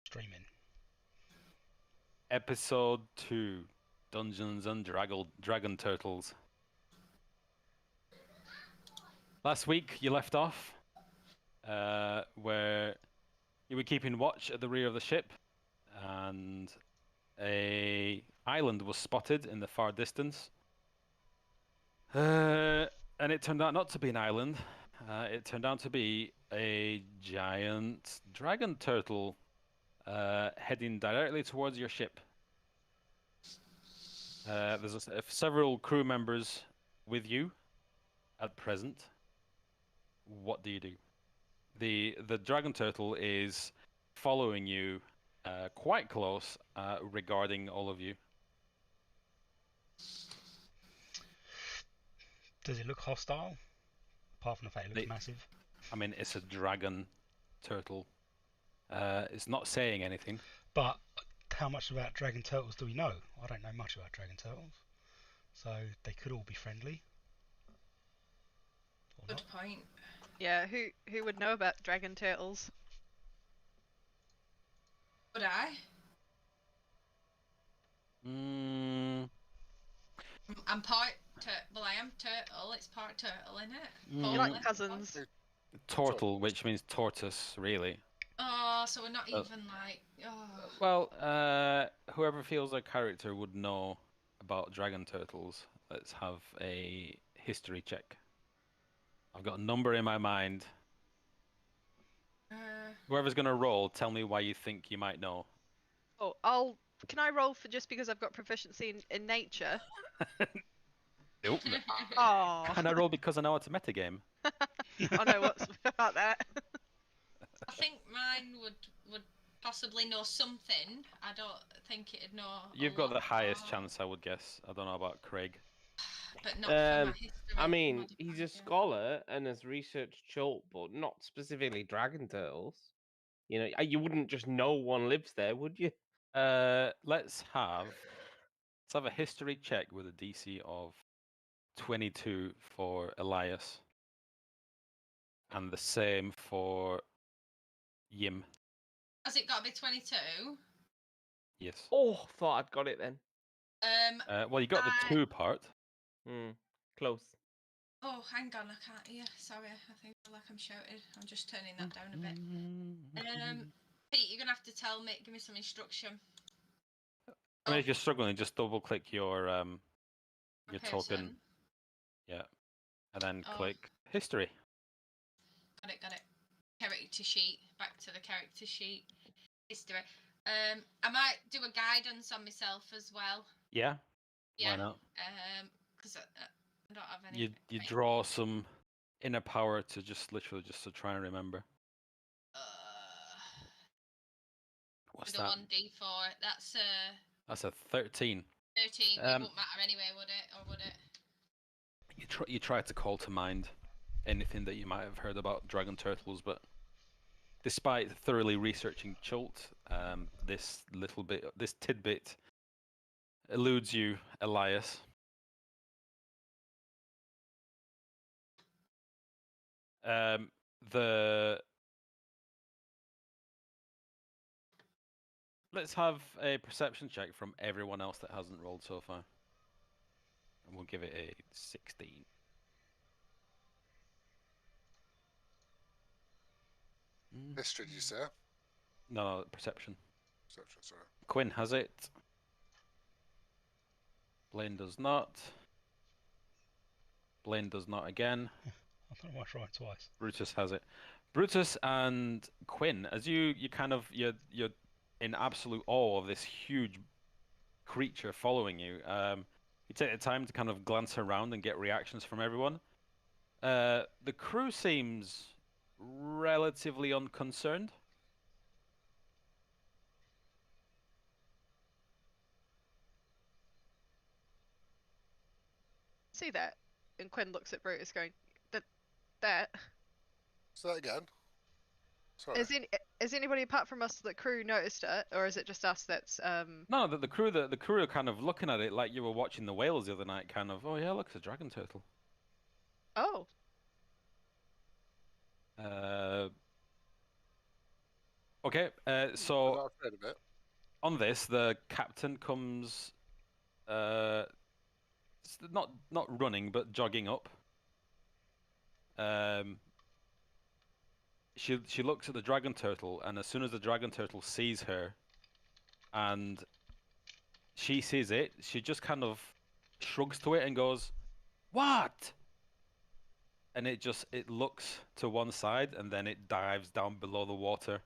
Streaming. Episode 2, Dungeons and Dragon Turtles. Last week you left off where you were keeping watch at the rear of the ship, and a island was spotted in the far distance. And it turned out not to be an island. It turned out to be a giant dragon turtle heading directly towards your ship. There's several crew members with you at present. What do you do? The dragon turtle is following you quite close, regarding all of you. Does it look hostile? Apart from the fact it looks massive. I mean, it's a dragon turtle. It's not saying anything. But how much about dragon turtles do we know? I don't know much about dragon turtles. So they could all be friendly. Good point. Yeah, who would know about dragon turtles? Would I? I'm part well, I am turtle. It's part turtle, isn't it? You're like cousins. Turtle, which means tortoise, really. Oh, so we're not even like. Oh. Well, whoever feels a character would know about dragon turtles. Let's have a history check. I've got a number in my mind. Whoever's gonna roll, tell me why you think you might know. Oh, can I roll for just because I've got proficiency in nature? Nope. Oh. Can I roll because I know it's a metagame? I know what's about that. I think mine would possibly know something. I don't think it'd know. You've got the highest chance, I would guess. I don't know about Craig. But not for my history. I mean, he's a scholar and has researched Chult, but not specifically dragon turtles. You know, you wouldn't just know one lives there, would you? Let's have a history check with a DC of 22 for Elias, and the same for Yim. Has it got to be 22? Yes. Oh, thought I'd got it then. Well, you got the 2 part. Close. Oh, hang on, I can't hear. Sorry, I think like I'm shouted. I'm just turning that down a bit. Pete, you're gonna have to tell me, give me some instruction. I mean, if you're struggling, just double click your token. Yeah, and then click history. Got it. Character sheet. Back to the character sheet. History. I might do a guidance on myself as well. Yeah. Yeah. Why not? Because I don't have any. You draw some inner power to just literally just to try and remember. What's that? 1d4. That's a 13. 13. It wouldn't matter anyway, would it? Or would it? You try to call to mind anything that you might have heard about dragon turtles, but despite thoroughly researching Chult, this tidbit eludes you, Elias. Let's have a perception check from everyone else that hasn't rolled so far. And we'll give it a 16. History, did you say? No, perception. Perception, sorry. Quinn has it. Blaine does not. Blaine does not again. I don't know why I tried twice. Brutus has it. Brutus and Quinn, as you're in absolute awe of this huge creature following you. You take the time to kind of glance around and get reactions from everyone. The crew seems relatively unconcerned. See that? And Quinn looks at Brutus going, that. Say that again. Sorry. Has anybody apart from us, the crew, noticed it, or is it just us that's No, the crew are kind of looking at it like you were watching the whales the other night, kind of, oh yeah, look, it's a dragon turtle. Oh. Okay, I'm so not afraid of it. on this, the captain comes, not running, but jogging up. She looks at the dragon turtle, and as soon as the dragon turtle sees her, and she sees it, she just kind of shrugs to it and goes, "What?" And it looks to one side, and then it dives down below the water.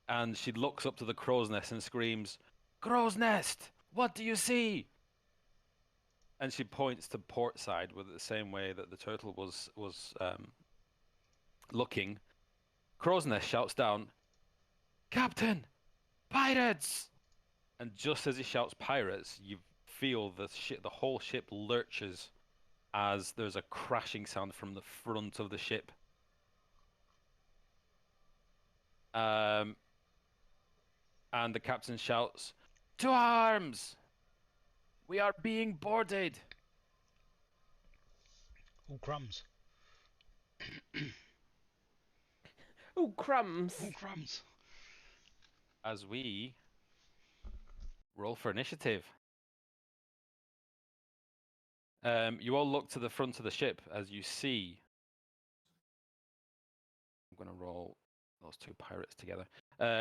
And she looks up to the crow's nest and screams, "Crow's nest, what do you see?" And she points to port side with the same way that the turtle was looking. Crow's nest shouts down, "Captain, pirates!" And just as he shouts "pirates," you feel the whole ship lurches as there's a crashing sound from the front of the ship. And the captain shouts, "To arms! We are being boarded!" All crumbs. Oh, crumbs. All crumbs. As we roll for initiative. You all look to the front of the ship as you see. I'm going to roll those two pirates together.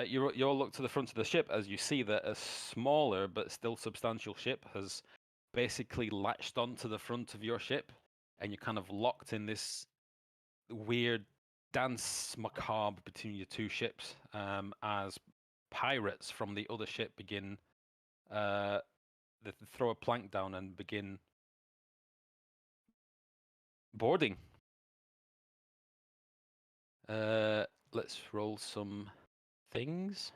You all look to the front of the ship as you see that a smaller but still substantial ship has basically latched onto the front of your ship, and you're kind of locked in this weird dance macabre between your two ships, as pirates from the other ship begin they throw a plank down and begin boarding. Let's roll some things.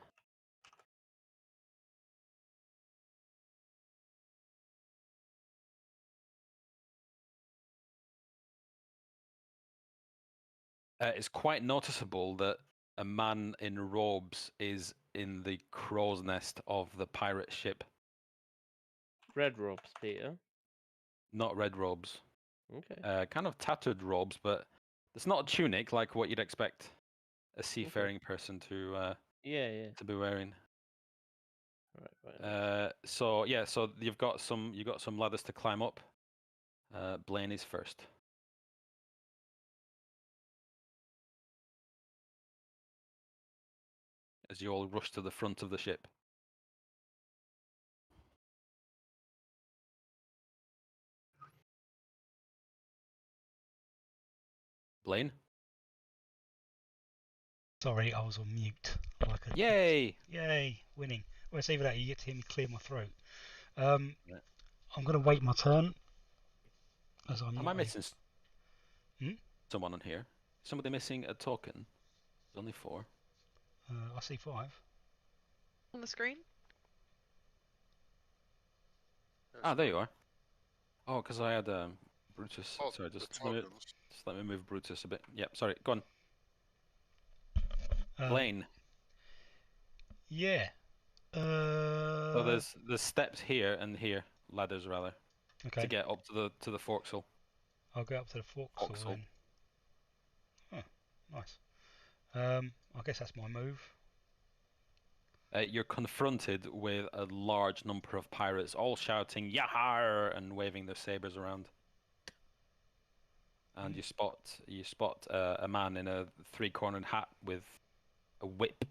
It's quite noticeable that a man in robes is in the crow's nest of the pirate ship. Red robes, Peter. Not red robes. Okay. Kind of tattered robes, but it's not a tunic like what you'd expect a seafaring person to Yeah. to be wearing. Right. So you've got some ladders to climb up. Blaine is first. As you all rush to the front of the ship. Blaine? Sorry, I was on mute. Yay! Yay, winning. Well, it's either that or you get to hear me clear my throat. I'm Yeah. going to wait my turn. As I'm Am not I missing Hmm? someone on here? Somebody missing a token? There's only 4. I see 5. On the screen? Ah, there you are. Oh, because I had Brutus. Oh, Sorry, the just tokens. let me move Brutus a bit. Yep, sorry. Go on. Um, Blaine. Yeah. So there's steps here and here, ladders rather, Okay. to get up to the forecastle. I'll go up to the forecastle Forecastle. then. Oh, nice. I guess that's my move. You're confronted with a large number of pirates, all shouting "Yahar!" and waving their sabers around. And you spot a man in a 3-cornered hat with a whip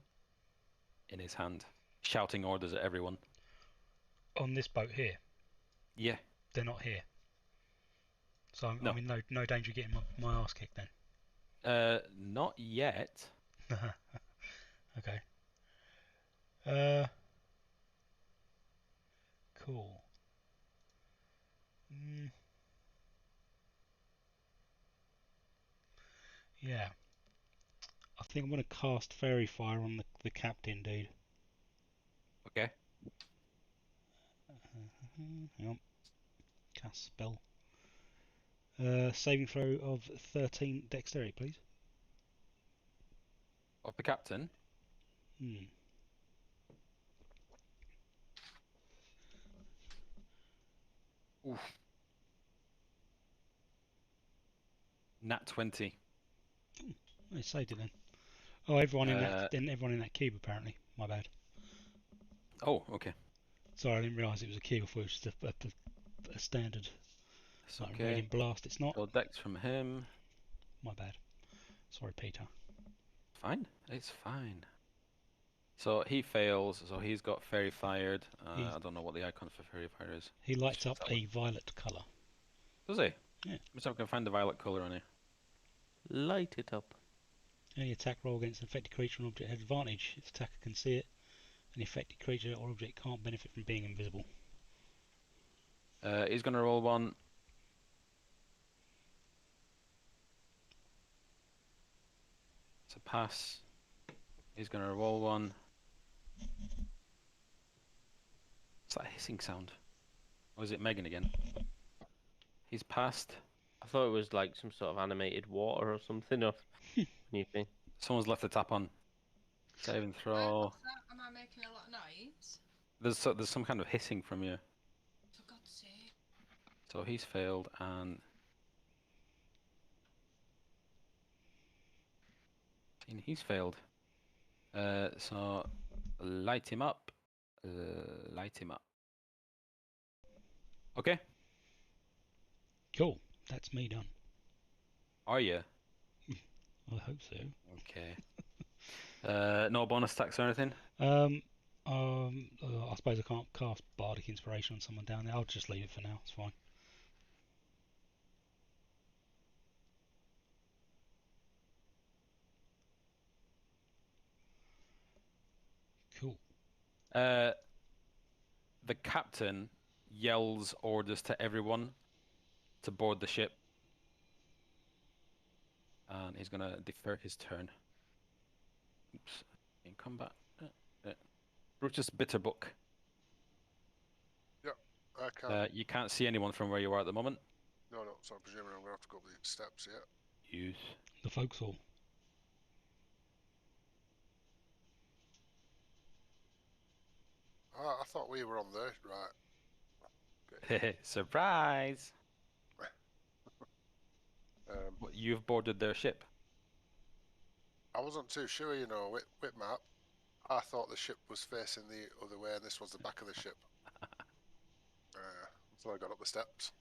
in his hand, shouting orders at everyone. On this boat here. Yeah. They're not here. So No. I'm in no danger of getting my ass kicked then. Not yet. Okay. Cool. Yeah. I think I'm going to cast Fairy Fire on the captain, dude. Okay. Hang on. Cast spell. Saving throw of 13 dexterity, please. Of the captain. Oof. Nat 20. I saved it then. Oh, everyone in that cube apparently. My bad. Oh, okay. Sorry, I didn't realise it was a cube. I thought it was just a standard It's like okay. Radiant Blast. It's not. So Dex from him. My bad. Sorry, Peter. Fine. It's fine. So he fails. So he's got Fairy Fired. I don't know what the icon for Fairy Fire is. He lights up a violet colour. Does he? Yeah. Let's see if I can find the violet colour on here. Light it up. Any attack roll against an affected creature or object has advantage if the attacker can see it. An affected creature or object can't benefit from being invisible. He's going to roll one. It's a pass. He's going to roll one. What's that hissing sound? Or is it Megan again? He's passed. I thought it was like some sort of animated water or something. Or anything. Someone's left the tap on. Saving throw. What's that? Am I making a lot of noise? There's some kind of hissing from you. For God's sake. So he's failed and... He's failed. So light him up. Light him up. Okay. Cool. That's me done. Are you? I hope so. Okay. No bonus attacks or anything? I suppose I can't cast Bardic Inspiration on someone down there. I'll just leave it for now. It's fine. Cool. The captain yells orders to everyone to board the ship. And he's going to defer his turn. Oops. In combat. Brutus Bitterbook. I can't. You can't see anyone from where you are at the moment. No, so I'm presuming I'm going to have to go up these steps, yeah. Use. The Folks Hall. I thought we were on there, right. Okay. Surprise! Um, What, you've boarded their ship? I wasn't too sure, you know, with map. I thought the ship was facing the other way and this was the back of the ship. So I got up the steps.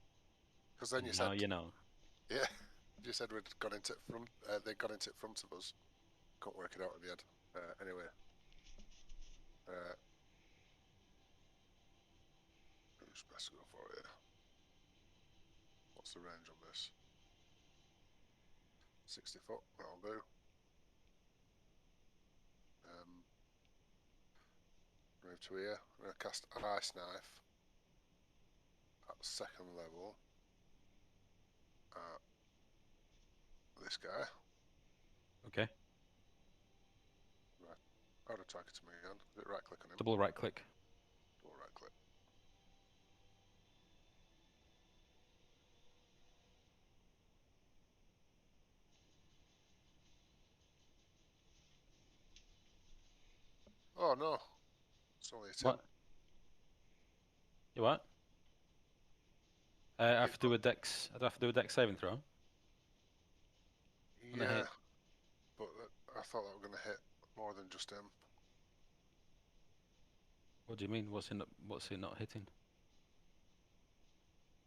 Because then you Now said, you know. yeah, you said we'd gone into front, they got into front of us. Couldn't work it out in the end. Anyway. Who's best to go for it? What's the range on this? 60 foot, that'll do. Move to here. I'm going to cast an Ice Knife at second level at this guy. Okay. Right. How to attack it to me again? Is it right click on him? Double right click. Double right click. Oh no! It's only a 10. What? You what? I have to do a dex. I have to do a dex saving throw. Gonna Yeah, hit. but I thought that were going to hit more than just him. What do you mean? What's he not hitting?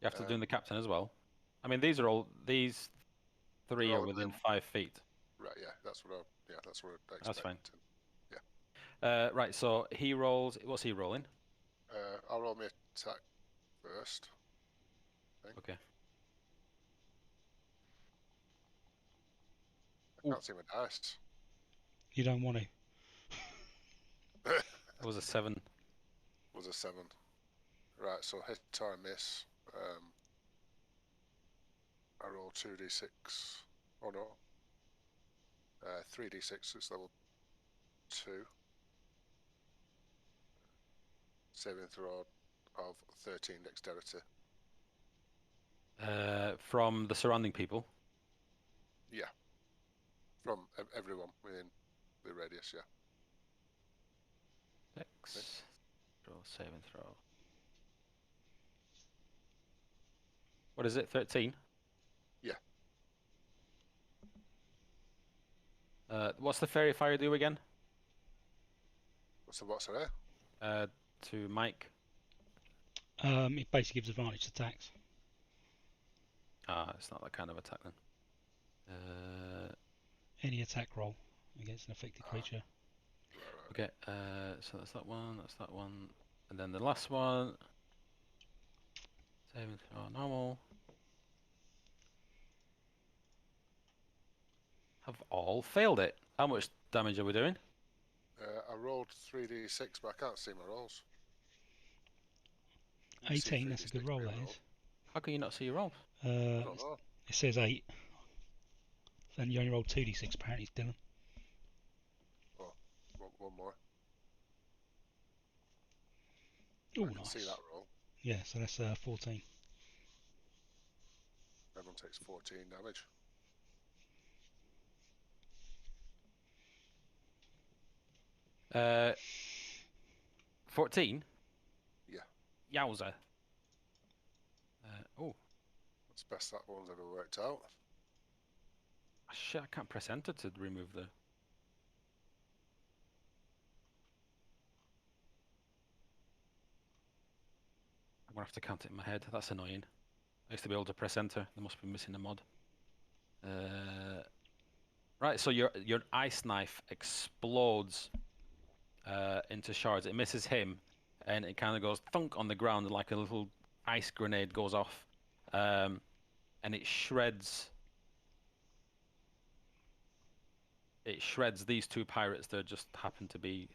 You have to do in the captain as well. I mean, these three They're are all within within- 5 feet. Right, yeah, that's what I expected. That's fine. Right, so he rolls. What's he rolling? I'll roll my attack first. Okay. I can't see my dice. You don't want to. That was a 7. Was a 7. Right, so hit or miss. I roll 2d6. Oh no. 3d6, it's level 2. Saving throw of 13 dexterity. From the surrounding people. Yeah. From everyone within the radius, yeah. Dex. Throw, saving throw. What is it? 13? Yeah. What's the fairy fire do again? What's the what, sorry? To Mike. It basically gives advantage to attacks. Ah, it's not that kind of attack then. Any attack roll against an affected creature. Right, right. Okay, so that's that one, and then the last one. Saving throw normal. Have all failed it. How much damage are we doing? I rolled 3d6, but I can't see my rolls. You can see 18, that's a good 3d6 roll, being that rolled. is. How can you not see your rolls? I don't know. It says 8. And you only rolled 2d6 apparently, Dylan. One more. Oh, I can nice. see that roll. Yeah, so that's 14. Everyone takes 14 damage. Uh, 14. Yeah. Yowza. Oh That's the best that one's ever worked out. shit! I can't press enter to remove the. I'm gonna have to count it in my head. That's annoying. I used to be able to press enter. They must be missing a mod. Right, so your ice knife explodes into shards. It misses him, and it kind of goes thunk on the ground, and like a little ice grenade goes off, and it shreds. It shreds these two pirates that just happen to be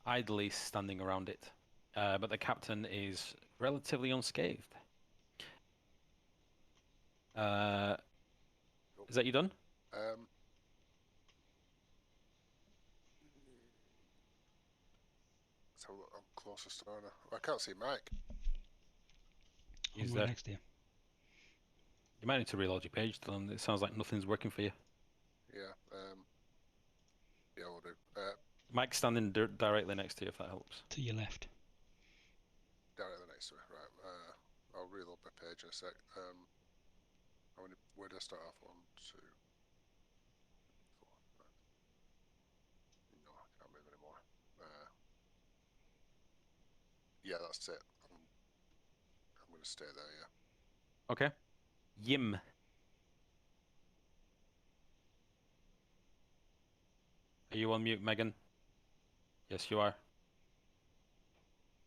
idly standing around it. But the captain is relatively unscathed. Is that you done? So I'm closest to Anna. I can't see Mike. He's I'm there. right next to you. You might need to reload your page, Dylan. It sounds like nothing's working for you. Yeah. Yeah, we'll do. Mike's standing directly next to you, if that helps. To your left. Directly next to me. Right. I'll reload my page in a sec. Where did I start off? 1, 2, 4, 5. No, I can't move anymore. Yeah, that's it. I'm going to stay there, yeah. Okay. Yim. Are you on mute, Megan? Yes, you are.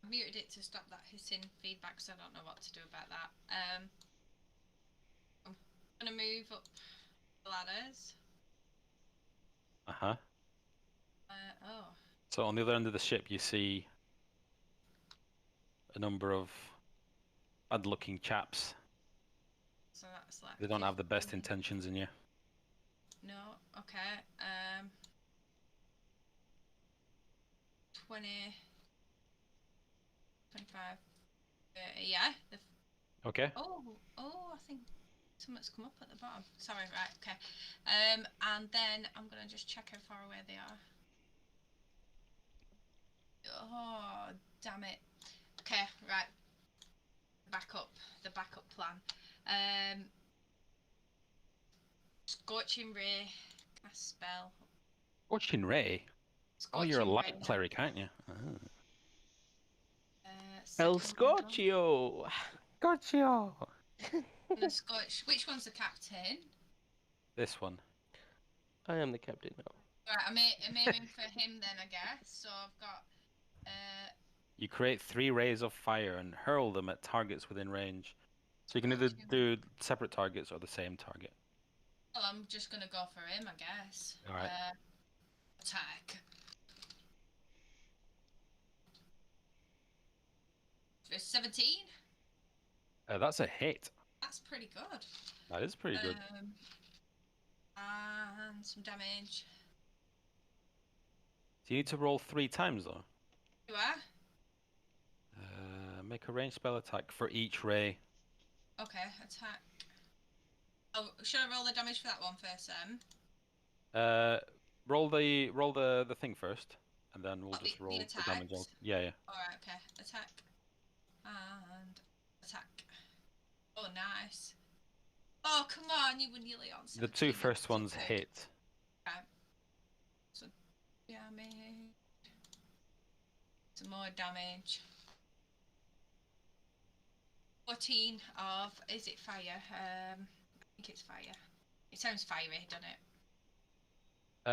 I muted it to stop that hissing feedback, so I don't know what to do about that. I'm gonna move up the ladders. Uh-huh. Oh, So on the other end of the ship, you see a number of bad-looking chaps. so that's like. They don't have the best 15. intentions in you. No, okay. 20, 25, 30, yeah. Okay. Oh, I think something's come up at the bottom. Sorry, right, okay. And then I'm gonna just check how far away they are. Oh, damn it. Okay, right. The backup plan. Scorching Ray, cast spell. Scorching Ray. Oh, you're a Scorching light Ray. cleric, aren't you? El second level. Scorchio! Scorchio! The Scorch. Which one's the captain? This one. I am the captain now. Right, I'm aiming for him then, I guess. So I've got. You create 3 rays of fire and hurl them at targets within range. So you can either do separate targets or the same target. Well, I'm just gonna go for him, I guess. All right. Attack. For 17. That's a hit. That's pretty good. That is pretty good. And some damage. Do you need to roll 3 times though? Do I? Make a ranged spell attack for each ray. Okay, attack. Oh, should I roll the damage for that one first then? Roll the thing first, and then we'll What, just the roll the damage. attacks? Yeah, yeah. Alright, okay. Attack. And attack. Oh, nice. Oh, come on, you were nearly on. The 2 17, first that's so ones good. hit. Okay. Damage. Some more damage. 14 of, is it fire? I think it's fire. It sounds fiery, doesn't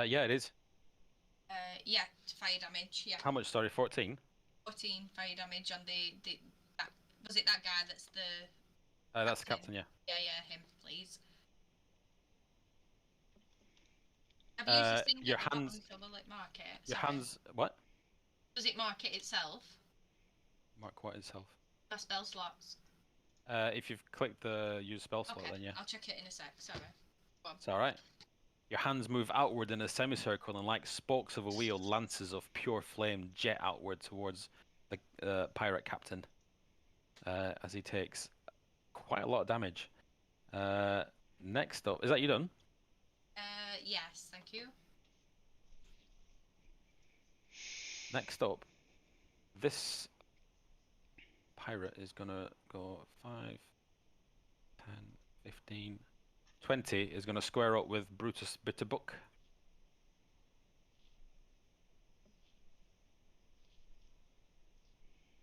it? Yeah, it is. Yeah, fire damage. Yeah, How much? Sorry, 14. 14 fire damage on that, was it that guy that's the That's the captain. Yeah. yeah, him, please. I've used this thing your at the hands. bottom, so will it mark it? Your Sorry. hands. What? Does it mark it itself? Mark what itself? My spell slots. If you've clicked the use spell slot, Okay, then yeah. I'll check it in a sec. Sorry. Go on. It's all right. Your hands move outward in a semicircle, and like spokes of a wheel, lances of pure flame jet outward towards the pirate captain. As he takes quite a lot of damage. Next up, is that you done? Yes, thank you. Next up, this pirate is gonna go 5, 10, 15, 20 is gonna square up with Brutus Bitterbook.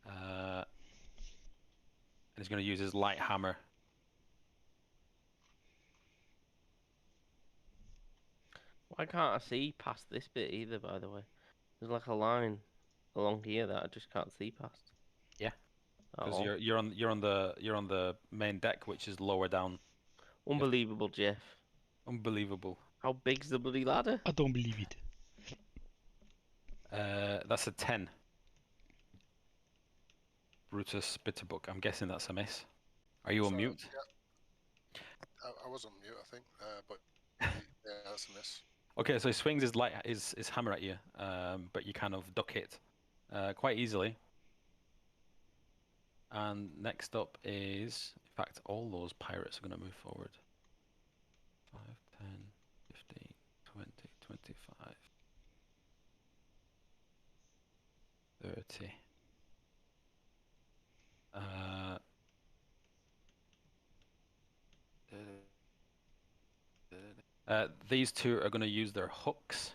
And he's gonna use his light hammer. Why can't I see past this bit either, by the way? There's like a line along here that I just can't see past. Yeah. At Because all. you're on the main deck, which is lower down. Unbelievable, Jeff. Unbelievable. How big's the bloody ladder? I don't believe it. That's a 10. Brutus Bitterbook. I'm guessing that's a miss. Are you on So, mute? Yeah. I was on mute, I think, but yeah, that's a miss. Okay, so he swings his hammer at you, but you kind of duck it quite easily. And next up is, in fact, all those pirates are going to move forward. 5, 10, 15, 20, 25, 30. These two are going to use their hooks.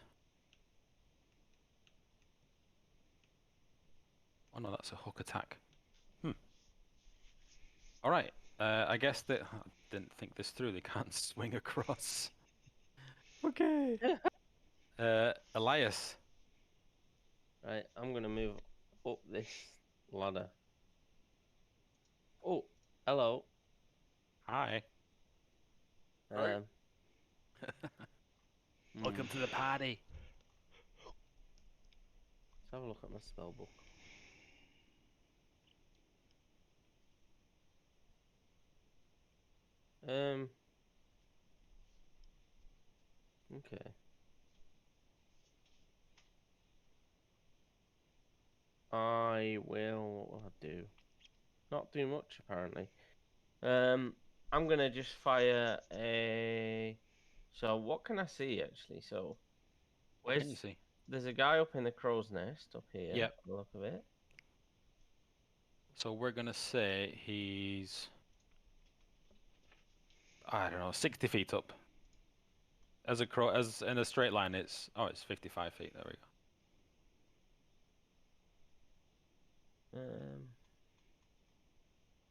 Oh no, that's a hook attack. All right. I guess that I didn't think this through. They can't swing across. Okay. Elias. Right, I'm gonna move up this ladder. Oh, hello. Hi. Right. Welcome to the party. Let's have a look at my spell book. Okay. I will. What will I do? Not do much apparently. I'm gonna just fire a. So what can I see actually? So What can you see? there's a guy up in the crow's nest up here. Yep. by the look of it. So we're gonna say he's, I don't know, 60 feet up. As in a straight line, it's 55 feet. There we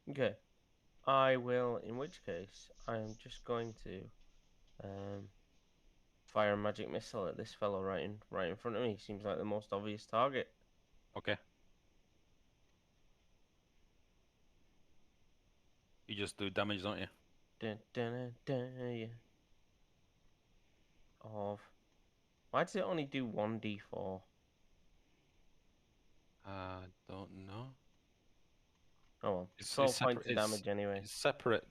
go. Okay. I will. In which case, I am just going to fire a magic missile at this fellow right in front of me. Seems like the most obvious target. Okay. You just do damage, don't you? Dun, dun, dun, dun, yeah. Why does it only do 1d4? Don't know. Oh well, It's 12 points of damage anyway. It's separate.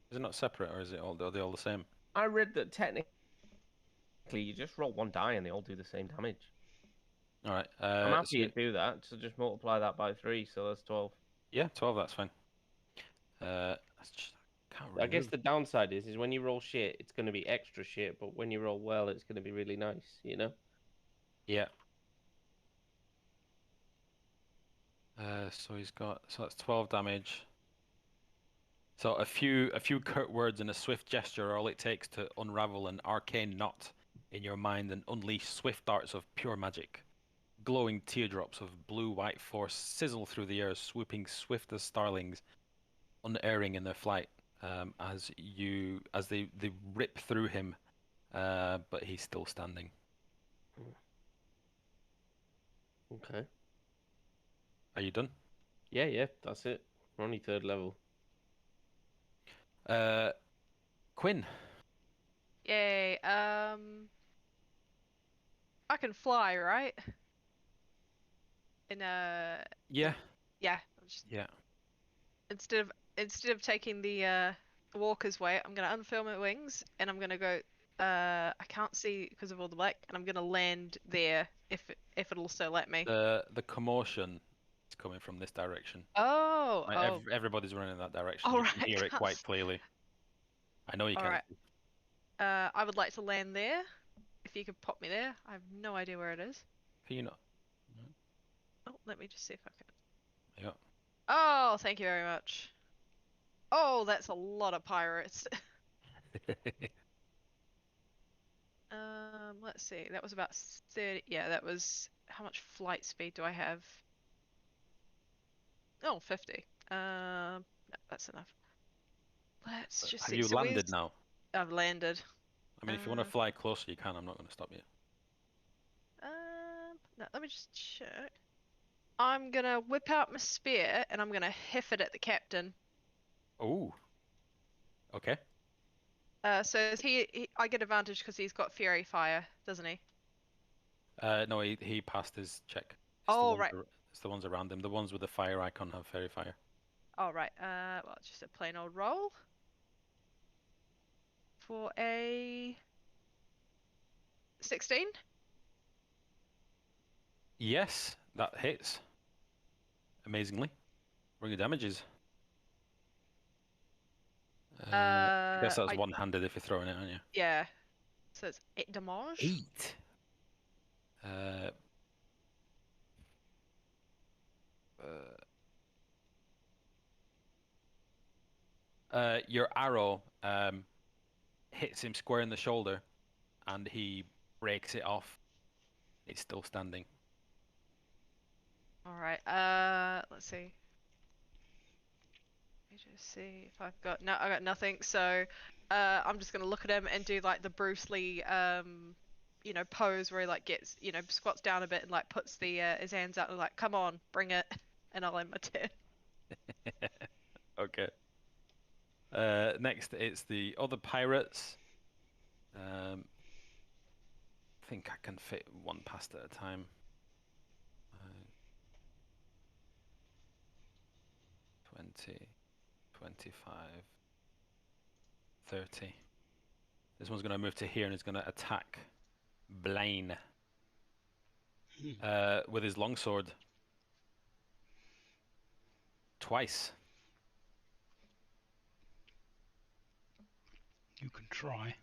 Is it not separate, or is it all? Are they all the same? I read that technically you just roll one die and they all do the same damage. All right. I'm happy to do that, so just multiply that by 3, so that's 12. Yeah, 12. That's fine. Can't I guess remove- the downside is when you roll shit, it's going to be extra shit, but when you roll well, it's going to be really nice, you know? Yeah. So that's 12 damage. So a few curt words and a swift gesture are all it takes to unravel an arcane knot in your mind and unleash swift darts of pure magic. Glowing teardrops of blue-white force sizzle through the air, swooping swift as starlings, unerring in their flight, as they rip through him, but he's still standing. Okay. Are you done? Yeah, that's it. We're only 3rd level. Quinn. Yay. I can fly, right? Yeah. Yeah. Just, Yeah. instead of taking the walker's way, I'm gonna unfurl my wings and I'm gonna go. I can't see because of all the black, and I'm gonna land there if it'll still let me. The commotion is coming from this direction. Oh, Like, oh. everybody's running in that direction. All You can right, hear it can't quite s- clearly. I know you All can. right. I would like to land there. If you could pop me there, I have no idea where it is. Can you not? Oh, let me just see if I can. Yeah. Oh, thank you very much. Oh, that's a lot of pirates. Let's see. That was about 30. Yeah, that was. How much flight speed do I have? Oh, 50. No, that's enough. Let's just Have see. you So landed now? I've landed. I mean, if you want to fly closer, you can. I'm not going to stop you. No, let me just check. I'm gonna whip out my spear and I'm gonna hit it at the captain. Oh. Okay. So I get advantage because he's got Fury Fire, doesn't he? No, he passed his check. Oh, right. It's the ones around him. The ones with the fire icon have fairy fire. Oh, right. Well, it's just a plain old roll. For a 16? Yes, that hits. Amazingly. Bring your damages. I guess that's one-handed if you're throwing it, aren't you? Yeah. So it's 8 damage. 8. Your arrow hits him square in the shoulder, and he breaks it off. It's still standing. All right. Let's see. Let me just see if I've got I got nothing. So, I'm just gonna look at him and do like the Bruce Lee, pose where he like gets, squats down a bit and like puts the his hands out and like, come on, bring it, and I'll end my turn. Okay. Next, it's the other pirates. I think I can fit one past at a time. 20, 25, 30. This one's going to move to here and is going to attack Blaine with his longsword. Twice. You can try.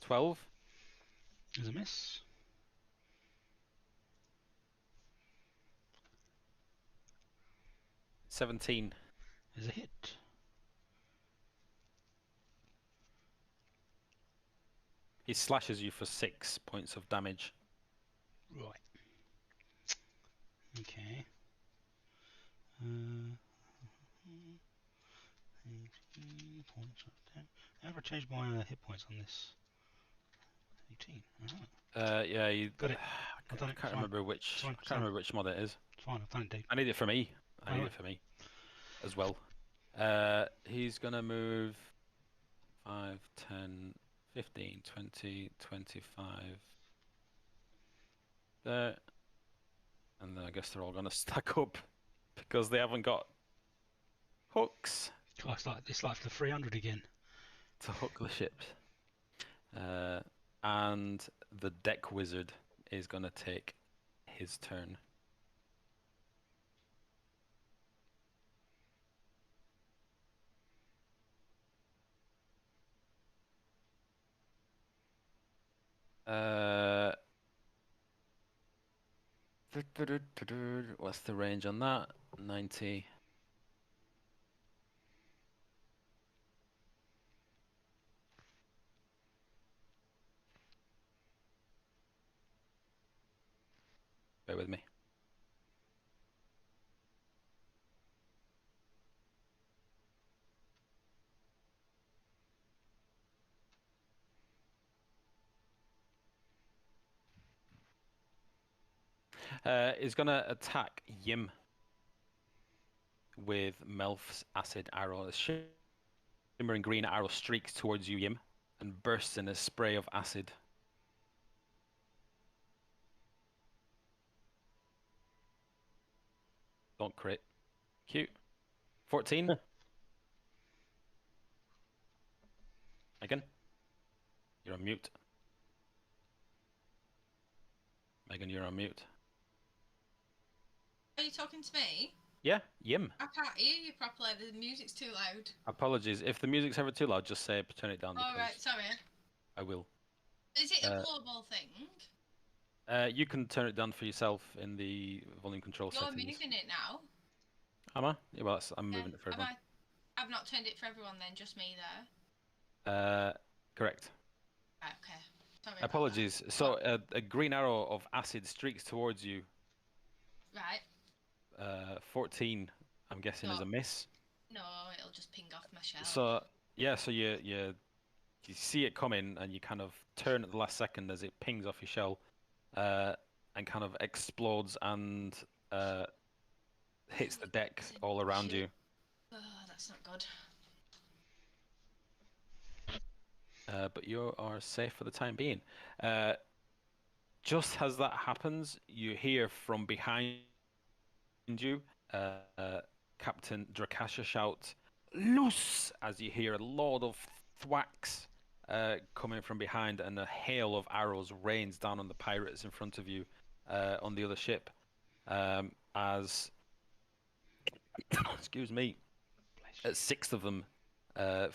$12. There's a miss. $17. There's a hit. He slashes you for 6 points of damage. Right. Okay. 18 points of damage. How have I changed my hit points on this? 18. Yeah, you Got it. I I've done it. can't Fine. remember which. Fine, I can't fine. remember which mod it is. It's fine. I've done it, Dave. I need it for me. I need Alright. it for me as well. He's gonna move 5, 10, 15, 20, 25 there, and then I guess they're all gonna stack up because they haven't got hooks God, it's like the 300 again. to hook the ships. And the deck wizard is gonna take his turn. What's the range on that? 90. Bear with me. Is gonna attack Yim with Melf's acid arrow. A shimmering green arrow streaks towards you, Yim, and bursts in a spray of acid. Don't crit. Cute. 14. Megan, you're on mute. Megan, you're on mute. Are you talking to me? Yeah, Yim. I can't hear you properly. The music's too loud. Apologies. If the music's ever too loud, just say turn it down. All because right, sorry. I will. Is it a global thing? You can turn it down for yourself in the volume control You're settings. moving it now. Am I? Yeah, well, I'm Yeah. moving it for Have everyone. I've not turned it for everyone then, just me there. Correct. Right, okay. Sorry about Apologies. So a green arrow of acid streaks towards you. that. Right. 14, I'm guessing, is a miss. No, it'll just ping off my shell. So yeah, so you see it coming and you kind of turn at the last second as it pings off your shell, and kind of explodes and hits the deck all around you. Oh, that's not good. But you are safe for the time being. Just as that happens, you hear from behind you, Captain Drakasha shout, "Loose!" as you hear a load of thwacks coming from behind, and a hail of arrows rains down on the pirates in front of you on the other ship. As excuse me, 6 of them that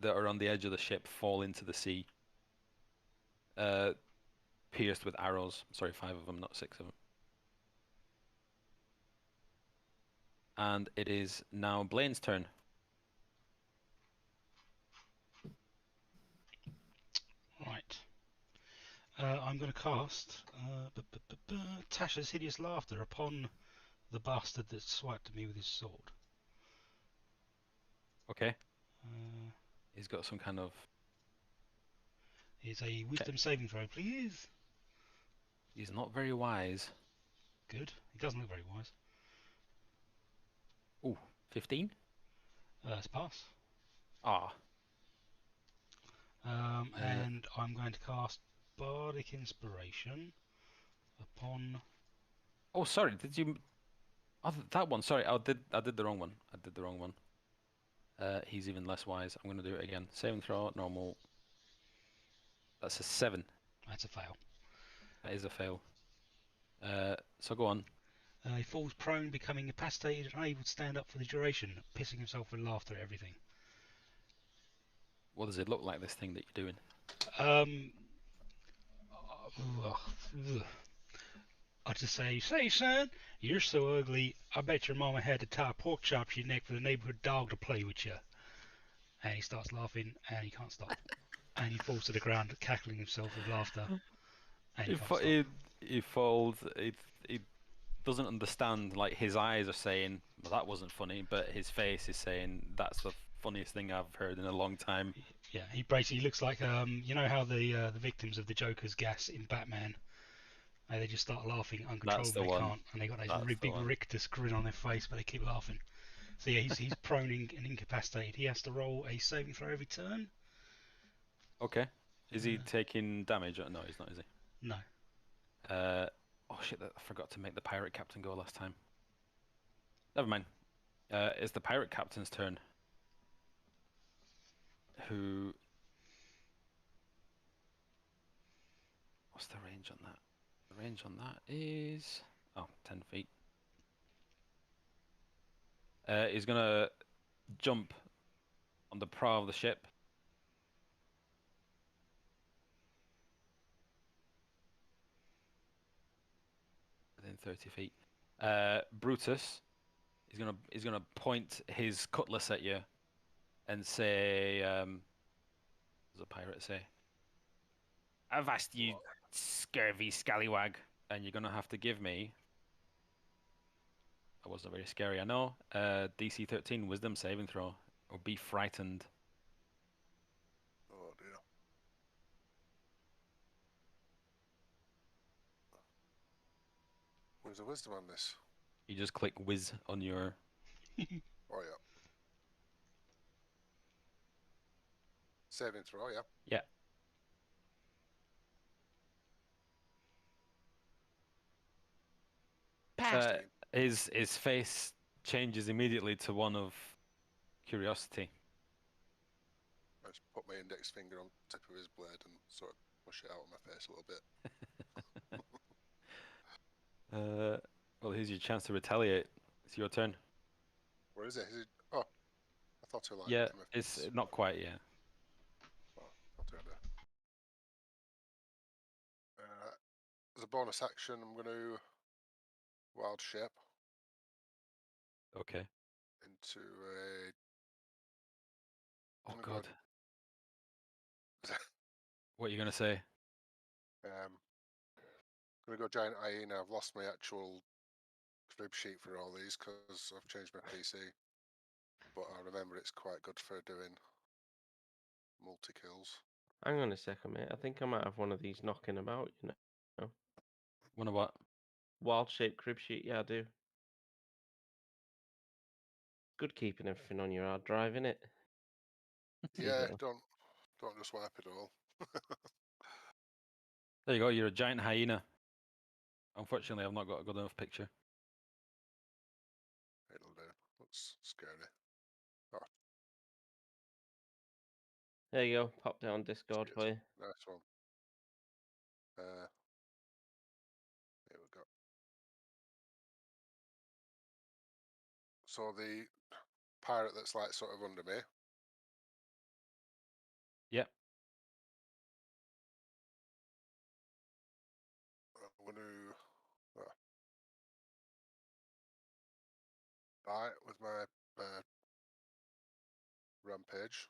are on the edge of the ship fall into the sea, pierced with arrows. Sorry, 5 of them, not 6 of them. And it is now Blaine's turn. Right. I'm going to cast Tasha's Hideous Laughter upon the bastard that swiped at me with his sword. Okay. Uh, He's got some kind of... It's a wisdom saving throw, please. He's not very wise. Good. He doesn't look very wise. Ooh, 15? It's a pass. Ah. And I'm going to cast Bardic Inspiration upon... Oh, sorry, did you... Oh, that one, sorry, I did the wrong one. I did the wrong one. He's even less wise. I'm going to do it again. Saving throw, normal. That's a 7. That's a fail. That is a fail. So go on. He falls prone, becoming incapacitated and unable to stand up for the duration, pissing himself with laughter at everything. What does it look like, this thing that you're doing? I just say, son, you're so ugly, I bet your mama had to tie a pork chop to your neck for the neighborhood dog to play with you. And he starts laughing, and he can't stop. And he falls to the ground, cackling himself with laughter. And he can't stop. He falls. He doesn't understand. Like, his eyes are saying, "Well, that wasn't funny," but his face is saying, "That's the funniest thing I've heard in a long time." Yeah, he basically looks like you know how the victims of the Joker's gas in Batman, they just start laughing uncontrollably, one. can't, and they got this That's really the big one. rictus grin on their face, but they keep laughing. So yeah, he's prone and incapacitated. He has to roll a saving throw every turn. Okay. Is he taking damage? No, he's not, is he? No. Oh shit! I forgot to make the pirate captain go last time. Never mind. It's the pirate captain's turn. Who? What's the range on that? The range on that is 10 feet. He's gonna jump on the prow of the ship. Within 30 feet. Brutus is gonna point his cutlass at you and say, what does a pirate say? I've asked you, scurvy scallywag, and you're gonna have to give me. That wasn't very scary, I know. DC 13 Wisdom saving throw, or be frightened. Oh dear. Where's the wisdom on this? You just click whiz on your. Oh yeah. Saving throw, yeah. Yeah. Past His face changes immediately to one of curiosity. I just put my index finger on the tip of his blade and sort of push it out of my face a little bit. Well, here's your chance to retaliate. It's your turn. Where is it? Is it? Oh, I thought it like. Yeah, in my it's face. not quite yet. Oh, I'll do it there. As a bonus action, I'm going to wild shape Okay. into a. Oh I'm gonna God. go, What are you gonna say? Gonna go giant hyena. I've lost my actual crib sheet for all these because I've changed my PC. But I remember it's quite good for doing multi kills. Hang on a second, mate. I think I might have one of these knocking about, you know. Wonder what? Wild shaped crib sheet, yeah, I do. Good keeping everything on your hard drive, innit? Yeah, go. don't just wipe it all. There you go. You're a giant hyena. Unfortunately, I've not got a good enough picture. It'll do. Looks scary. There you go. Pop down Discord Cheers. for you. Nice one. Here we go. So the pirate that's like sort of under me. Yep. I'm going to bite with my rampage.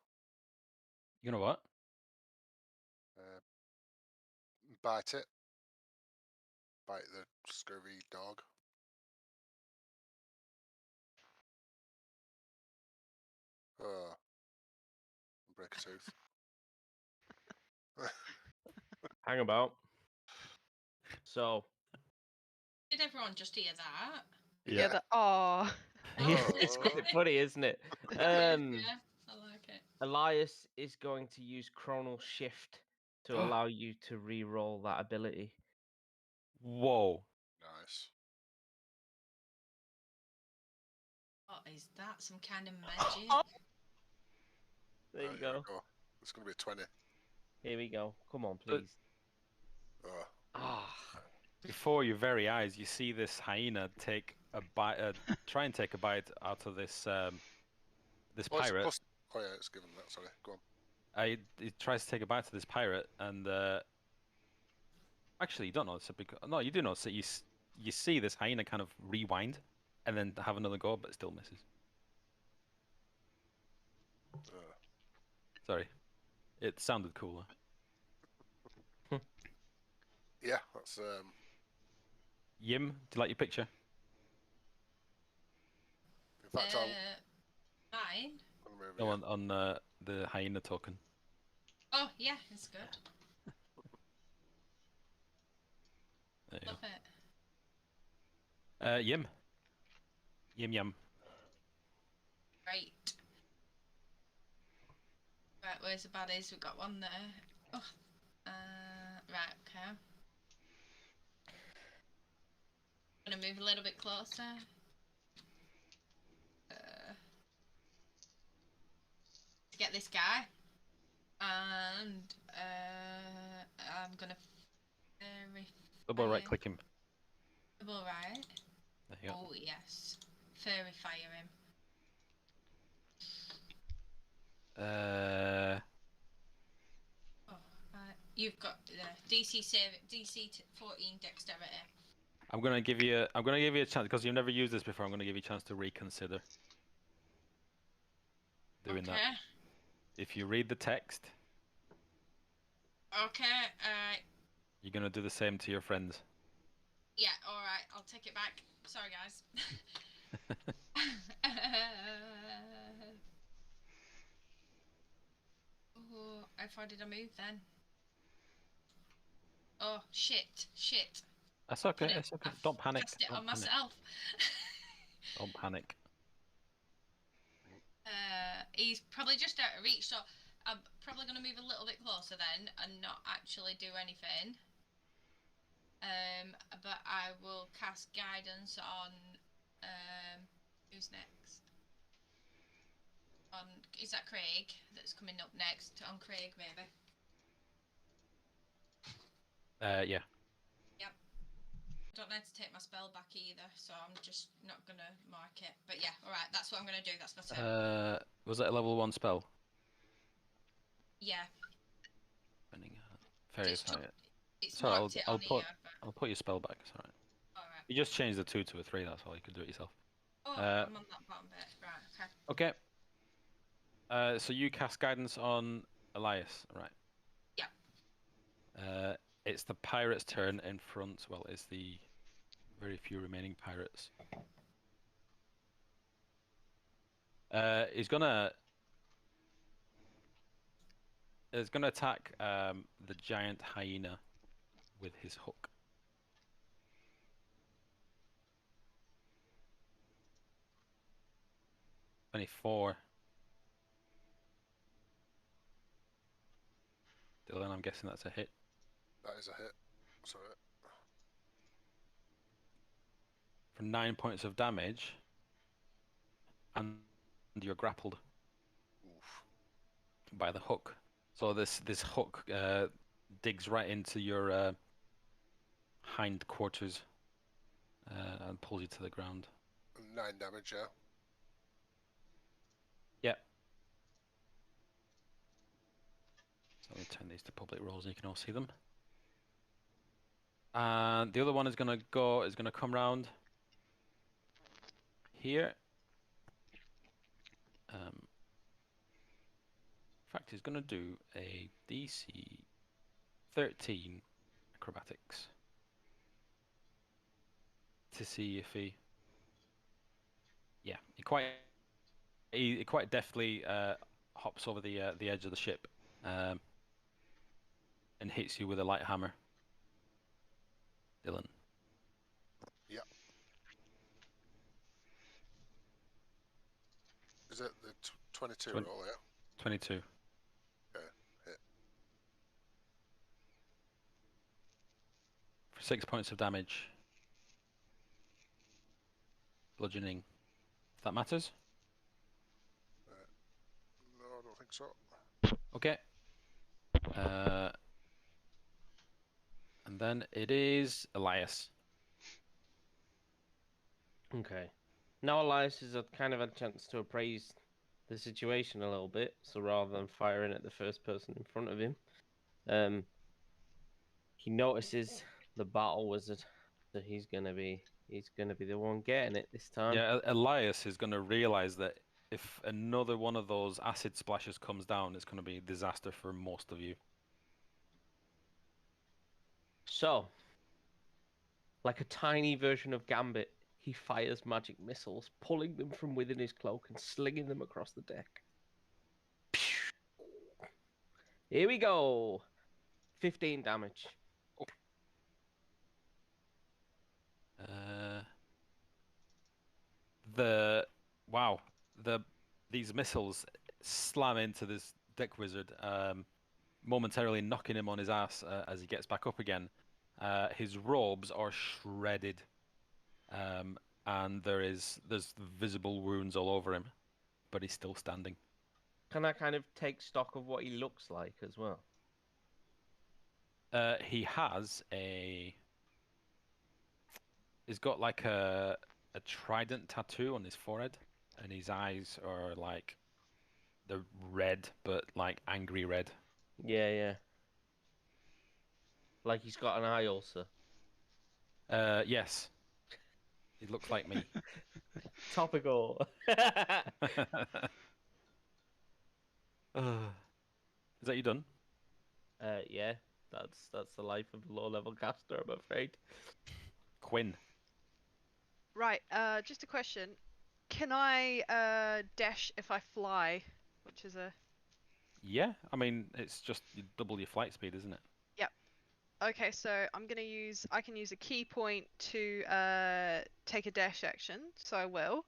You know what? Bite it. Bite the scurvy dog. Break a tooth. Hang about. So, Did everyone just hear that? Yeah. Oh. it's quite funny, isn't it? Yeah, I like it. Elias is going to use Chronal Shift to allow you to re-roll that ability. Whoa. Nice. What is that? Some kind of magic? There you Here go. we go. It's going to be a 20. Here we go. Come on, please. Ah. Before your very eyes, you see this hyena take a bite, try and take a bite out of this this Oh, pirate. oh yeah, it's given that. Sorry, go on. He tries to take a bite of this pirate, and actually, you don't notice it because no, you do notice it. You see this hyena kind of rewind, and then have another go, but it still misses. Sorry, it sounded cooler. Yeah, that's Yim, do you like your picture? in fact, Mine? I'll move No, it. on the hyena token. Oh, yeah, it's good. There you Love it. go. Yim. Yum. Right. Right, where's the baddies? We've got one there. Oh, right, okay. I'm gonna move a little bit closer. To get this guy. And I'm gonna Double right click him. double right. There you go. Oh yes. Fairy fire him. Oh, right. You've got DC 14 dexterity. I'm gonna give you a chance because you've never used this before. I'm gonna give you a chance to reconsider doing Okay. that. If you read the text, Okay. you're gonna do the same to your friends. Yeah. All right. I'll take it back. Sorry, guys. Oh, how far did I move then? Oh shit! Shit! That's okay. Put it- It's okay. I've Don't panic. cast it Don't on panic. myself. Don't panic. He's probably just out of reach, so I'm probably going to move a little bit closer then and not actually do anything. But I will cast guidance on. Who's next? On is that Craig that's coming up next? On Craig, maybe. Yeah. Yep. I don't need to take my spell back either, so I'm just not gonna mark it. But yeah, all right, that's what I'm gonna do. That's my turn. Was that a level 1 spell? Yeah. Fairy It's, fire. it's Sorry, marked it on here. But... I'll put your spell back. It's alright. All right. You just changed the 2 to a 3. That's all. You could do it yourself. Oh, I'm on that bottom bit. Right. Okay. Okay. So you cast guidance on Elias, right? Yeah. It's the pirate's turn in front. Well, it's the very few remaining pirates. He's gonna attack the giant hyena with his hook. $24. Dylan, I'm guessing that's a hit. That is a hit. Sorry. For 9 points of damage, and you're grappled Oof. by the hook. So this hook digs right into your hind quarters and pulls you to the ground. 9 damage, yeah. Yep. So let me turn these to public roles and you can all see them. And the other one is gonna come round here. In fact, he's gonna do a DC 13 acrobatics to see if he quite deftly hops over the edge of the ship and hits you with a light hammer. Dylan. Yep. Is it the 22 roll, yeah? 22. Okay, hit. For 6 points of damage. Bludgeoning. If that matters. No, I don't think so. Okay. And then it is Elias. Okay. Now Elias has kind of had a chance to appraise the situation a little bit, so rather than firing at the first person in front of him, he notices the battle wizard, so he's gonna be the one getting it this time. Yeah, Elias is going to realize that if another one of those acid splashes comes down, it's going to be a disaster for most of you. So, like a tiny version of Gambit, he fires magic missiles, pulling them from within his cloak and slinging them across the deck. Here we go. 15 damage. These missiles slam into this deck wizard, momentarily knocking him on his ass as he gets back up again. His robes are shredded, and there's visible wounds all over him, but he's still standing. Can I kind of take stock of what he looks like as well? He's got like a trident tattoo on his forehead, and his eyes are like they're red, but like angry red. Yeah. Like he's got an eye ulcer. Yes. He looks like me. Topical. Is that you done? Yeah, that's the life of a low-level caster, I'm afraid. Quinn. Right. Just a question. Can I dash if I fly? Which is a Yeah, I mean, it's just you double your flight speed, isn't it? okay. So I can use a key point to take a dash action. So I will,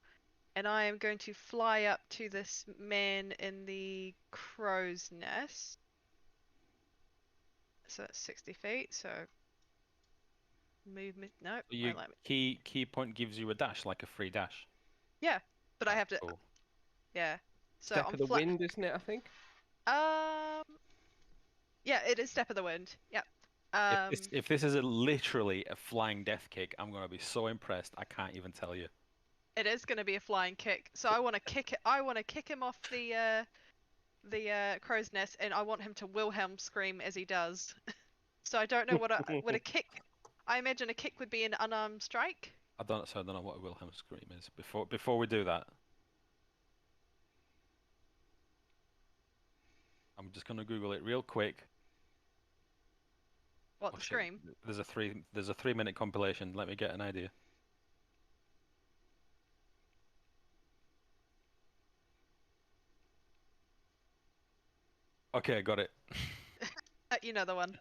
and I am going to fly up to this man in the crow's nest. So that's 60 feet. So movement. Nope. So you Won't let me. key point gives you a dash, like a free dash. Yeah, but I have to. Cool. Yeah. So Step I'm of the wind, isn't it? I think. Um. Yeah, it is step of the wind. Yep. If this is literally a flying death kick, I'm gonna be so impressed. I can't even tell you. It is going to be a flying kick. So I want to kick it. I want to kick him off the crow's nest, and I want him to Wilhelm scream as he does. So I don't know what would a kick. I imagine a kick would be an unarmed strike. I don't know what a Wilhelm scream is. Before we do that, I'm just gonna Google it real quick. What Oh, the shit. scream? There's a 3-minute compilation. Let me get an idea. Okay, got it. You know the one.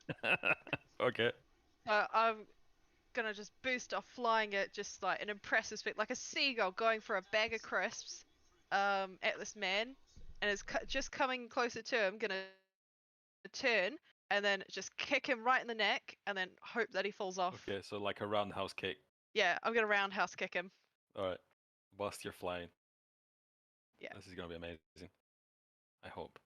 Okay. I'm gonna just boost off, flying at just like an impressive speed, like a seagull going for a bag of crisps, at this man, and it's just coming closer to him. Gonna turn and then just kick him right in the neck, and then hope that he falls off. Okay, so like a roundhouse kick. Yeah, I'm gonna roundhouse kick him. All right. Whilst you're flying. Yeah. This is gonna be amazing. I hope.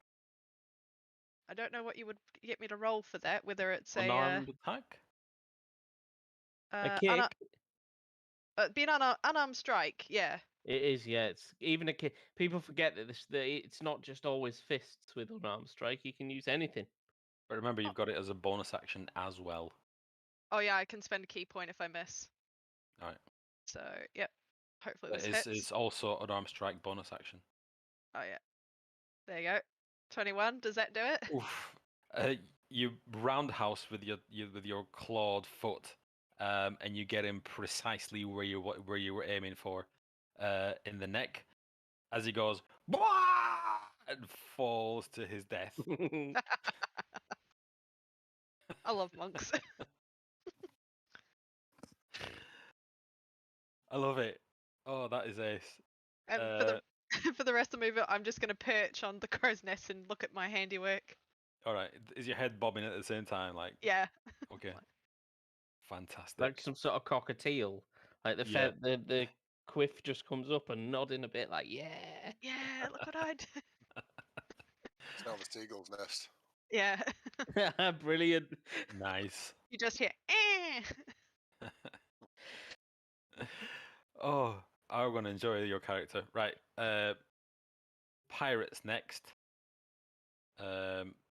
I don't know what you would get me to roll for that. Whether it's Unarmed attack? A kick. Be an unarmed strike. Yeah. It is, yeah. It's even a kick. People forget that it's not just always fists with unarmed strike. You can use anything. But remember, you've got it as a bonus action as well. Oh yeah, I can spend a key point if I miss. All right. So yep. Hopefully this It's, hits. it's also an arm strike bonus action. Oh yeah. There you go. 21. Does that do it? Oof. You roundhouse with your clawed foot, and you get him precisely where you were aiming for, in the neck, as he goes "Bwah!" and falls to his death. I love monks. I love it. Oh, that is ace. And for the rest of the movie, I'm just gonna perch on the crow's nest and look at my handiwork. All right, is your head bobbing at the same time? Like, Yeah. okay, fantastic. Like some sort of cockatiel. Like the quiff just comes up and nodding a bit, like yeah. Yeah. Look what I did. It's now the seagull's nest. Yeah. Brilliant. Nice. You just hear. Eh. Oh, I'm gonna enjoy your character. Right. Pirates next.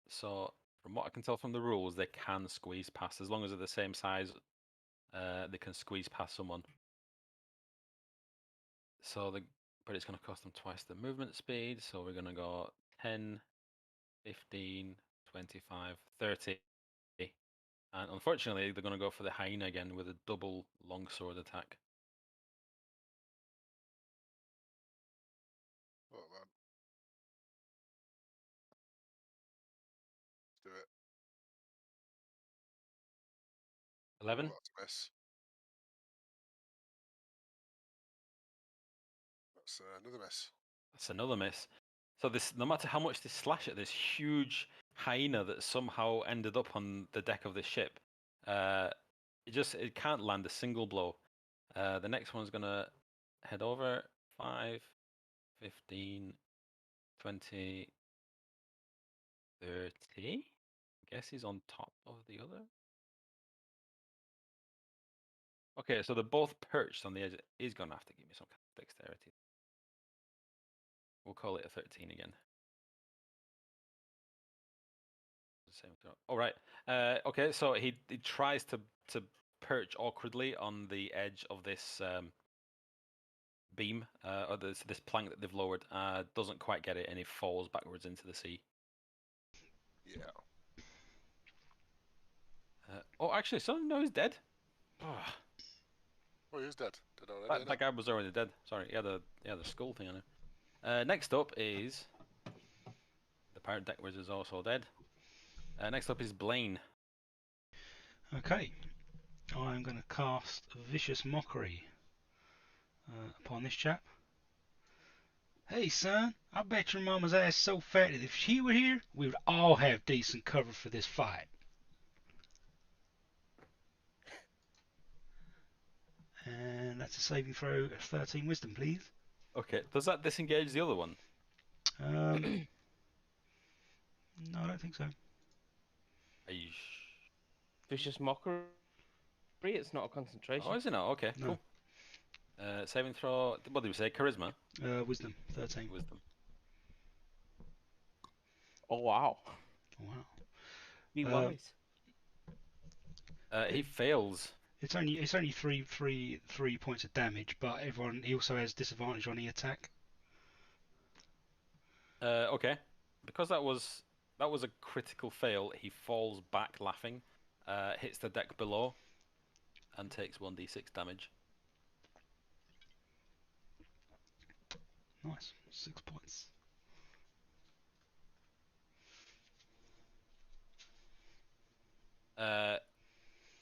So from what I can tell from the rules, they can squeeze past as long as they're the same size. They can squeeze past someone. But it's gonna cost them twice the movement speed. So we're gonna go 10, 15, 25, 30. And unfortunately, they're gonna go for the hyena again with a double longsword attack. Oh man. Let's do it. 11. That's a miss. That's another miss. That's another miss. So this, no matter how much they slash at this huge hyena that somehow ended up on the deck of this ship, it can't land a single blow. The next one's gonna head over 5, 15, 20, 30. I guess he's on top of the other. Okay, so they're both perched on the edge. He's gonna have to give me some kind of dexterity. We'll call it a 13 again. Same. All right. Okay, so he tries to perch awkwardly on the edge of this beam, or this plank that they've lowered. Doesn't quite get it, and he falls backwards into the sea. Yeah. Oh, actually, no, he's dead. Oh, Oh, he was dead. Dead already. that guy was already dead. Sorry, he had a skull thing on him. Next up is the pirate deck wizard is also dead. Next up is Blaine. Okay, I'm going to cast Vicious Mockery upon this chap. Hey son, I bet your mama's ass so fat that if she were here, we would all have decent cover for this fight. And that's a saving throw of 13 wisdom, please. Okay, does that disengage the other one? No, I don't think so. Are you Vicious Mockery. It's not a concentration. Oh, is it not? Okay, No. cool. Saving throw. What did we say? Charisma. Wisdom, 13. Wisdom. Oh wow. Wow. Be Uh, wise. He fails. It's only three points of damage, but he also has disadvantage on the attack. Okay, because that was a critical fail. He falls back laughing, hits the deck below, and takes 1d6 damage. Nice, 6 points.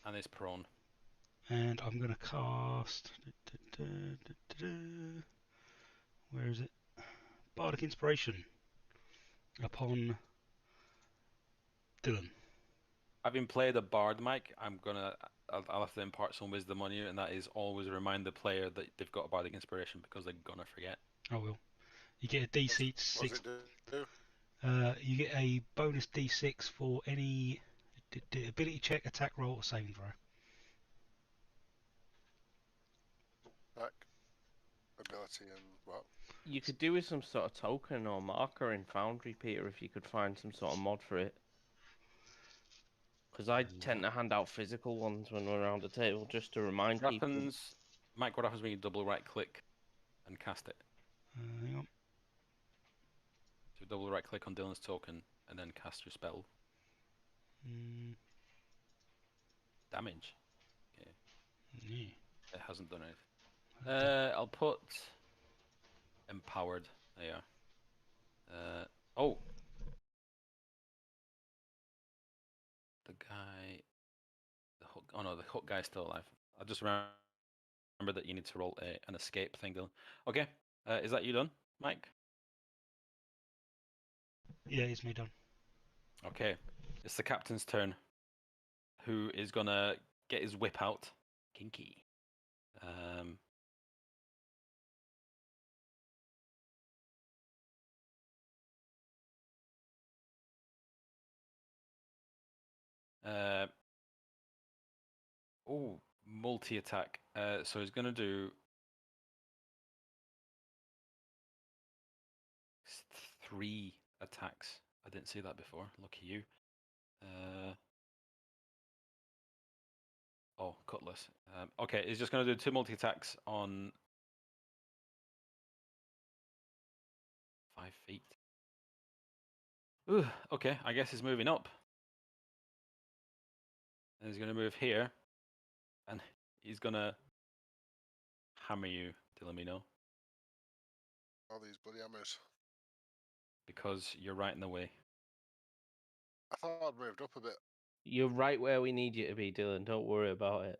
And is prone. And I'm going to cast... Where is it? Bardic Inspiration upon Dylan. Having played a bard, Mike, I'll have to impart some wisdom on you, and that is always remind the player that they've got a bardic inspiration because they're gonna forget. I will. You get a DC What 6. does it do? You get a bonus D6 for any ability check, attack roll, or saving throw. Back. Ability and what? You could do with some sort of token or marker in Foundry, Peter, if you could find some sort of mod for it. Because I tend to hand out physical ones when we're around the table, just to remind What people. happens, Mike? What happens when you double right click and cast it? Hang on. So double right click on Dylan's token and then cast your spell. Damage. Yeah. It hasn't done anything. I'll put empowered. There you are. Oh. The guy. The hook. Oh no, the hook guy's still alive. I just remember that you need to roll an escape thing, Dylan. Okay. Is that you done, Mike? Yeah, it's me done. Okay. It's the captain's turn. Who is gonna get his whip out? Kinky. Oh, multi-attack. So he's gonna do 3 attacks. I didn't see that before. Lucky you. Oh, cutlass. Okay, he's just gonna do 2 multi-attacks on 5 feet. Ooh, okay, I guess he's moving up. And he's gonna move here, and he's gonna hammer you, Dillamino, All these bloody hammers. because you're right in the way. I thought I'd moved up a bit. You're right where we need you to be, Dylan. Don't worry about it.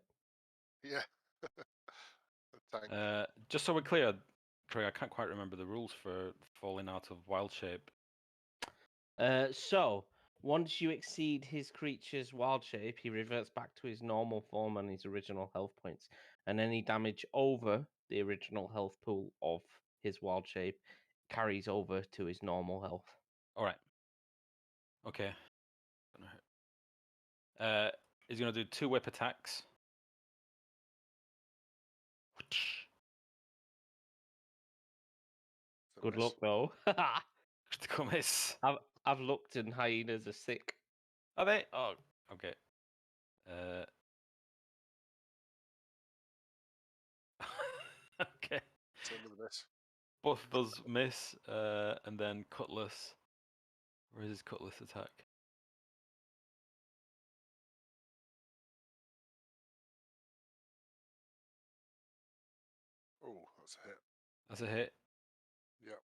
Yeah. The tank. Just so we're clear, Craig, I can't quite remember the rules for falling out of wild shape. So, once you exceed his creature's wild shape, he reverts back to his normal form and his original health points. And any damage over the original health pool of his wild shape carries over to his normal health. All right. Okay. Gonna hurt. He's gonna do 2 whip attacks. It's a Good miss. luck, though. Critical miss. I've looked and hyenas are sick. Are they? Oh, okay. Okay. Same with this. Both of those miss, and then Cutlass. Where is his Cutlass attack? Oh, that's a hit. That's a hit Yep.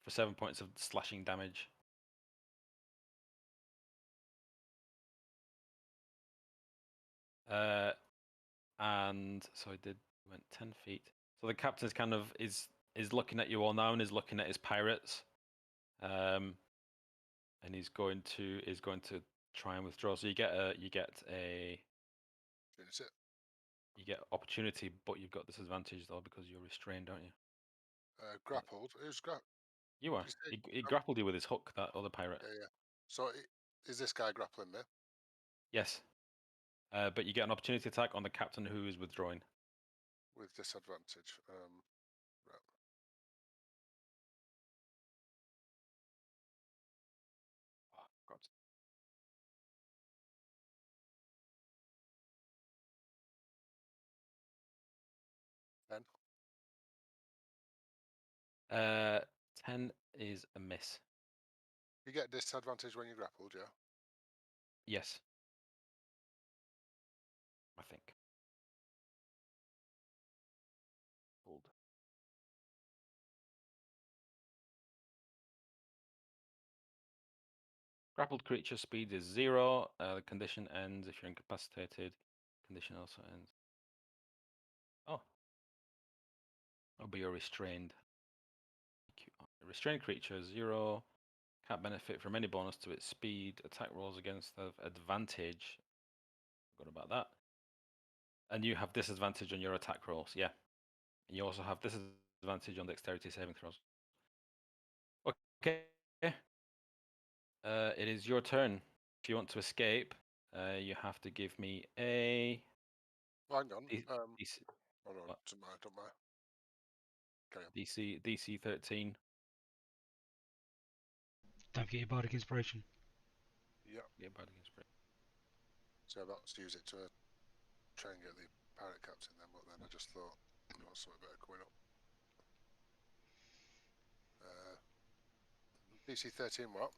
for 7 points of slashing damage. And so I went 10 feet. So the captain's kind of is looking at you all now and is looking at his pirates. And he's going to try and withdraw. So you get a Finish it. you get opportunity, but you've got disadvantage though because you're restrained, aren't you? Grappled. Who's grappled? You are. Did you say He grappled you with his hook, that other pirate. Yeah, yeah. So is this guy grappling me? Yes. But you get an opportunity attack on the captain who is withdrawing. With disadvantage. Right. Oh, God. Then 10 is a miss. you get disadvantage when you're grappled, yeah. Yes. I think. Hold. Grappled creature speed is 0. The condition ends if you're incapacitated. Condition also ends. Oh. Oh, but you're restrained. Restrained creature 0. Can't benefit from any bonus to its speed. Attack rolls against the advantage. Forgot about that. And you have disadvantage on your attack rolls. Yeah. And you also have disadvantage on dexterity saving throws. Okay. It is your turn. If you want to escape, you have to give me a Hang on. DC, Oh no, what? don't mind. Carry on. DC 13. Don't forget your bardic inspiration. Yep. Yeah, bad against break. So I've got to use it to try and get the pirate captain then, but then I just thought there was something better coming up. DC 13 what?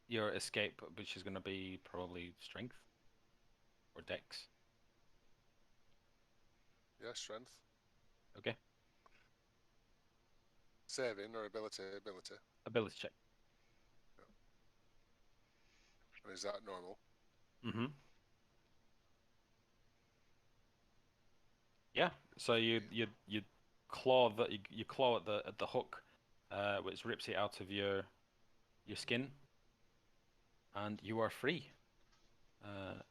Your escape, which is going to be probably strength or dex. Yeah, strength. Okay. Saving or ability? Ability check. And is that normal? Mm-hmm. Yeah. So you claw you claw at the hook, which rips it out of your skin, and you are free. I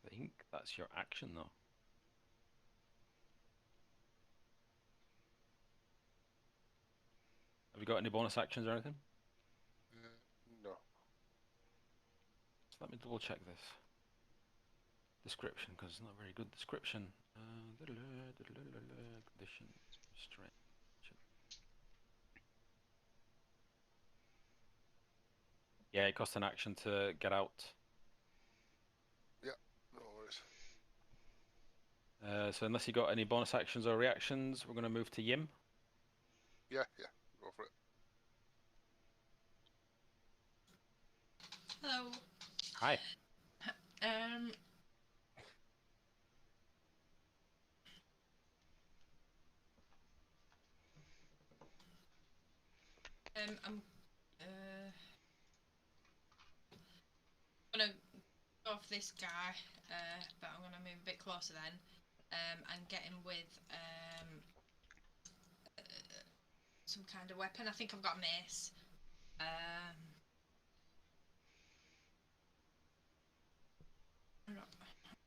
think that's your action though. Have you got any bonus actions or anything? No. So let me double check this description because it's not very good description. Condition, strength. Yeah, it costs an action to get out. Yeah, no worries. So unless you got any bonus actions or reactions, we're going to move to Yim. Yeah, go for it. Hello. Hi. I'm gonna go for this guy, but I'm gonna move a bit closer then, and get him with some kind of weapon. I think I've got a mace. I'm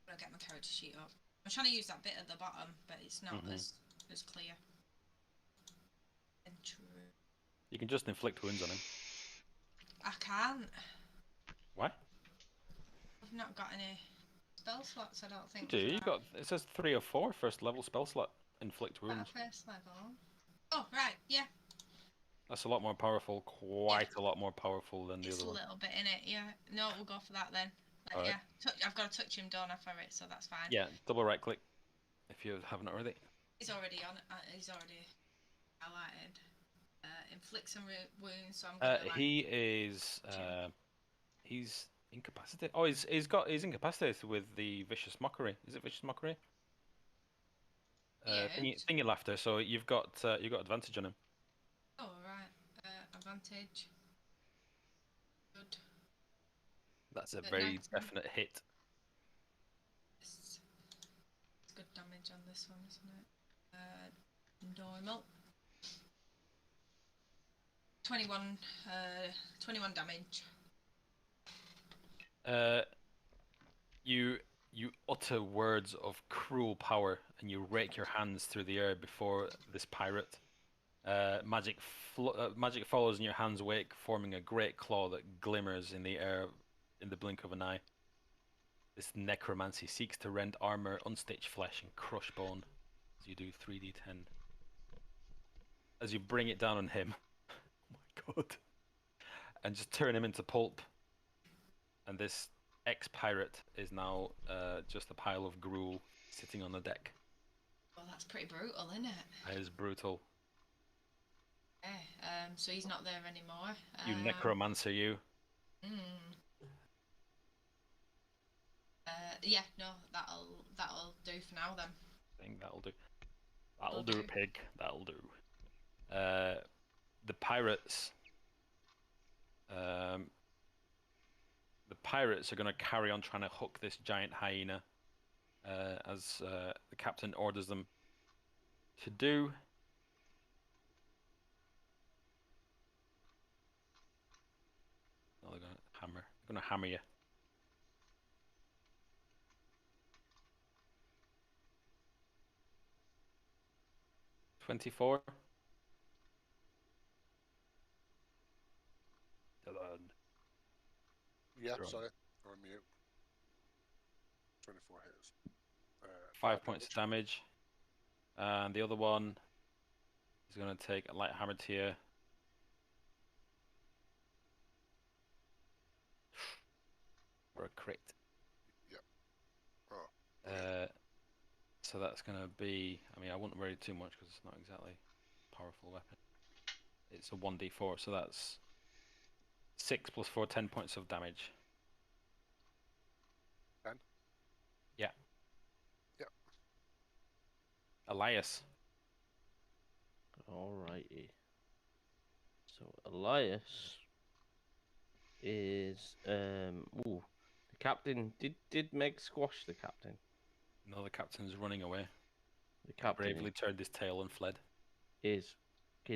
gonna get my character sheet up. I'm trying to use that bit at the bottom, but it's not as clear. You can just inflict wounds on him. I can't. Why? I've not got any spell slots, I don't think. Do you? for You that. got, it says 3 or 4 first level spell slot. Inflict At a wounds. first level. Oh, right, yeah. That's a lot more powerful, quite a lot more powerful than the It's other a one. little bit in it, yeah. No, we'll go for that then. Alright. Yeah, I've got to touch him, don't I, for it, so that's fine. Yeah, double right click if you haven't already. He's already on. He's already highlighted. Inflict some wounds, so I'm gonna like. He is. He's incapacitated. Oh, he's incapacitated with the vicious mockery. Is it vicious mockery? Yes. Thingy laughter. So you've got advantage on him. Oh right. Advantage. Good. That's a But very 19. definite hit. It's good damage on this one, isn't it? Normal. 21. 21 damage. You utter words of cruel power, and you rake your hands through the air before this pirate. Magic follows in your hand's wake, forming a great claw that glimmers in the air in the blink of an eye. This necromancy seeks to rend armor, unstitch flesh, and crush bone. As you do 3d10. As you bring it down on him. Oh my god. And just turn him into pulp. And this ex-pirate is now just a pile of gruel sitting on the deck. Well, that's pretty brutal, isn't it? That is brutal. Yeah. So he's not there anymore. You necromancer, you. Yeah. No, that'll do for now then. I think that'll do. That'll do, pig. That'll do. The pirates. The pirates are going to carry on trying to hook this giant hyena, as the captain orders them to do. Oh, they're going to hammer. They're going to hammer you. $24. Yeah, You're on. sorry. I'm on mute. 24 hits. 5 points of damage. And the other one is going to take a light hammer to you. For a crit. Yep. Oh. So that's going to be... I mean, I wouldn't worry too much because it's not exactly a powerful weapon. It's a 1d4, so that's 6 plus 4, 10 points of damage. 10? Yeah. Yep. Elias. Alrighty. So Elias is the captain. Did Meg squash the captain? No, the captain's running away. The captain Bravely turned his tail and fled. is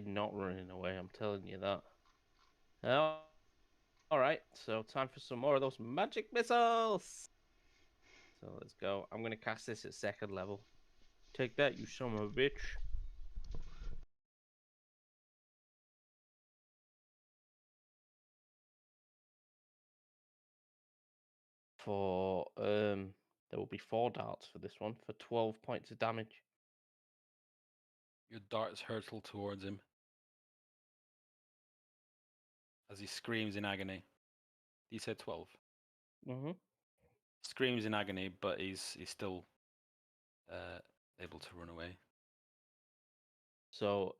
not running away. I'm telling you that. All right. So time for some more of those magic missiles. So let's go. I'm gonna cast this at 2nd level. Take that, you son of a bitch. For there will be 4 darts for this one for 12 points of damage. Your darts hurtle towards him as he screams in agony. You said 12. Mm-hmm. Screams in agony, but he's still able to run away. So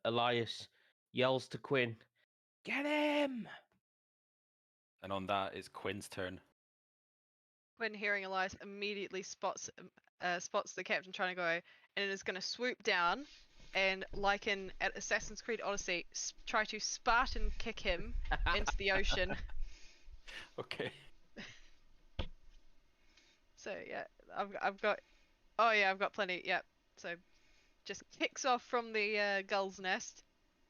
Elias yells to Quinn, "Get him!" And on that, it's Quinn's turn. When hearing Elias immediately spots the captain trying to go, and is going to swoop down, and like in at Assassin's Creed Odyssey, try to Spartan kick him into the ocean. Okay. So yeah, I've got. Oh yeah, I've got plenty. Yep. So just kicks off from the gull's nest,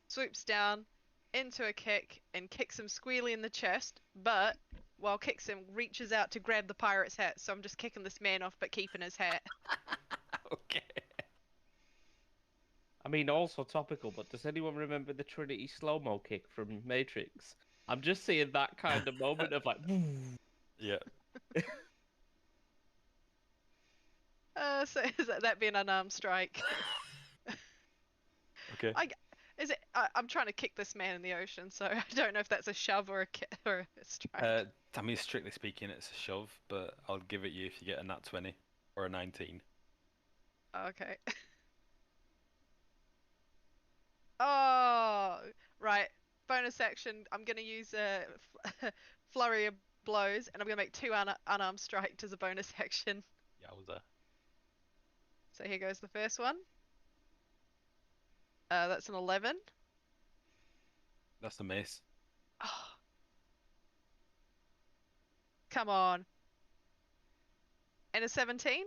swoops down into a kick, and kicks him squealy in the chest. But while kicks him, reaches out to grab the pirate's hat. So I'm just kicking this man off, but keeping his hat. Okay. I mean, also topical, but does anyone remember the Trinity slow-mo kick from Matrix? I'm just seeing that kind of moment of like... Yeah. So is that being an unarmed strike? Okay. Is it? I'm trying to kick this man in the ocean, so I don't know if that's a shove or or a strike. I mean, strictly speaking, it's a shove, but I'll give it you if you get a nat 20 or a 19. Okay. Oh, right. Bonus action. I'm gonna use a flurry of blows, and I'm gonna make 2 unarmed strikes as a bonus action. Yowza. So here goes the first one. That's an 11. That's the mace. Oh. Come on. And a 17?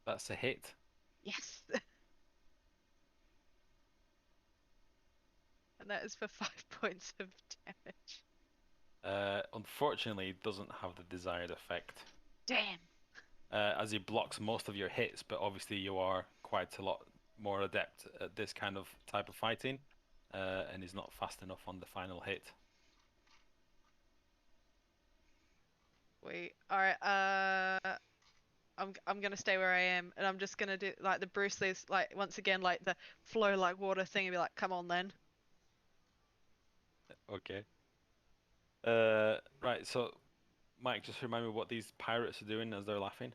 That's a hit. Yes. And that is for 5 points of damage. Unfortunately, it doesn't have the desired effect. Damn. As he blocks most of your hits, but obviously you are quite a lot more adept at this kind of type of fighting, and he's not fast enough on the final hit. Wait. All right. I'm gonna stay where I am, and I'm just gonna do like the Bruce Lee's, like once again, like the flow like water thing, and be like, "Come on, then." Okay. Right. So, Mike, just remind me what these pirates are doing as they're laughing.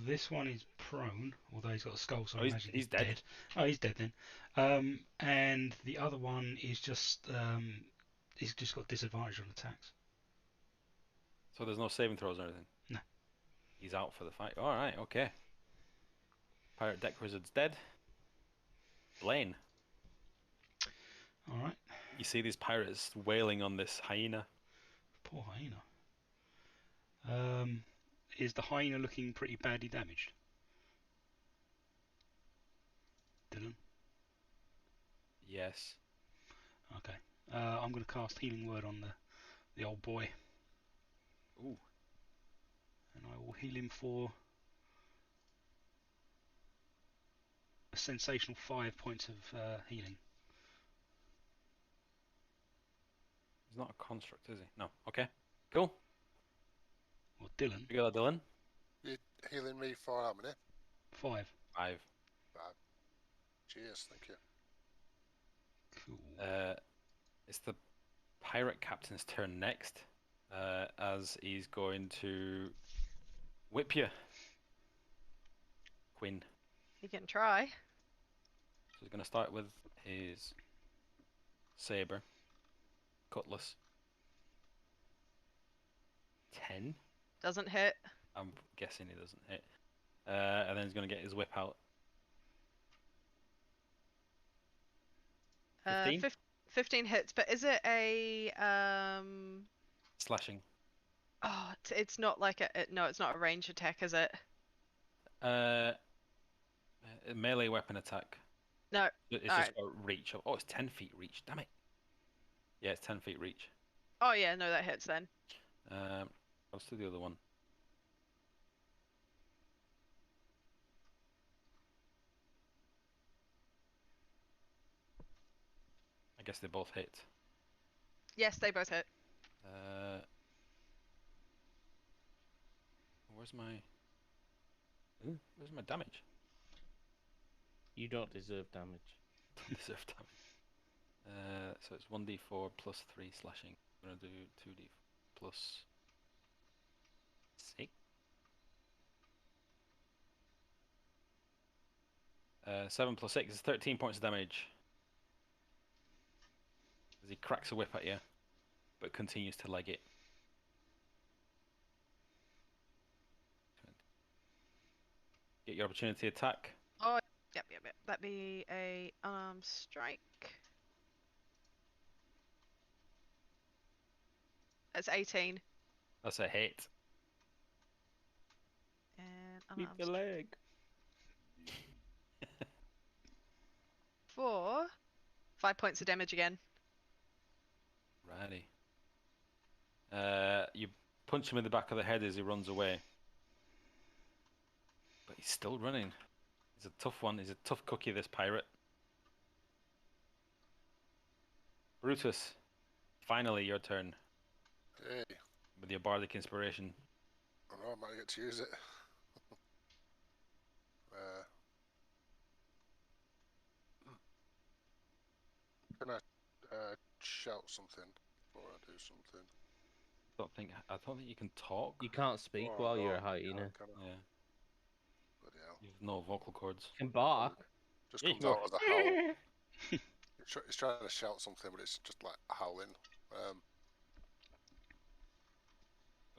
This one is prone, although he's got a skull, so Oh, I he's- imagine he's dead. Oh, he's dead then. And the other one is just he's just got disadvantage on attacks. So there's no saving throws or anything. No. He's out for the fight. All right. Okay. Pirate Deck Wizard's dead. Blaine, All right, you see these pirates wailing on this hyena. poor hyena. Is the hyena looking pretty badly damaged? Dylan? Yes. Okay. I'm going to cast Healing Word on the old boy. Ooh. And I will heal him for a sensational 5 points of healing. He's not a construct, is he? No. Okay. Cool. Or Dylan, You got that, Dylan? You healing me for how many? 5. 5. Cheers, thank you. Cool. It's the pirate captain's turn next, as he's going to whip you, Quinn. You can try. So he's going to start with his saber, cutlass. 10. Doesn't hit. I'm guessing he doesn't hit. And then he's going to get his whip out. 15? 15 hits, but is it a Slashing. Oh, it's not like no, it's not a range attack, is it? A melee weapon attack. No. It's just Alright. got reach. Oh, it's 10 feet reach. Damn it. Yeah, it's 10 feet reach. Oh yeah, no, that hits then. Let's do the other one. I guess they both hit. Yes, they both hit. Where's my... Ooh, where's my damage? You don't deserve damage. Don't deserve damage. So it's 1d4 plus 3 slashing. I'm gonna do 2d plus 6. 7 plus 6 is 13 points of damage. As he cracks a whip at you, but continues to leg it. Get your opportunity attack. Yep. That'd be a strike. That's 18. That's a hit. And Keep unarmed the leg. for 5 points of damage again. Righty. You punch him in the back of the head as he runs away. But he's still running. He's a tough one. He's a tough cookie, this pirate. Brutus, finally your turn Hey, with your bardic inspiration. I know I might get to use it. Can I shout something before I do something? I don't think you can talk. You can't speak Oh, while no, you're a you hyena. can't, can I? Yeah, Bloody hell. you've no vocal cords. You can bark. Just Yeah, comes you out as a howl. He's trying to shout something, but it's just like howling.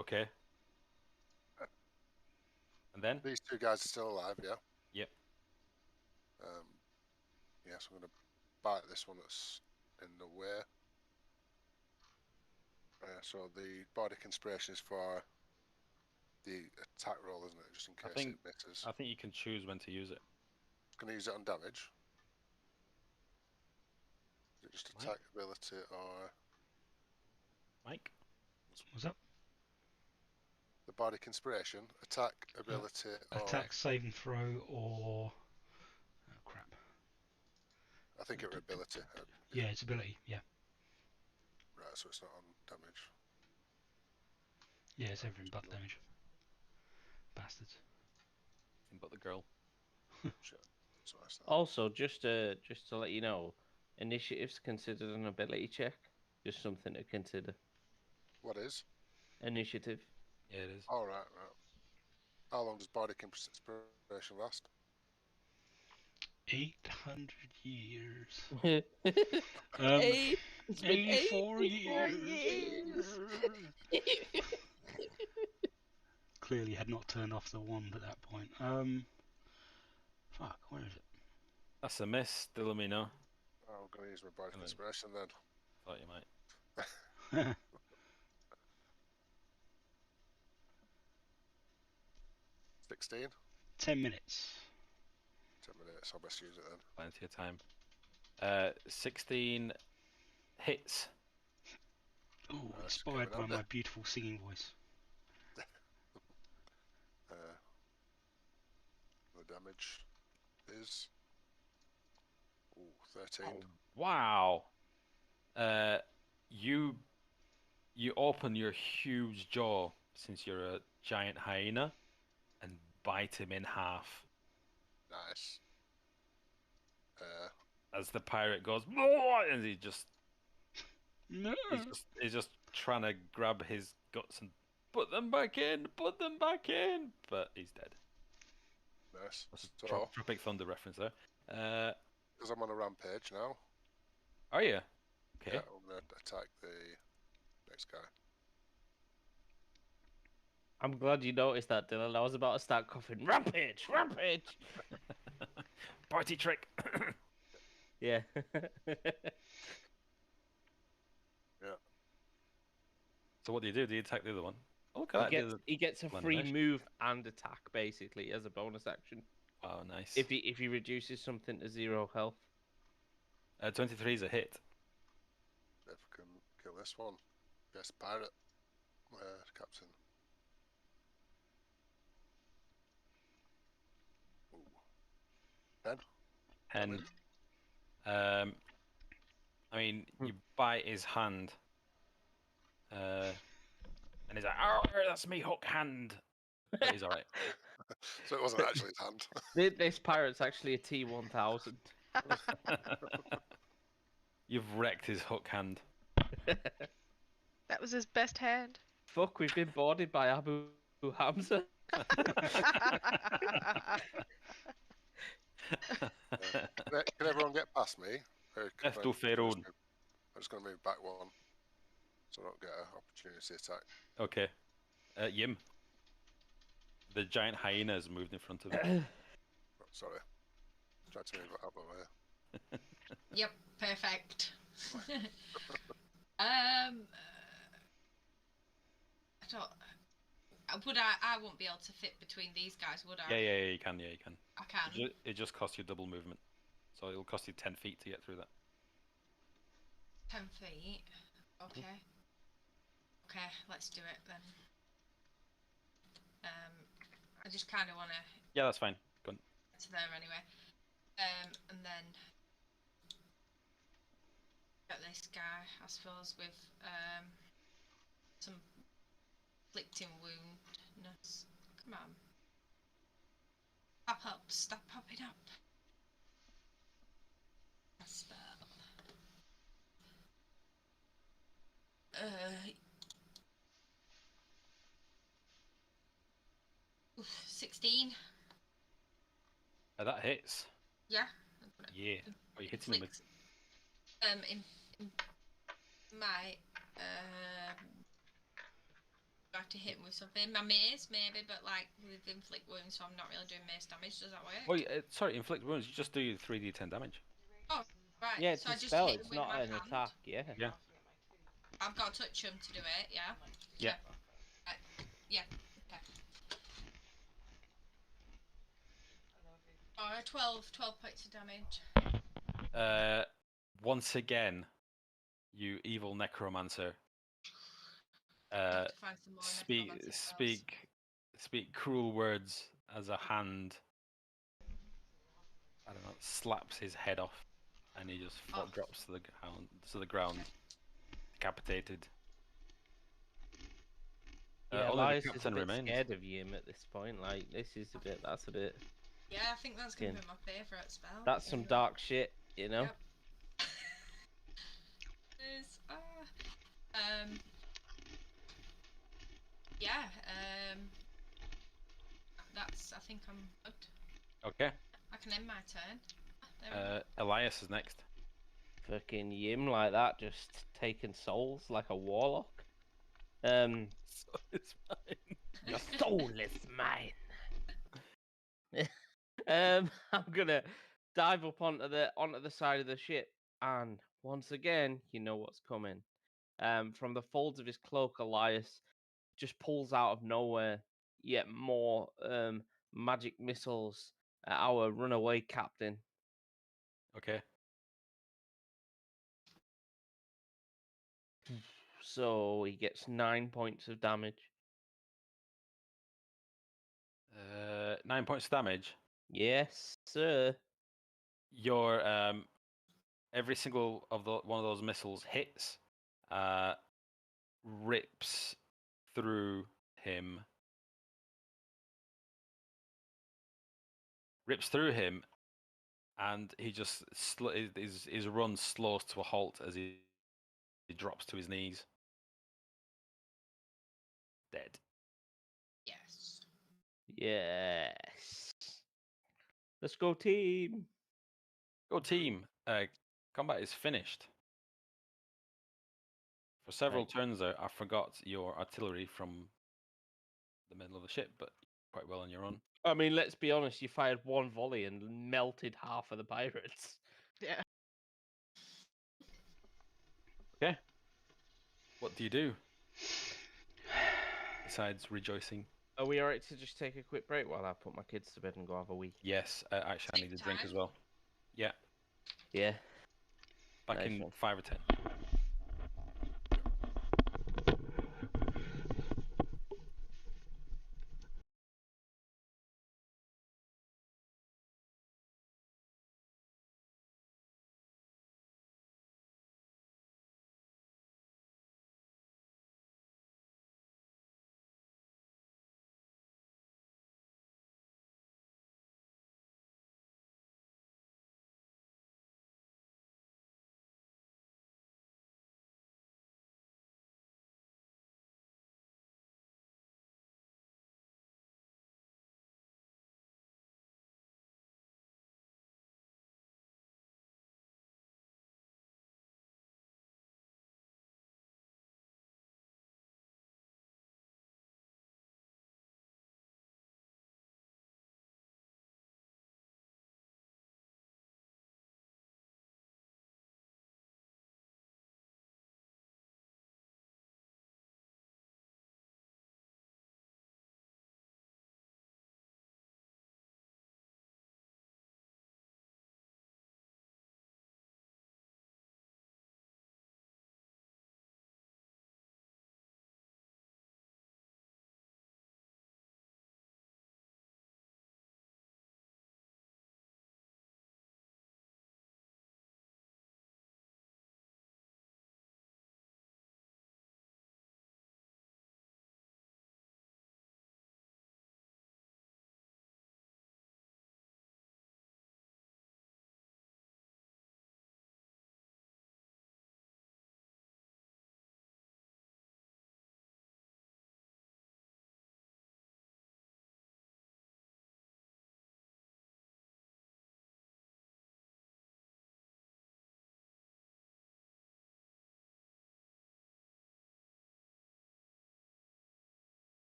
Okay. And then? These two guys are still alive, yeah? Yep. Yes, I'm going to bite this one that's in the way. So the bardic inspiration is for the attack roll, isn't it? Just in I case think- it misses. I think you can choose when to use it. Can I use it on damage? Is it just Might. attack ability or Mike? What's up? the bardic inspiration? Attack ability or Attack, save and throw, or oh crap. I think it were ability. Yeah, it's ability. Yeah, Right, so it's not on damage. yeah, it's everything but damage. Bastards. But the girl. Shit. So that's that. Also, just to let you know, initiative's considered an ability check. Just something to consider. What is? Initiative. Yeah, it is. All right, right. How long does bardic inspiration last? 800 years. Um, 84 years. Clearly had not turned off the wand at that point. Fuck, where is it? That's a miss, Dillamino. I'm going to use my bardic Hello. inspiration then. Thought you might. 16? 10 minutes. 10 minutes, I'll best use it then. Plenty of time. 16 hits. Ooh, That's inspired by coming my up. beautiful singing voice. The damage is... Ooh, 13. Wow. You open your huge jaw, since you're a giant hyena, and bite him in half. Nice. As the pirate goes, "More!" and No. he's just trying to grab his guts and put them back in, but he's dead. Nice. That's a So, Tropic Thunder reference there. because I'm on a rampage now, Are you? Okay. yeah, I'm going to attack the next guy. I'm glad you noticed that, Dylan. I was about to start coughing. Rampage! Rampage! Party trick. Yeah. So what do you do? Do you attack the other one? Oh, look at that. He gets a Blender free mesh. move and attack, basically, as a bonus action. Oh, nice. If he reduces something to 0 health. 23 is a hit. If I can kill this one. Yes, pirate. Captain. Ooh. 10? And I mean, you bite his hand, and he's like, "Oh, that's me, hook hand." But he's all right. So it wasn't actually his hand. This pirate's actually a T-1000. You've wrecked his hook hand. That was his best hand. Fuck, we've been boarded by Abu Hamza. Can everyone get past me? Or can Left to Pharaoh. I'm just going to move back one, so I don't get an opportunity attack. Okay. Yim. The giant hyena has moved in front of him. Oh, sorry. Try to move it out of the way. Yep, perfect. I don't. I won't be able to fit between these guys, would I? Yeah, you can. I can. It just costs you double movement, so it'll cost you 10 feet to get through that. 10 feet. Okay. Okay, let's do it then. I just kind of want to Yeah, that's fine. Go on. get to there anyway. And then get this guy, I suppose, with some inflicting woundness. Come on. Pop up, stop popping up. A spell. oof, 16. That hits. Yeah. Yeah. What are you hitting him with? In my I have to hit him with something. My mace, maybe, but like with inflict wounds, so I'm not really doing mace damage. Does that work? Oh, sorry, inflict wounds. You just do 3d10 damage. Oh, right. Yeah, it's so a I just spell. hit him It's with not my an hand. attack. Yeah. Yeah. I've got to touch him to do it. Yeah. Yeah. Right. Yeah. Okay. 12 points of damage. Once again, you evil necromancer. I have to find some more necromancy spells. Speak cruel words as a hand. I don't know. Slaps his head off, and he just drops to the ground, decapitated. Yeah, only Elias the is a captain bit remains. scared of Yim at this point. Like, that's a bit. Yeah, I think that's gonna be my favourite spell. That's some dark shit, you know. Yep. Yeah. That's. I think I'm good. Okay. I can end my turn. There we go. Elias is next. Fucking Yim like that, just taking souls like a warlock. So it's fine. Your soul is mine. I'm gonna dive up onto the side of the ship, and once again, you know what's coming. From the folds of his cloak, Elias just pulls out of nowhere yet more magic missiles at our runaway captain. Okay. So he gets 9 points of damage. 9 points of damage. Yes, sir. Your every single of one of those missiles hits, rips through him. And he just his run slows to a halt as he drops to his knees, dead. Yes. Yes. Let's go, team. Go team. Combat is finished. For several turns there, I forgot your artillery from the middle of the ship, but quite well on your own. I mean, let's be honest, you fired one volley and melted half of the pirates. Yeah. Okay. What do you do? Besides rejoicing. Are we alright to just take a quick break while I put my kids to bed and go have a wee? Yes, actually I need a drink as well. Yeah. Yeah. Back Nice in one. 5 or 10.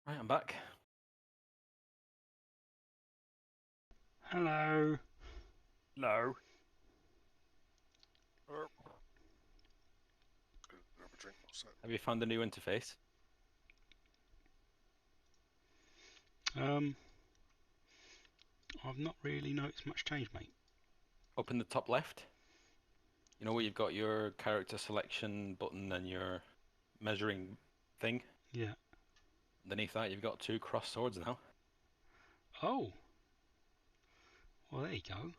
Right, I'm back. Hello. No. Grab a drink. What's that? Have you found a new interface? Um, I've not really noticed much change, mate. Up in the top left, you know where you've got your character selection button and your measuring thing? Yeah. Underneath that, you've got 2 cross swords now. Oh. Well, there you go.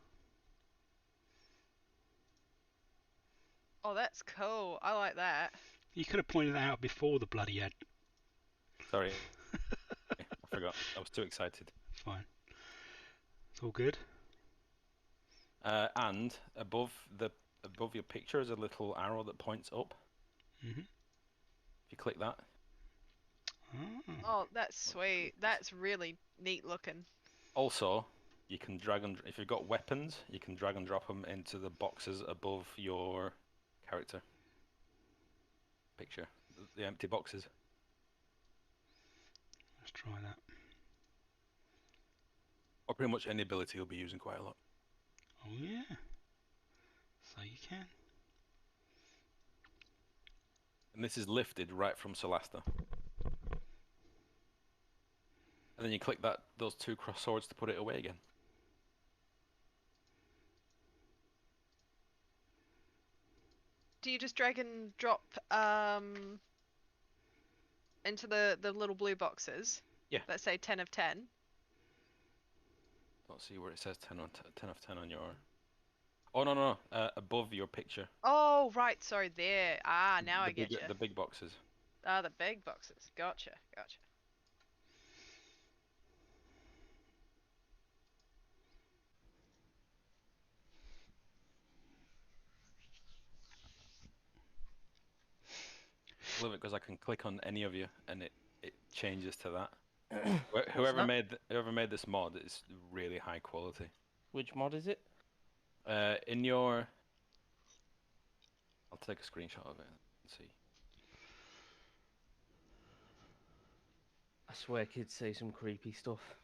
Oh, that's cool. I like that. You could have pointed that out before the bloody ad. Sorry, I forgot. I was too excited. It's fine. It's all good. And above your picture is a little arrow that points up. Mhm. If you click that, Ah. Oh, that's sweet. That's really neat looking. also you can drag and if you've got weapons, you can drag and drop them into the boxes above your character picture, the empty boxes. Let's try that. Or pretty much any ability you'll be using quite a lot. Oh yeah. So you can. And this is lifted right from Solasta. And then you click those 2 cross swords to put it away again. Do you just drag and drop into the little blue boxes? Yeah. Let's say 10 of 10. Don't see where it says 10 of 10 on your. Oh no, above your picture. Oh, right. Sorry, there. Ah, now I get you. The big boxes. Ah, the big boxes. Gotcha. Gotcha. I love it because I can click on any of you and it changes to that. What's Whoever that? made this mod is really high quality. Which mod is it? In your, I'll take a screenshot of it and see. I swear kids say some creepy stuff.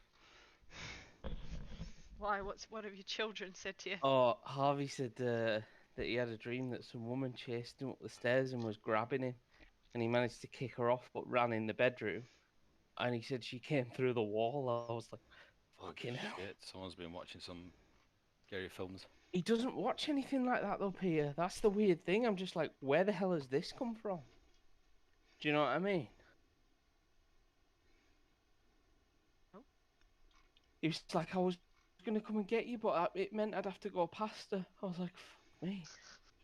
Why? What have your children said to you? Oh, Harvey said that he had a dream that some woman chased him up the stairs and was grabbing him, and he managed to kick her off but ran in the bedroom. And he said she came through the wall. I was like, fucking hell. Shit, someone's been watching some scary films. He doesn't watch anything like that though, Peter. That's the weird thing. I'm just like, where the hell has this come from? Do you know what I mean? Oh. He was like, I was going to come and get you, but it meant I'd have to go past her. I was like, fuck me.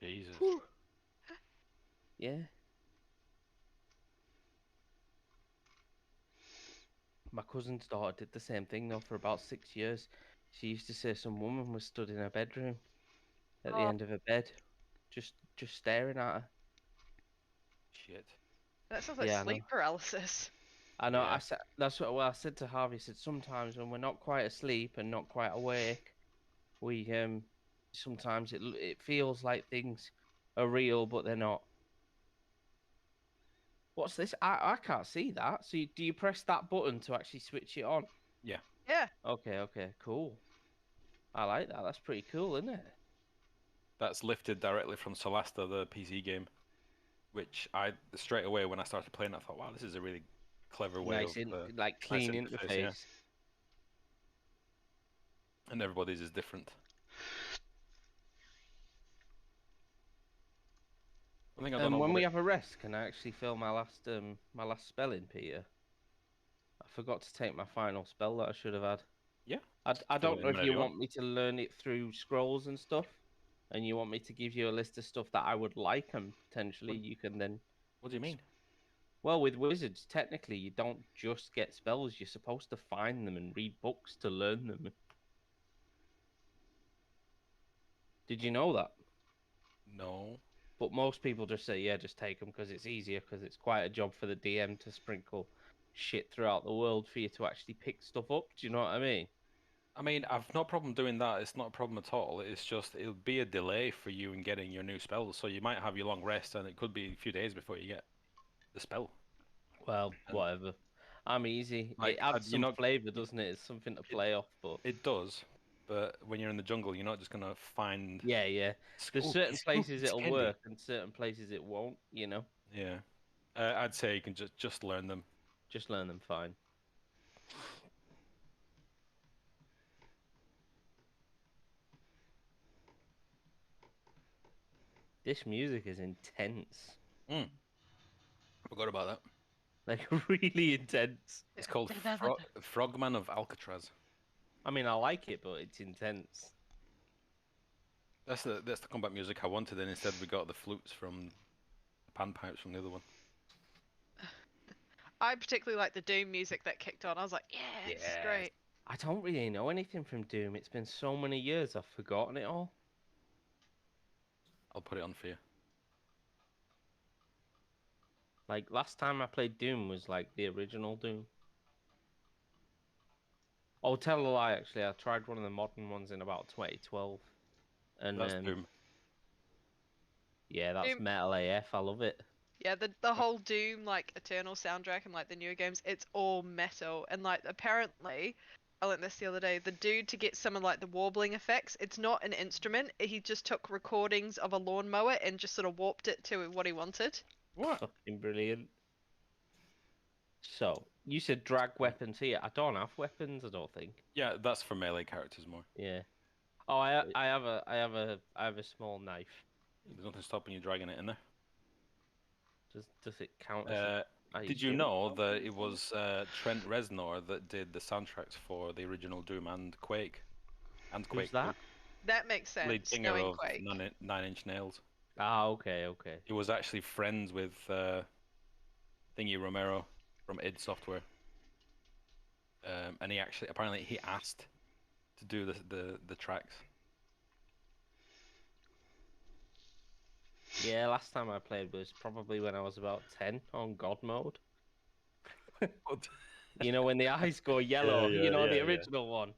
Jesus. Whew. Yeah. My cousin's daughter did the same thing though for about 6 years. She used to say some woman was stood in her bedroom at the Oh. end of her bed, just staring at her. Shit. That sounds like Yeah, I sleep paralysis. I know. Yeah. I said that's what I said to Harvey. I said sometimes when we're not quite asleep and not quite awake, we sometimes it feels like things are real but they're not. What's this? I can't see that. So do you press that button to actually switch it on? Yeah. Yeah. Okay, cool. I like that. That's pretty cool, isn't it? That's lifted directly from Solasta, the PC game, which I straight away when I started playing, I thought, wow, this is a really clever way Nice, of like clean interface, interface. yeah. And everybody's is different. I think I don't know When what we it- have a rest, can I actually fill my last spell in, Peter? I forgot to take my final spell that I should have had. Yeah. I Fill don't it know in if whenever you you want. want me to learn it through scrolls and stuff, and you want me to give you a list of stuff that I would like, and potentially you can then. What do you mean? Well, with wizards, technically, you don't just get spells. You're supposed to find them and read books to learn them. Did you know that? No. But most people just say, yeah, just take them because it's easier, because it's quite a job for the DM to sprinkle shit throughout the world for you to actually pick stuff up. Do you know what I mean? I mean, I've no problem doing that. It's not a problem at all. It's just it'll be a delay for you in getting your new spells. So you might have your long rest, and it could be a few days before you get the spell. Well, And- whatever. I'm easy. Like, It adds you're some not- flavour, doesn't it? It's something to play off, but It does, but when you're in the jungle, you're not just gonna find. yeah. There's Oh, certain it's places it'll candy. work and certain places it won't, you know? Yeah, I'd say you can just learn them. Just learn them fine. This music is intense. Forgot about that. Like, really intense. It's called Frogman of Alcatraz. I mean, I like it, but it's intense. That's the combat music I wanted, and instead we got the flutes from the panpipes from the other one. I particularly like the Doom music that kicked on. I was like, yeah, this is Yeah. great. I don't really know anything from Doom. It's been so many years, I've forgotten it all. I'll put it on for you. Like, last time I played Doom was, like, the original Doom. Oh, tell a lie, actually. I tried one of the modern ones in about 2012. And, That's Doom. yeah, that's Doom- Metal AF. I love it. Yeah, the whole Doom like Eternal soundtrack and like the newer games, it's all metal. And like apparently, I learned this the other day. The dude to get some of like the warbling effects, it's not an instrument. He just took recordings of a lawnmower and just sort of warped it to what he wanted. What? Fucking brilliant. So, you said drag weapons here. I don't have weapons, I don't think. Yeah, that's for melee characters more. Yeah. Oh, I have a small knife. There's nothing stopping you dragging it in there. Does it count? As Did you know that it was Trent Reznor that did the soundtracks for the original Doom and Quake? And Quake. Who's that? That makes sense. Lead singer Knowing of Quake. Nine Inch Nails. Ah, okay. He was actually friends with Thingy Romero from id Software. And he actually apparently asked to do the tracks. Yeah, last time I played was probably when I was about 10 on God mode. You know, when the eyes go yellow, Yeah, you know, yeah, the yeah. original one.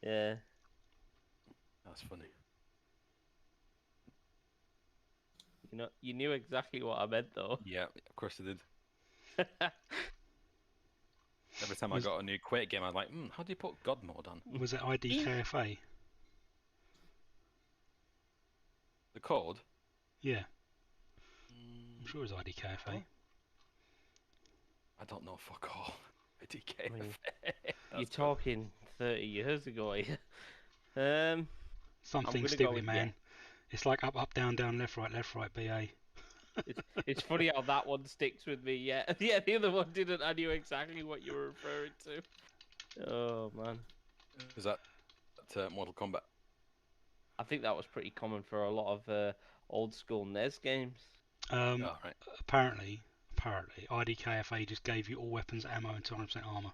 Yeah. That's funny. You know, you knew exactly what I meant, though. Yeah, of course I did. Every time I got a new Quake game, I was like, how do you put God mode on? Was it IDKFA? The code? Yeah, I'm sure it was IDKFA. I don't know fuck all. DK. mean, You're talking 30 years ago here. Something gonna go stupid, with man. It's like up, down, left, right, BA. It's funny how that one sticks with me. Yeah, yeah. The other one didn't. I knew exactly what you were referring to. Oh man, Is that Mortal Kombat? I think that was pretty common for a lot of old school NES games. Oh, right. Apparently, IDKFA just gave you all weapons, ammo, and 200% armor.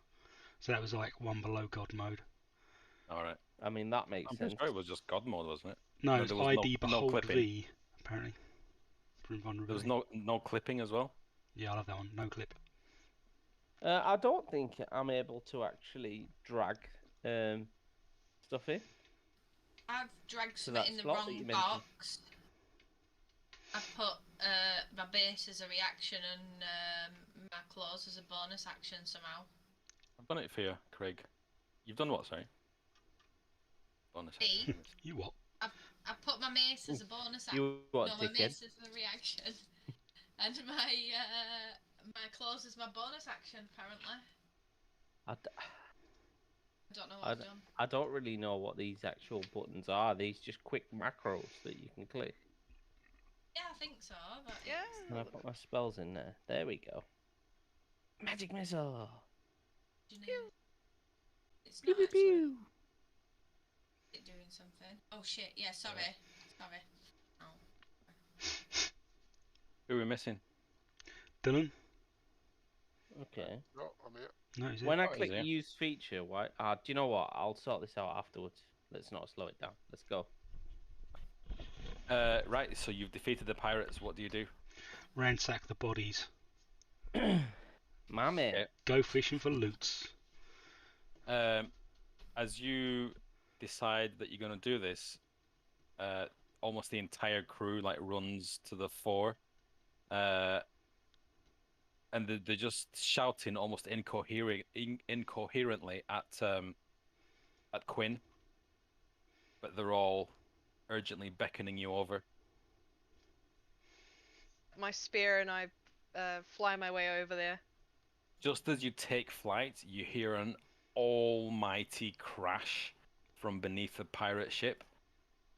So that was like one below God mode. All right. I mean, that makes I'm sense. sure it was just God mode, wasn't it? No, No, it's there was ID no Behold clipping. V, apparently. For There invulnerability. was no clipping as well. Yeah, I love that one. No clip. I don't think I'm able to actually drag stuff in. I've dragged So something that in the slot that wrong you mentioned. box. I've put my base as a reaction and my claws as a bonus action somehow. I've done it for you, Craig. You've done what, sorry? Bonus Me? action. You what? I put my mace as a bonus action. You what, No, my dickhead? mace is the reaction. And my claws is my bonus action, apparently. I, d- I don't know what I've done. I don't really know what these actual buttons are. These just quick macros that you can click. Yeah, I think so, but Yeah. And I put my spells in there. There we go. Magic missile. do you know, it's Pew not pew actually pew. it doing something. Oh shit, yeah, sorry. Sorry. Oh. Who are we missing? Dylan? Okay. No, I'm here. No, is it? When I Oh, is click it? use feature, why? Do you know what? I'll sort this out afterwards. Let's not slow it down. Let's go. Right, so you've defeated the pirates. What do you do? Ransack the bodies. My man. Okay. Go fishing for loots. As you decide that you're going to do this, almost the entire crew like runs to the fore, and and they're just shouting almost incoherently at Quinn, but they're all urgently beckoning you over. My spear and I fly my way over there. Just as you take flight, you hear an almighty crash from beneath the pirate ship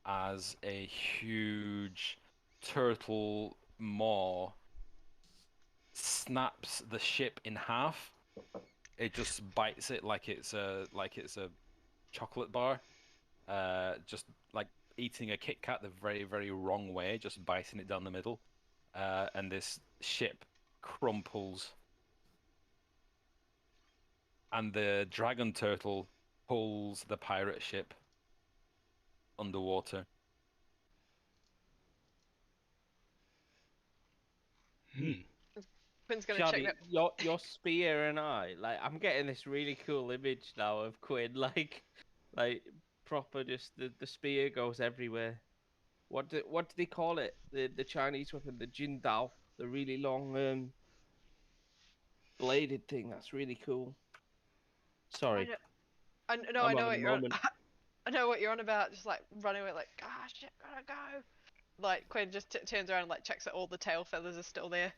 as a huge turtle maw snaps the ship in half. It just bites it like it's a chocolate bar, just like eating a Kit Kat the very, very wrong way, just biting it down the middle, and this ship crumples, and the dragon turtle pulls the pirate ship underwater. Quinn's gonna Johnny, check that. your spear and I, like, I'm getting this really cool image now of Quinn, like proper, just the spear goes everywhere. What do they call it? The Chinese weapon, the Jin Dao, the really long bladed thing. That's really cool. Sorry, I know I'm having what a you're on. moment. I know what you're on about. Just like running away, like gosh, shit, gotta go. Like Quinn just turns around and like checks that all the tail feathers are still there.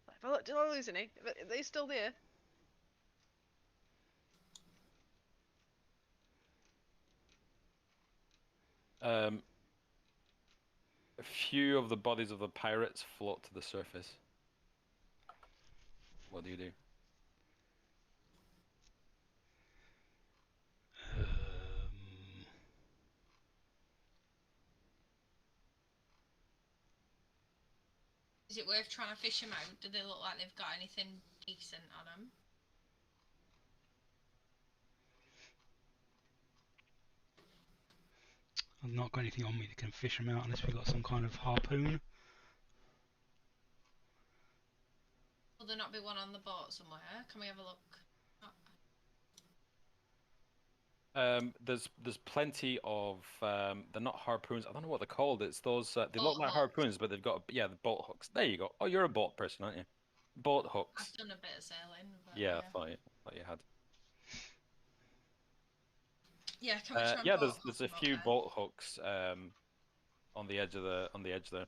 Like, well, look, did I lose any? But they're still there. A few of the bodies of the pirates float to the surface. What do you do? Is it worth trying to fish them out? Do they look like they've got anything decent on them? I've not got anything on me that can fish them out unless we've got some kind of harpoon. Will there not be one on the boat somewhere? Can we have a look? There's plenty of they're not harpoons. I don't know what they're called. It's those they Boat look like hooks. harpoons, but they've got the boat hooks. There you go. Oh, you're a boat person, aren't you? Boat hooks. I've done a bit of sailing. But Yeah, I thought you had. Yeah, can we try and Yeah, boat there's hook a them few up then? boat hooks on the edge there.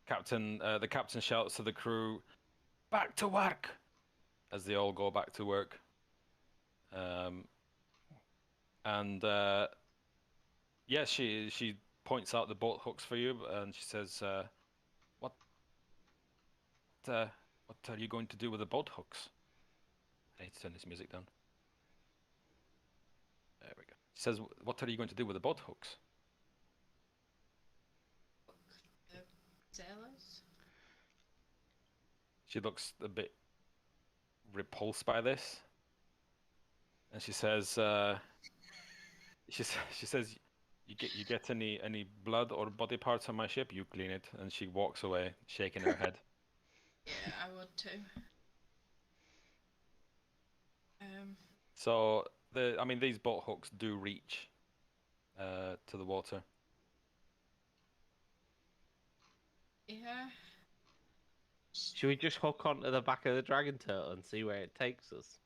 The captain shouts to the crew, "Back to work!" as they all go back to work. Yeah, she points out the boat hooks for you, and she says, "What are you going to do with the boat hooks?" I need to turn this music down. There we go. She says, "What are you going to do with the boat hooks?" Sailors? She looks a bit repulsed by this, and she says, she says, "You get any blood or body parts on my ship? You clean it." And she walks away, shaking her head. Yeah, I would too. So these boat hooks do reach to the water. Yeah. Should we just hook onto the back of the dragon turtle and see where it takes us?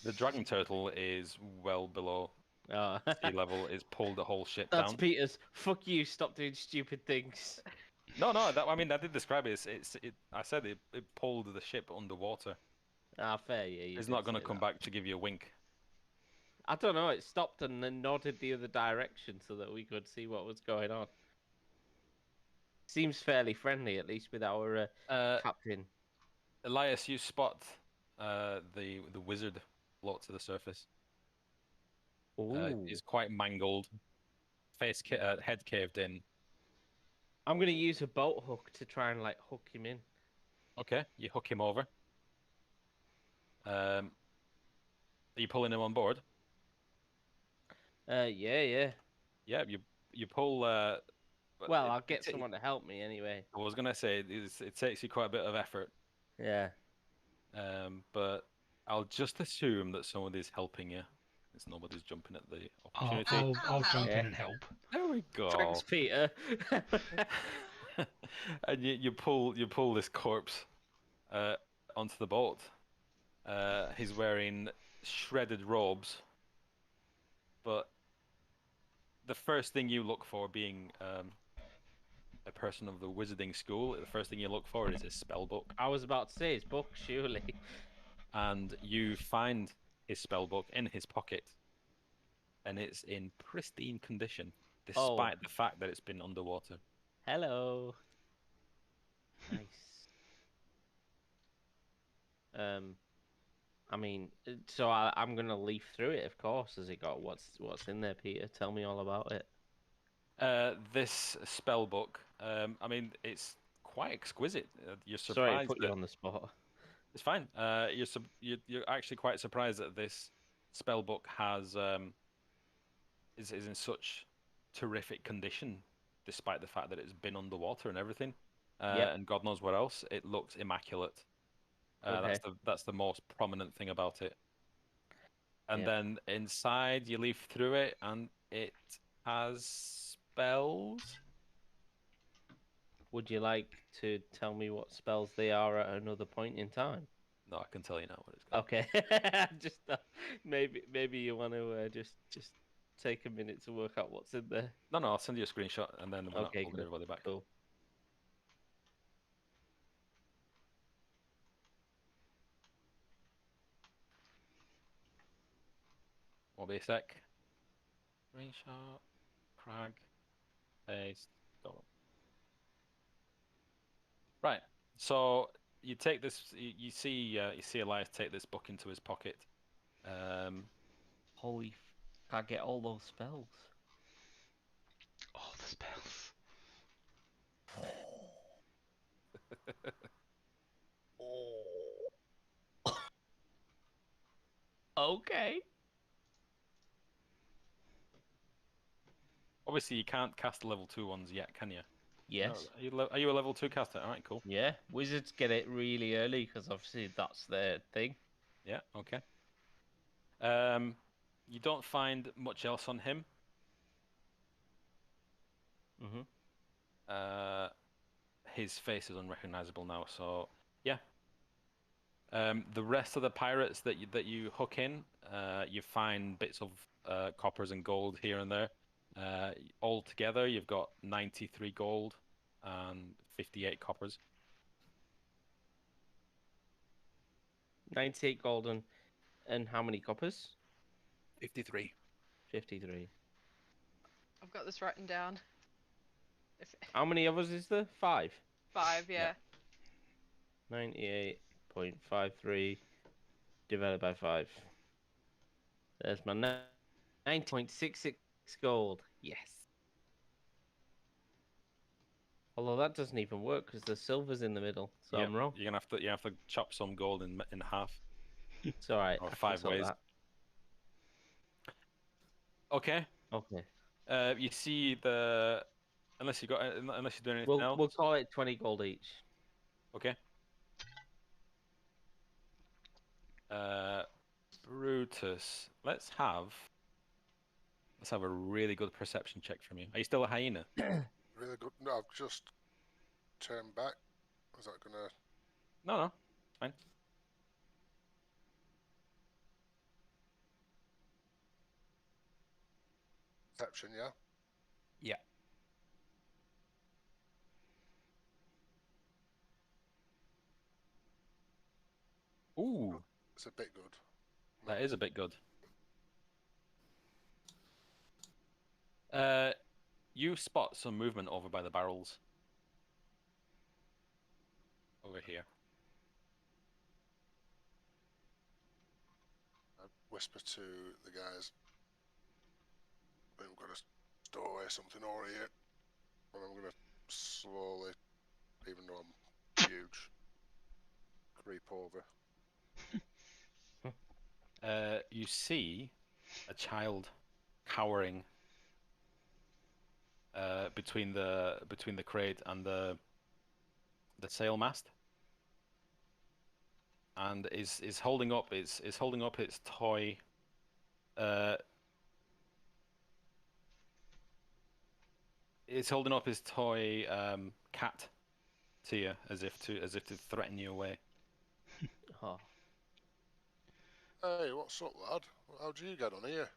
The dragon turtle is well below Oh. sea level. It's pulled the whole ship That's down. Peter's. Fuck you! Stop doing stupid things. No, I did describe it. I said it pulled the ship underwater. Ah, fair, yeah. You It's did not going to say come that. back to give you a wink. I don't know. It stopped and then nodded the other direction so that we could see what was going on. Seems fairly friendly, at least with our captain. Elias, you spot the wizard float to the surface. He's quite mangled, head caved in. I'm gonna use a boat hook to try and like hook him in. Okay, you hook him over. Are you pulling him on board? Yeah. Yeah, you pull. Well, I'll get someone to help me anyway. I was gonna say it takes you quite a bit of effort. Yeah. But I'll just assume that somebody's helping you. Since nobody's jumping at the opportunity. I'll jump Yeah. in and help. There we go. Thanks, Peter. and you pull this corpse onto the boat. He's wearing shredded robes, but the first thing you look for, being a person of the wizarding school, the first thing you look for is his spell book, I was about to say his book, surely. and you find his spell book in his pocket, and it's in pristine condition, despite the fact that it's been underwater. Hello. Nice. I mean, so I'm gonna leaf through it, of course. Has it got what's in there, Peter? Tell me all about it. This spell book, I mean, it's quite exquisite. You're Sorry, I surprised put you that on the spot. it's fine. You're actually quite surprised that this spell book has is in such terrific condition, despite the fact that it's been underwater and everything, Yep. and God knows what else. It looks immaculate. Okay. That's the most prominent thing about it. And Yep. then inside, you leaf through it, and it has spells. Would you like to tell me what spells they are at another point in time? No, I can tell you now what it's got. Okay. Just maybe you want to just take a minute to work out what's in there. No, I'll send you a screenshot, and then we'll Okay, give good. everybody back. Cool. Won't be a sec. Screenshot, Crag, paste, go. Right. So you take this. You see Elias take this book into his pocket. Holy, I get all those spells. All the spells. Okay. Obviously, you can't cast the level 2 ones yet, can you? Yes. Are you a level 2 caster? All right, cool. Yeah. Wizards get it really early because obviously that's their thing. Yeah. Okay. You don't find much else on him. Mhm. His face is unrecognizable now. So yeah. The rest of the pirates that you hook in, you find bits of coppers and gold here and there. All together, you've got 93 gold and 58 coppers. 98 golden, and how many coppers? 53. 53. I've got this written down. How many of us is there? 5. 5, yeah. 98.53 divided by 5. There's my 9.66 gold. Yes. Although that doesn't even work because the silver's in the middle, so Yep, I'm wrong. You have to chop some gold in half. It's alright. Or I can 5 sort ways. that. Okay. Okay. You see unless you're doing anything else. We'll call it 20 gold each. Okay. Brutus, let's have a really good perception check from you. Are you still a hyena? Really good. No, I've just turned back. Is that gonna? No, it's fine. Perception, yeah. Yeah. Ooh, It's a bit good. that is a bit good. You spot some movement over by the barrels. Over here. I whisper to the guys, "We've got to stow away something over here," and I'm gonna slowly, even though I'm huge, creep over. You see a child cowering between the crate and the sail mast, and is holding up its toy He's holding up his toy cat to you, as if to threaten you away. Oh, Hey, what's up, lad? How'd you get on here?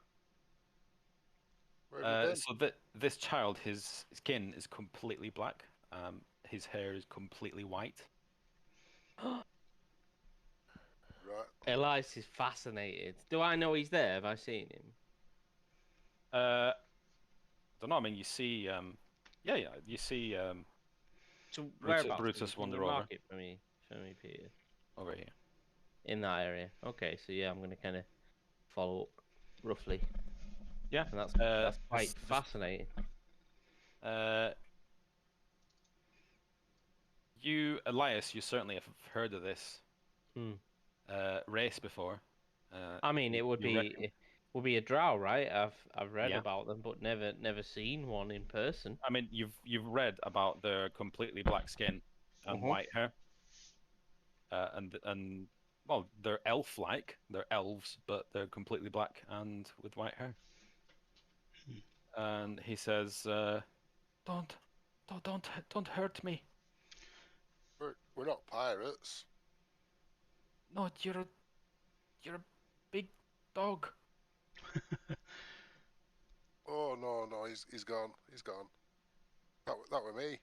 Where have you been? So that this child, his skin is completely black. His hair is completely white. Right. Elias is fascinated. Do I know he's there? Have I seen him? Don't know. I mean, you see, yeah, you see So Brutus, whereabouts? Brutus Can you wander over mark it for me, Peter? over here. In that area. Okay, so yeah, I'm gonna kind of follow up roughly. Yeah, And that's this- quite this- fascinating. You, Elias, you certainly have heard of this Hmm. race before. I mean, you- it would you be reckon- it would be a drow, right? I've read Yeah. about them, but never seen one in person. I mean, you've read about their completely black skin and Mhm. white hair, and well, they're elf-like. They're elves, but they're completely black and with white hair. Hmm. And he says, "Don't hurt me. We're not pirates. No, you're a big dog." Oh no, he's gone. He's gone. That were me.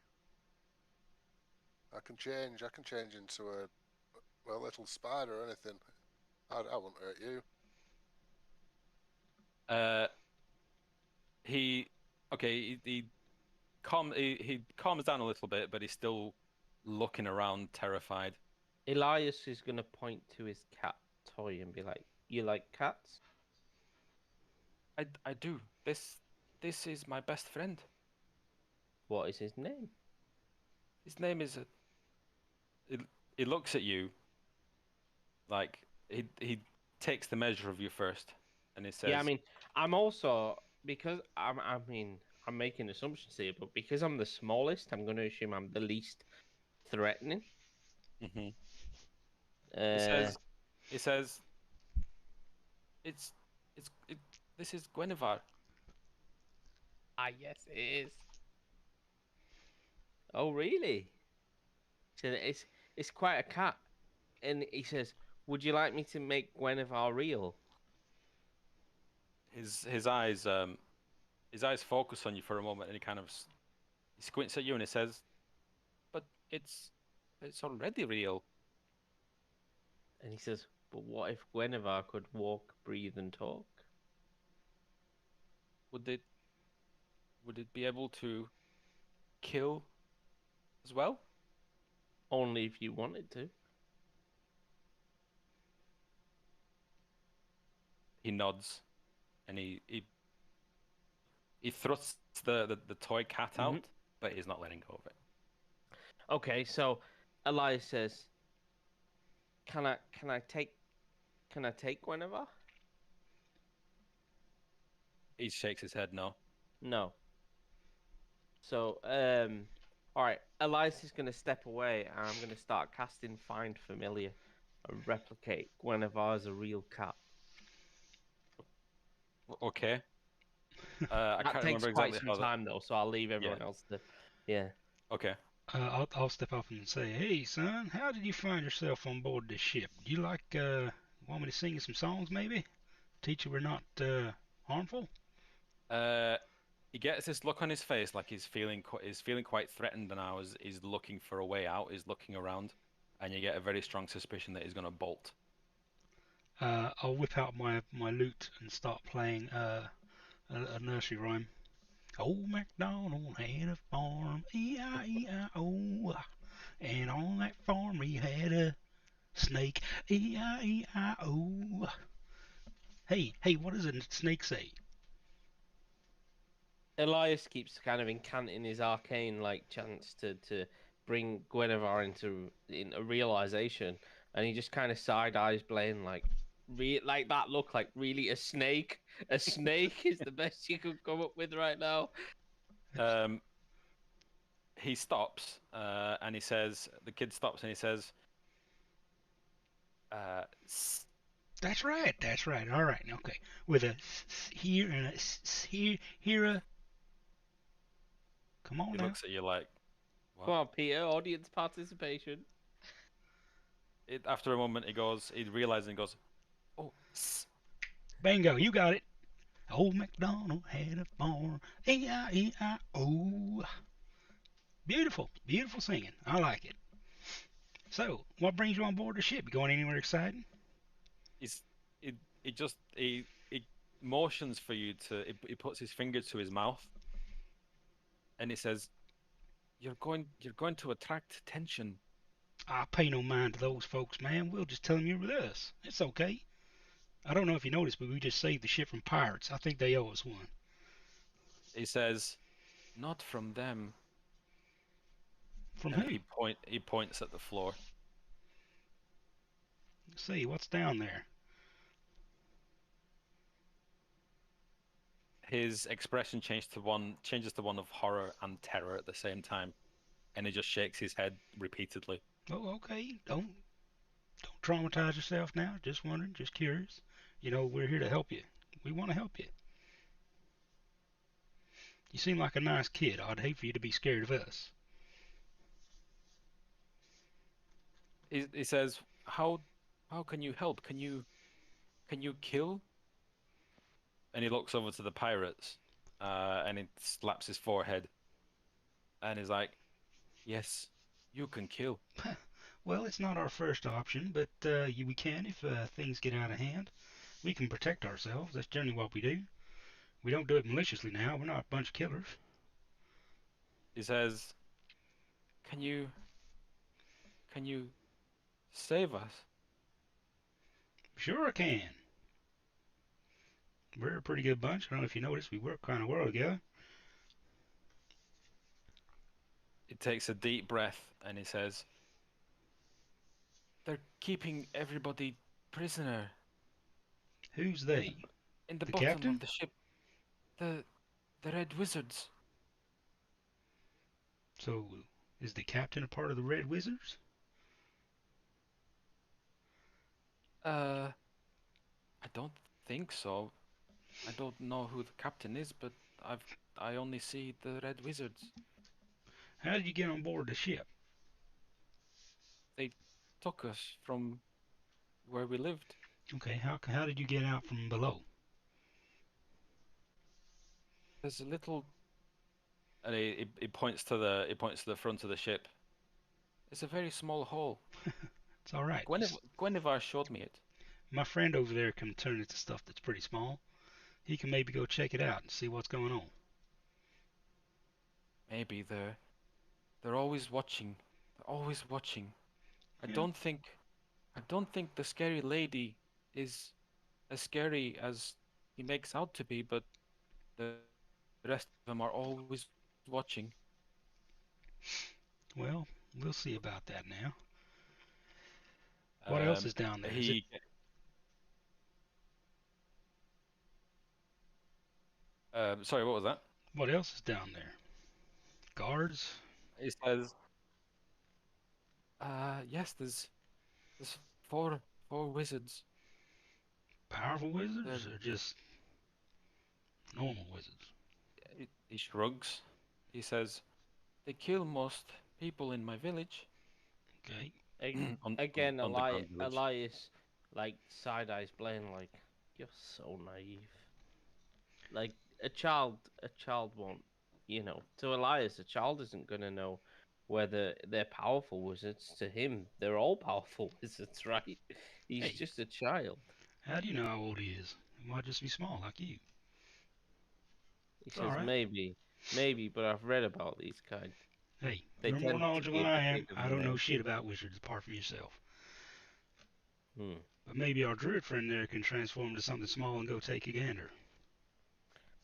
I can change into a little spider or anything. I won't hurt you. He he calms down a little bit, but he's still looking around, terrified. Elias is gonna point to his cat toy and be like, "You like cats?" I do. This is my best friend. What is his name? His name is he looks at you like he takes the measure of you first, and he says, Yeah, I mean, I'm also because I mean, I'm making assumptions here, but because I'm the smallest, I'm going to assume I'm the least threatening. mhm. Uh, He says, this is Guinevere. yes, it is. Oh, really? So it's quite a cat, and he says, "Would you like me to make Guinevere real?" His eyes focus on you for a moment, and he squints at you and he says, "But it's already real." And he says, "But what if Guinevere could walk, breathe, and talk?" Would it be able to kill as well? Only if you wanted to. He nods, and he thrusts the toy cat out, but he's not letting go of it. Okay, so Elias says, "Can I take Guinevere?" He shakes his head no. No. So all right, Elias is gonna step away, and I'm gonna start casting Find Familiar and replicate Guinevere as a real cat. Okay. I That can't takes remember quite exactly some how time though, so I'll leave everyone else to. Yeah. Okay. I'll step up and say, "Hey, son, how did you find yourself on board this ship? Do you want me to sing you some songs, maybe? Teach you we're not harmful?" He gets this look on his face, like he's feeling quite threatened now. He's looking for a way out. He's looking around, and you get a very strong suspicion that he's going to bolt. I'll whip out my lute and start playing a nursery rhyme. Old MacDonald had a farm, E-I-E-I-O, and on that farm he had a snake, E-I-E-I-O. Hey, what does a snake say? Elias keeps kind of incanting his arcane like chants to bring Guinevere into realization, and he just kind of side eyes Blaine like like that look like really a snake. A snake is the best you could come up with right now. He stops, and he says, the kid stops and he says, That's right. All right, okay. With a here and a here a Come on He now. looks at you like, what? Come on, Peter. Audience participation. After a moment, he realizes and goes, oh, Bingo, you got it. Old MacDonald had a farm. E-I-E-I-O. Beautiful, beautiful singing. I like it. So, what brings you on board the ship? You going anywhere exciting? he motions for you to. He puts his finger to his mouth, and he says, "You're going to attract attention." I pay no mind to those folks, man. We'll just tell them you're with us. It's okay. I don't know if you noticed, but we just saved the ship from pirates. I think they owe us one. He says, "Not from them." From And who? he points at the floor. Let's see, what's down there? His expression changes to one of horror and terror at the same time, and he just shakes his head repeatedly. Oh, okay. Don't traumatize yourself now. Just wondering, just curious. You know, we're here to help you. We want to help you. You seem like a nice kid. I'd hate for you to be scared of us. He says, "How can you help? Can you kill?" And he looks over to the pirates, and he slaps his forehead, and he's like, "Yes, you can kill." Well, it's not our first option, but we can if things get out of hand. We can protect ourselves. That's generally what we do. We don't do it maliciously now. We're not a bunch of killers. He says, Can you save us?" Sure I can. We're a pretty good bunch. I don't know if you noticed, we work kind of well together. He takes a deep breath and he says, "They're keeping everybody prisoner Who's they? in the The bottom captain? of the ship. The Red Wizards." So, is the captain a part of the Red Wizards? I don't think so. I don't know who the captain is, but I only see the Red Wizards. How did you get on board the ship? They took us from where we lived. Okay, how did you get out from below? There's a little, and he points to the front of the ship. It's a very small hole. It's all right. Guinevere showed me it. My friend over there can turn into stuff that's pretty small. He can maybe go check it out and see what's going on. Maybe they're always watching. They're always watching. I Yeah. don't think the scary lady is as scary as he makes out to be, but the rest of them are always watching. Well, we'll see about that now. What else is down there? Is it- Sorry, what was that? What else is down there? Guards? He says, yes, there's four wizards. Powerful wizards or just normal wizards? He shrugs. He says, they kill most people in my village. Okay. Again, underground village. Elias, like, side-eyes Blaine, like, you're so naive. Like, a child won't, to Elias, a child isn't going to know whether they're powerful wizards. To him, they're all powerful wizards, right? He's Hey. just a child. How do you know how old he is? He might just be small like you. He all says, right. maybe, but I've read about these kind. Hey, They you're tend more to knowledgeable be than a I bit am. bigger I than don't know them. shit about wizards apart from yourself. Hmm. But maybe our druid friend there can transform into something small and go take a gander.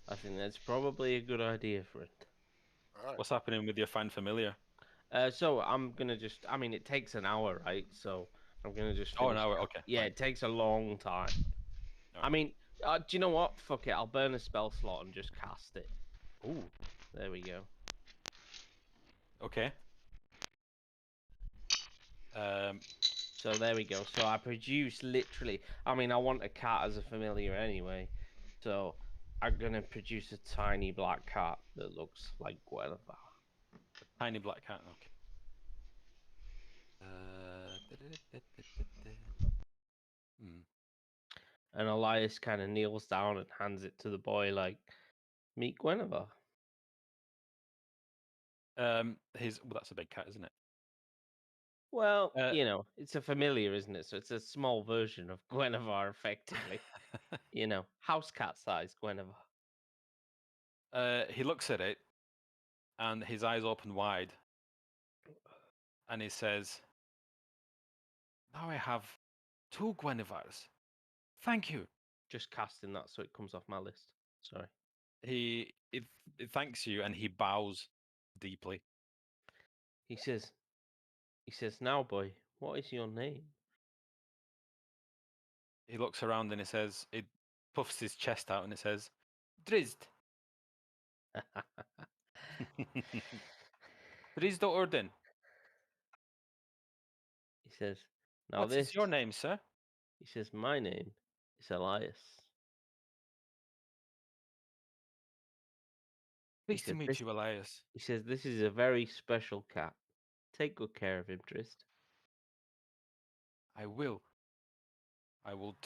I think that's probably a good idea, friend. All right. What's happening with your find familiar? So I'm gonna just, I mean, it takes an hour, right? So I'm gonna just. Oh, an finish hour, that. okay, Yeah, fine. it takes a long time. I Alright. mean, do you know what? Fuck it, I'll burn a spell slot and just cast it. Ooh, There we go. okay. So there we go. So I produce literally. I mean, I want a cat as a familiar anyway. So I'm gonna produce a tiny black cat that looks like Guinevere. Tiny black cat. Okay. Hmm. And Elias kind of kneels down and hands it to the boy, like, meet Guinevere. Well, that's a big cat, isn't it? Well, Uh, you know, it's a familiar, isn't it? So it's a small version of Guinevere, effectively. You know, house cat size Guinevere. He looks at it, and his eyes open wide, and he says, "Now I have 2 Guineveres. Thank you." Just casting that so it comes off my list. Sorry. He thanks you, and he bows deeply. He says, now, boy, what is your name? He looks around and he says, it puffs his chest out and it says, Drizzt. Drizzt Do'Urden. He says, now What this. is your name, sir? He says, my name is Elias. Pleased to said, meet "This-" you, Elias. He says, this is a very special cat. Take good care of him, Drizzt. I will. I will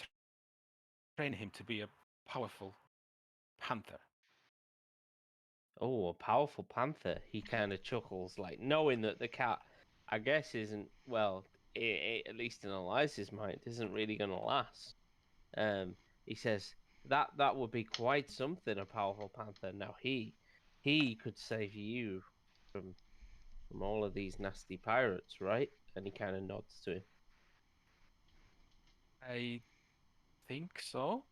train him to be a powerful panther. Oh, a powerful panther. He kind of chuckles, like knowing that the cat, I guess, isn't, well, at least in Elias's mind, isn't really going to last. He says, that would be quite something, a powerful panther. Now he could save you from all of these nasty pirates, right? And he kind of nods to him. I think so.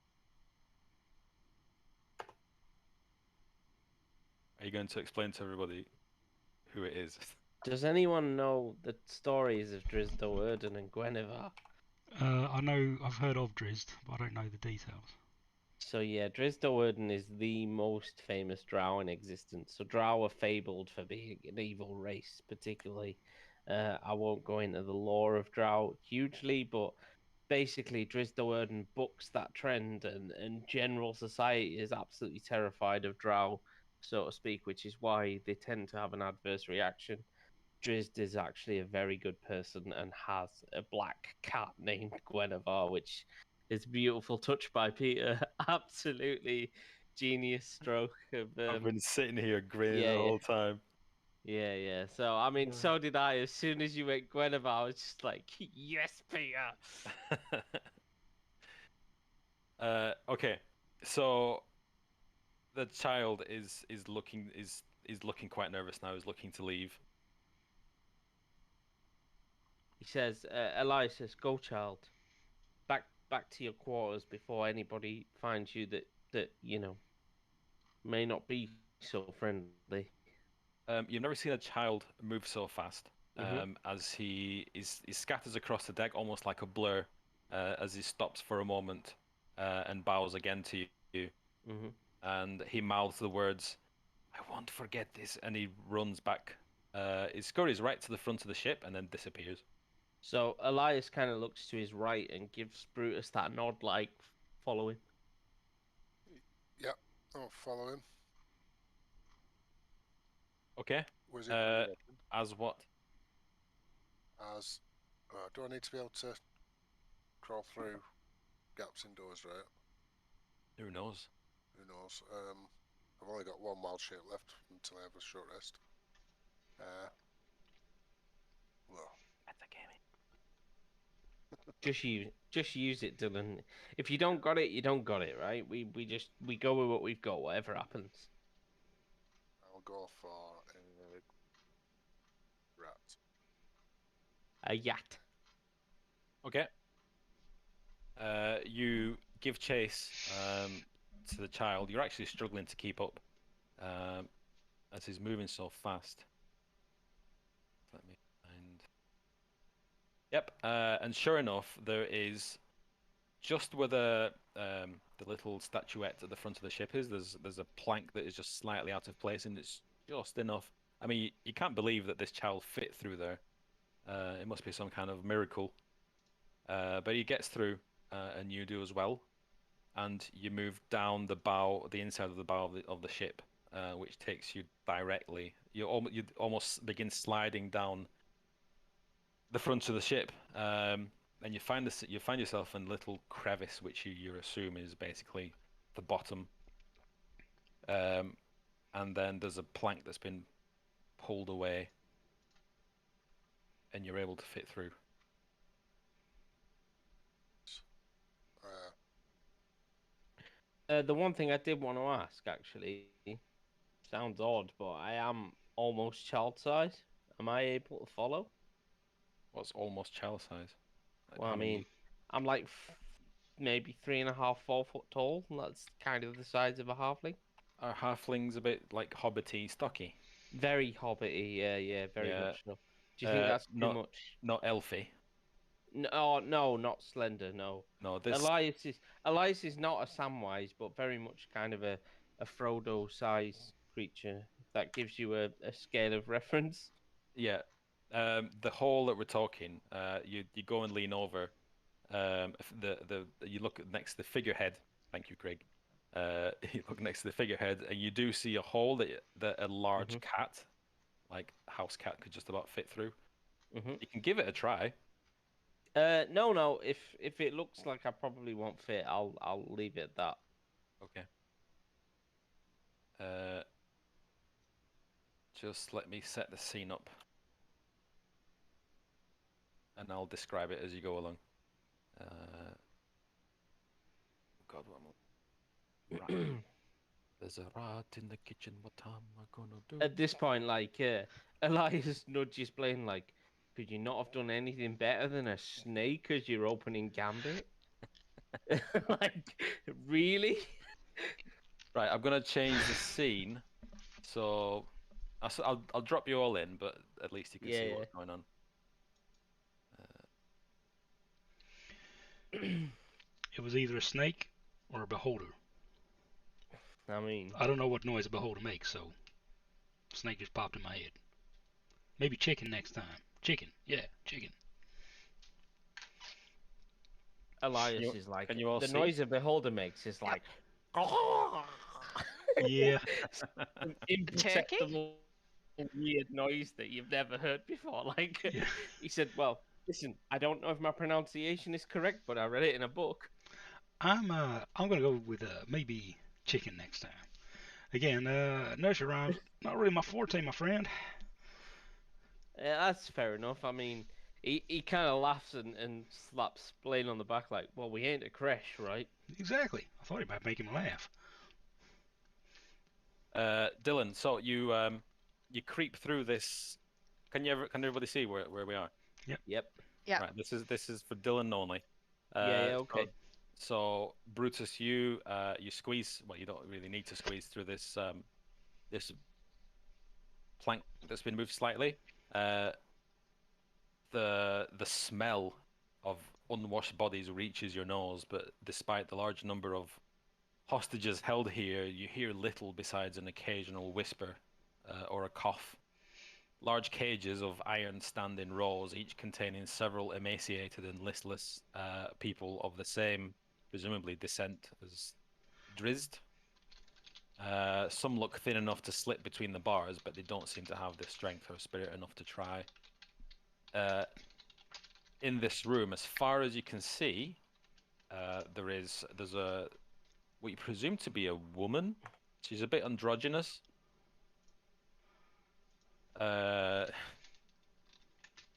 Are you going to explain to everybody who it is? Does anyone know the stories of Drizzt Do'Urden and Guinevere? I know I've heard of Drizzt, but I don't know the details. So yeah, Drizzt Do'Urden is the most famous drow in existence. So drow are fabled for being an evil race, particularly. I won't go into the lore of drow hugely, but basically Drizzt Do'Urden bucks that trend, and general society is absolutely terrified of drow, so to speak, which is why they tend to have an adverse reaction. Drizzt is actually a very good person and has a black cat named Guinevere, which is a beautiful touch by Peter. Absolutely genius stroke of I've been sitting here grinning yeah, the yeah. whole time. Yeah. So I mean, Yeah. so did I. As soon as you went Guinevere, I was just like, yes, Peter. Okay, so the child is looking quite nervous now. He's looking to leave. He says, Elias says, "Go, child, back to your quarters before anybody finds you that you know may not be so friendly." You've never seen a child move so fast. Mhm. As he scatters across the deck almost like a blur, as he stops for a moment and bows again to you. Mhm. And he mouths the words, "I won't forget this," and he runs back. He scurries right to the front of the ship and then disappears. So Elias kind of looks to his right and gives Brutus that nod, like, follow him. Yep, I'll follow him. Okay. Where's he going to As what? As do I need to be able to crawl through gaps in doors, right? Who knows? Who knows? I've only got one wild shape left until I have a short rest. Well, That's a game. Just use it, Dylan. If you don't got it, you don't got it, right? We go with what we've got, whatever happens. I'll go for a rat. A yacht. Okay. You give chase to the child. You're actually struggling to keep up as he's moving so fast. Let me find. Yep. And sure enough, there is just where the little statuette at the front of the ship is. There's a plank that is just slightly out of place, and it's just enough. I mean, you can't believe that this child fit through there. It must be some kind of miracle. But he gets through, and you do as well. And you move down the bow, the inside of the bow of the ship, which takes you directly. You almost begin sliding down the front of the ship, and you find yourself in a little crevice, which you assume is basically the bottom. And then there's a plank that's been pulled away, and you're able to fit through. The one thing I did want to ask, actually, sounds odd, but I am almost child size. Am I able to follow? What's almost child size? Well, I How many- mean, I'm like maybe 3.5, 4 foot tall. And that's kind of the size of a halfling. are halflings a bit like hobbity, stocky? Very hobbity, yeah, very Yeah, much so. Do you think that's too not- much? Not elfy. No, not slender. No. No, this. Elias is not a Samwise, but very much kind of a Frodo size creature. If that gives you a scale of reference. Yeah, the hole that we're talking. You go and lean over. You look next to the figurehead. Thank you, Craig. You look next to the figurehead, and you do see a hole that a large cat, like house cat, could just about fit through. Mhm. You can give it a try. No. If it looks like I probably won't fit, I'll leave it at that. Okay. Just let me set the scene up, and I'll describe it as you go along. God, what am I... Rat. There's a rat in the kitchen. What am I gonna do? At this point, like, Elias nudges Blaine, like, could you not have done anything better than a snake as your opening gambit? Like, really? Right, I'm gonna change the scene, so I'll drop you all in, but at least you can see Yeah. what's going on. It was either a snake or a beholder. I mean, I don't know what noise a beholder makes, so snake just popped in my head. Maybe chicken next time. Chicken, yeah, chicken. Elias you- is like, can you all the see? noise a beholder makes is like, Yeah, an imperceptible, weird noise that you've never heard before. Like, Yeah. he said, well, listen, I don't know if my pronunciation is correct, but I read it in a book. I'm gonna go with maybe chicken next time. Again, nursery rhymes not really my forte, my friend. Yeah, that's fair enough. I mean, he kind of laughs and slaps Blaine on the back like, well, we ain't a creche, right? Exactly. I thought it might make him laugh. Dylan, so you creep through this. Can everybody see where we are? Yep. Yeah. Right. This is for Dylan only. Yeah, okay. So Brutus, you squeeze. Well, you don't really need to squeeze through this this plank that's been moved slightly. The smell of unwashed bodies reaches your nose, but despite the large number of hostages held here, you hear little besides an occasional whisper or a cough. Large cages of iron stand in rows, each containing several emaciated and listless people of the same, presumably, descent as Drizzt. Some look thin enough to slip between the bars, but they don't seem to have the strength or spirit enough to try. In this room, as far as you can see, there's a what you presume to be a woman. She's a bit androgynous.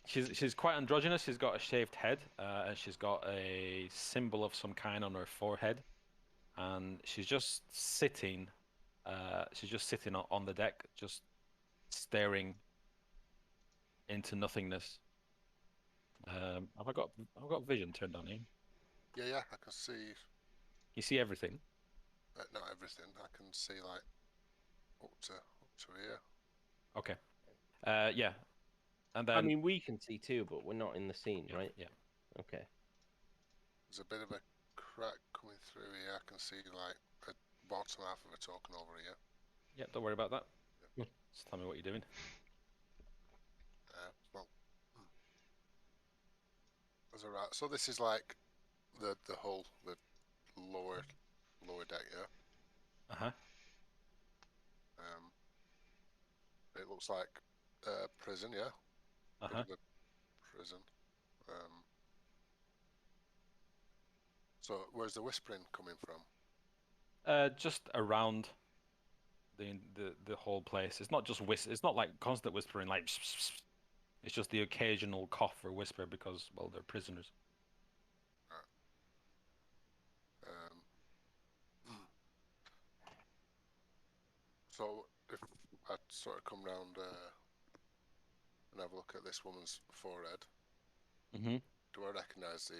She's quite androgynous. She's got a shaved head, and she's got a symbol of some kind on her forehead, and she's just sitting. She's just sitting on the deck, just staring into nothingness. Have I got vision turned on here? Yeah, I can see. You see everything. Not everything. I can see like up to here. Okay. Yeah. And then I mean, we can see too, but we're not in the scene, yeah, right? yeah. Okay. There's a bit of a crack coming through here. I can see like a bottom half of a token over here. Yeah, don't worry about that. Just tell me what you're doing. Well, there's a right. So this is like the hull, the lower deck, yeah. Uh-huh. it looks like prison, yeah. Uh-huh. The prison. So where's the whispering coming from? Just around the whole place. It's not just It's not like constant whispering, like. It's just the occasional cough or whisper because, well, they're prisoners. So if I sort of come round and have a look at this woman's forehead, Mm-hmm. do I recognise the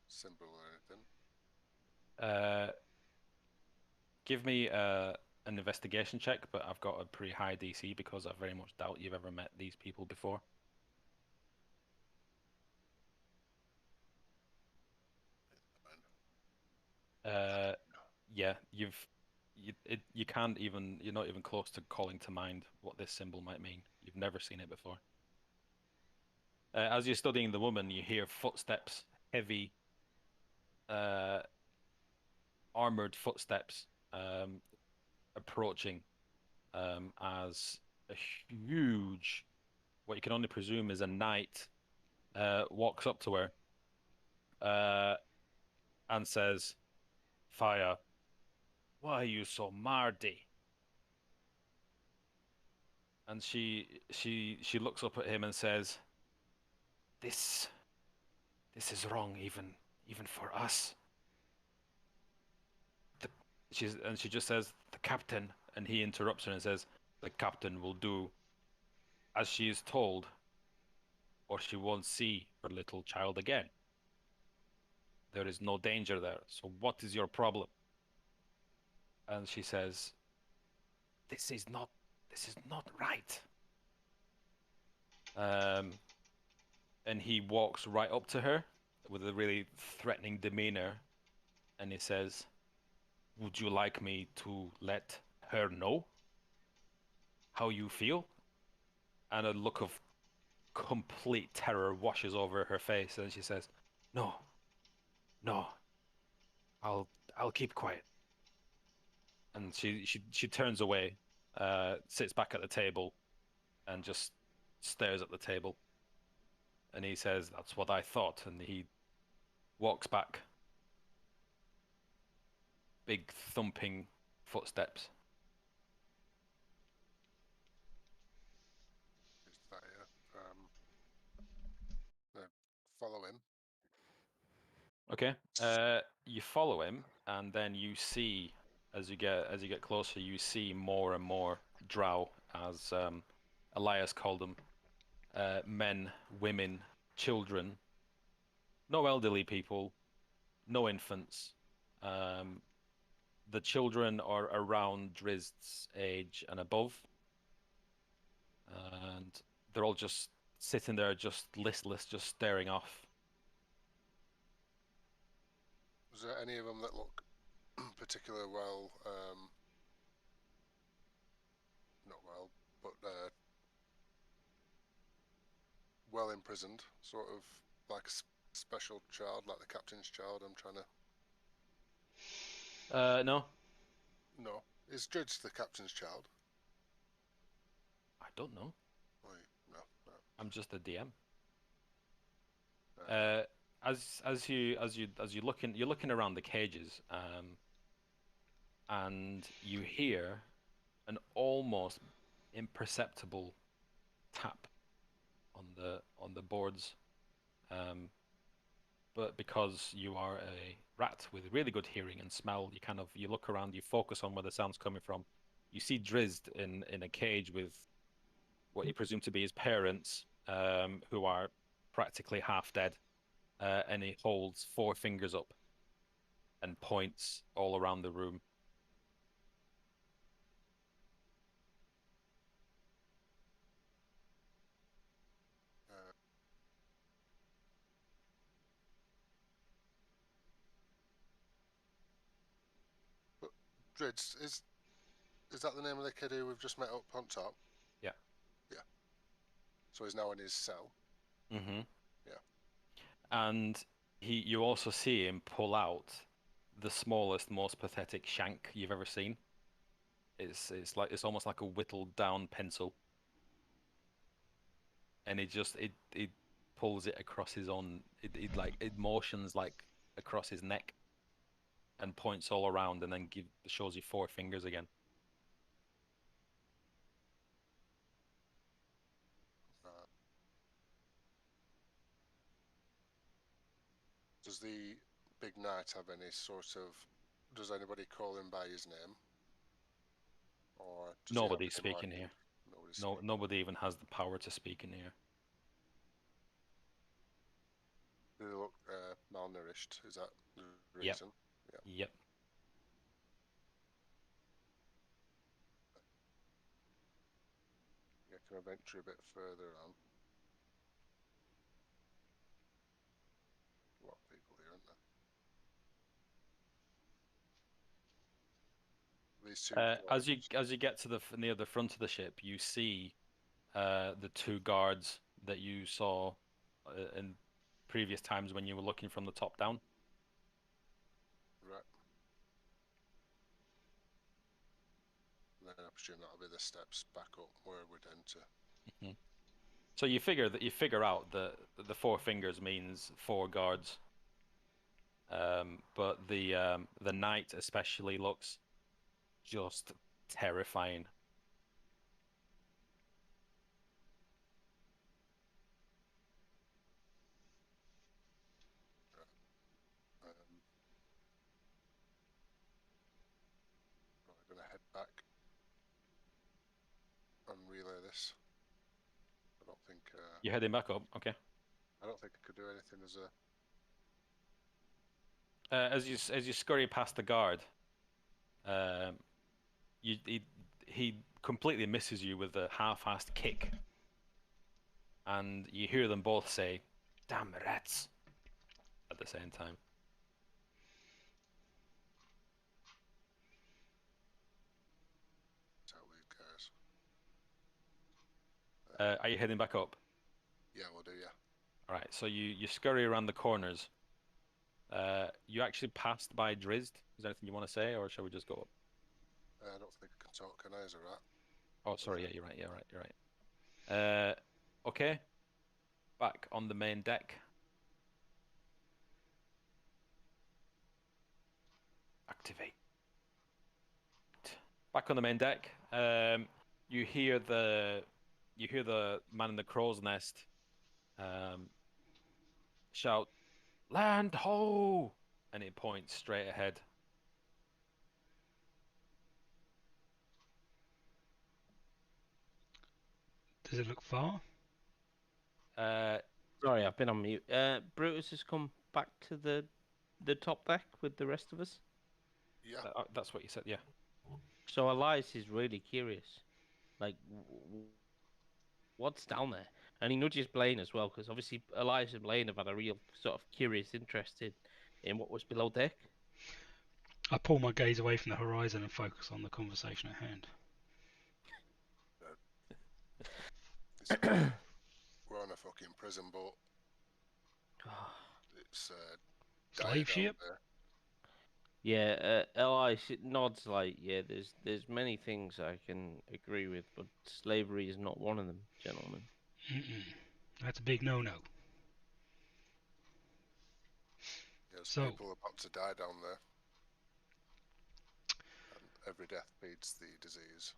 symbol or anything? Give me an investigation check, but I've got a pretty high DC because I very much doubt you've ever met these people before. Yeah, you can't even, you're not even close to calling to mind what this symbol might mean. You've never seen it before. As you're studying the woman, you hear footsteps, heavy, armored footsteps, approaching, as a huge, what you can only presume is a knight, walks up to her, and says, "Fire, why are you so mardy?" And she looks up at him and says, "This is wrong, even for us." She just says, "The captain," and he interrupts her and says, "The captain will do as she is told, or she won't see her little child again. There is no danger there. So what is your problem?" And she says, This is not right." And he walks right up to her with a really threatening demeanor, and he says, "Would you like me to let her know how you feel?" And a look of complete terror washes over her face, and she says, "No, no, I'll keep quiet." And she turns away, sits back at the table, and just stares at the table. And he says, "That's what I thought." And he walks back. Big thumping footsteps. Is that follow him. Okay. You follow him, and then you see, as you get closer, you see more and more drow, as Elias called them, men, women, children, no elderly people, no infants. The children are around Drizd's age and above, and they're all just sitting there, just listless, just staring off. Was there any of them that look particularly well, not well, but well imprisoned, sort of like a special child, like the captain's child? I'm trying to. No, No, is Dredge the captain's child? I don't know. Oh, no, no. I'm just a DM. Uh, As you you're looking around the cages, and you hear an almost imperceptible tap on the boards, but because you are a rat with really good hearing and smell, you look around, you focus on where the sound's coming from. You see Drizzt in a cage with what you presume to be his parents, who are practically half dead, and he holds 4 fingers up and points all around the room. but Dredge, is that the name of the kid who we've just met up on top? Yeah. Yeah. So he's now in his cell. Mm-hmm. Yeah. And you also see him pull out the smallest, most pathetic shank you've ever seen. It's almost like a whittled down pencil, and it pulls it across his own. It motions like across his neck, and points all around, and then shows you 4 fingers again. Does the big knight have any sort of? Does anybody call him by his name? Or does Nobody's he have speaking any here. Nobody's No, speaking. nobody even has the power to speak in here. Do they look malnourished? Is that the Yep. reason? Yep. Yeah, can I venture a bit further on? A lot of people here, aren't there? These two. As you get to near the front of the ship, you see the 2 guards that you saw in previous times when you were looking from the top down. Right. Then I presume that'll be the steps back up where we'd enter. So you figure out that the 4 fingers means 4 guards. But the knight especially looks just terrifying. Probably gonna head back and relay this. I don't think. You're heading back up, okay? I don't think I could do anything as a. As you scurry past the guard, he completely misses you with a half-assed kick, and you hear them both say, "Damn rats!" at the same time. Tell these guys. Are you heading back up? Yeah, we'll do. Yeah. All right. So you scurry around the corners. You actually passed by Drizzt. Is there anything you want to say, or shall we just go up? I don't think I can talk. Can I? Is it right? Oh, sorry. Yeah, you're right. Yeah, right. You're right. Okay. Back on the main deck. Activate. Back on the main deck. You hear the man in the crow's nest shout, "Land ho!" and it points straight ahead. Does it look far? Sorry, I've been on mute. Brutus has come back to the top deck with the rest of us. Yeah. That's what you said, yeah. So Elias is really curious, like what's down there, and he nudges Blaine as well, because obviously Elias and Blaine have had a real sort of curious interest in what was below deck. I pull my gaze away from the horizon and focus on the conversation at hand. We're on a fucking prison boat. It's dire Slave down ship? there. Yeah, Elias nods like, yeah, there's many things I can agree with, but slavery is not one of them, gentlemen. That's a big no-no. There's So- people about to die down there. And every death feeds the disease.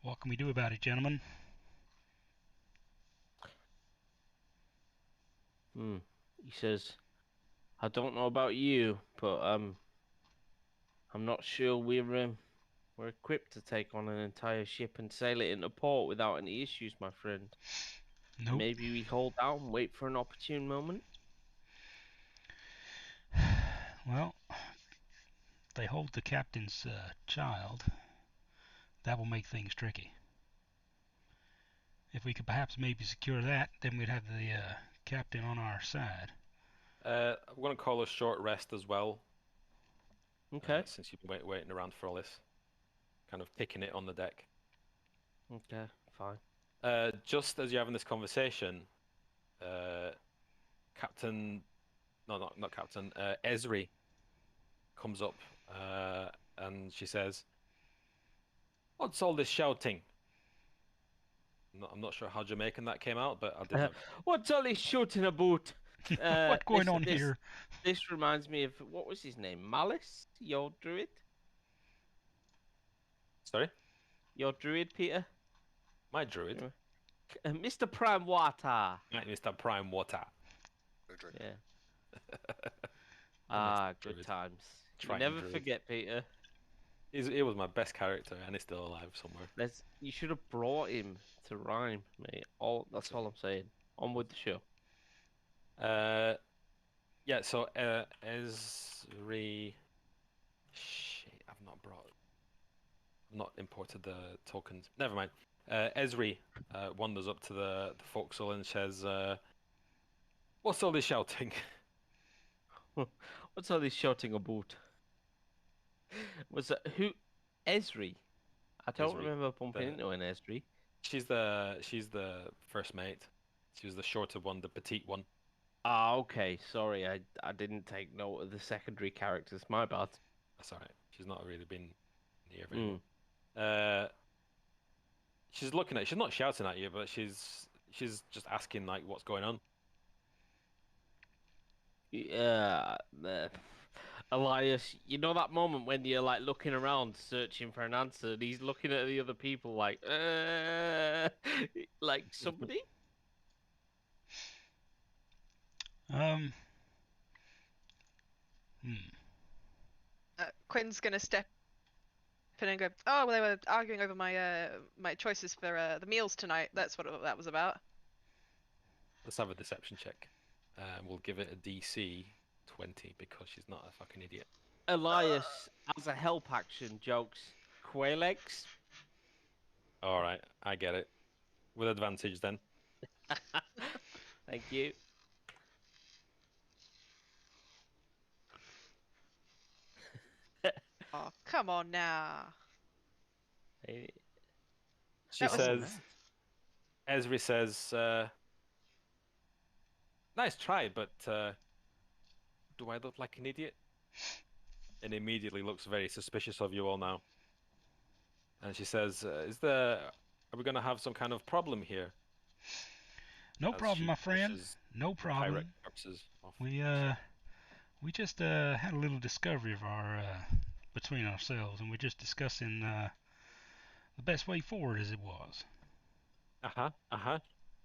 What can we do about it, gentlemen? He says, I don't know about you, but I'm not sure we're equipped to take on an entire ship and sail it into port without any issues, my friend. Nope. Maybe we hold out and wait for an opportune moment. Well, if they hold the captain's child, that will make things tricky. If we could perhaps maybe secure that, then we'd have the captain on our side. I'm going to call a short rest as well. Okay. Since you've been waiting around for all this. Kind of picking it on the deck. Okay, fine. Just as you're having this conversation, Captain... No, not Captain. Esri comes up, and she says, "What's all this shouting?" I'm not sure how Jamaican that came out, but I did. What's all this shooting about? What's going on here? This reminds me of what was his name? Malice, your druid. Sorry, Your druid, Peter. my druid, Mr. Prime Water. Mr. Prime Water. No drink. Yeah. Mr. Good Druid. times. You Triton never druid. forget, Peter. He was my best character, and he's still alive somewhere. You should have brought him to rhyme, mate. That's all I'm saying. On with the show. Yeah. So Esri. Shit, I've not imported the tokens. Never mind. Esri wanders up to the forecastle and says, "What's all this shouting?" What's all this shouting about? Was that who? Esri. I don't Esri, remember bumping the- into an Esri. She's the first mate. She was the shorter one, the petite one. Ah, okay. Sorry, I didn't take note of the secondary characters. My bad. That's alright. She's not really been near very Mm. well. She's looking at. She's not shouting at you, but she's just asking like, "What's going on?" Yeah, Elias, you know that moment when you're like looking around searching for an answer and he's looking at the other people like like somebody? Hmm. Quinn's gonna step in and go, "Oh, well, they were arguing over my my choices for the meals tonight. That's what that was about." Let's have a deception check. We'll give it a DC 20 because she's not a fucking idiot. Elias, as a help action, jokes, quail eggs. All right, I get it. With advantage then. Thank you. Oh, come on now. Hey, She That was- says, Esri says, "Nice try, but do I look like an idiot?" And immediately looks very suspicious of you all now. And she says, are we going to have some kind of problem here?" No As problem, she my friend. pushes No the pirate problem. corpses off. We just had a little discovery of our between ourselves, and we're just discussing the best way forward as it was.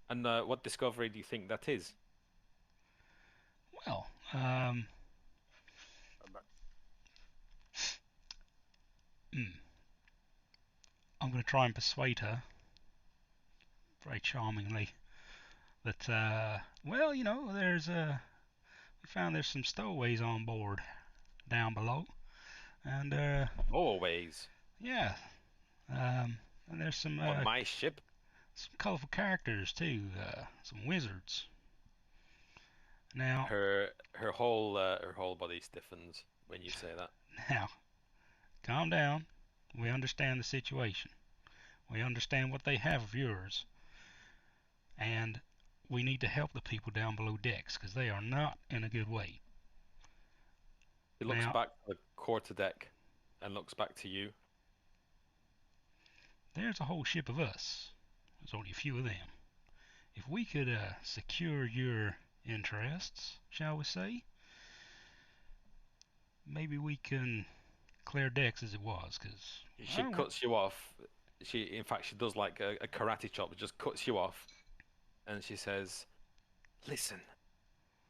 And what discovery do you think that is? Well, I'm going to try and persuade her very charmingly that, well, you know, we found there's some stowaways on board down below, and Always. yeah, and there's some On my ship? some colorful characters too, some wizards. Now, Her whole body stiffens when you say that. now, calm down. We understand the situation. We understand what they have of yours, and we need to help the people down below decks because they are not in a good way. He looks Now- back to the quarterdeck and looks back to you. There's a whole ship of us. There's only a few of them. If we could secure your interests, shall we say, maybe we can clear decks as it was, because She cuts you off. In fact, she does like a karate chop. Just cuts you off, and she says, "Listen."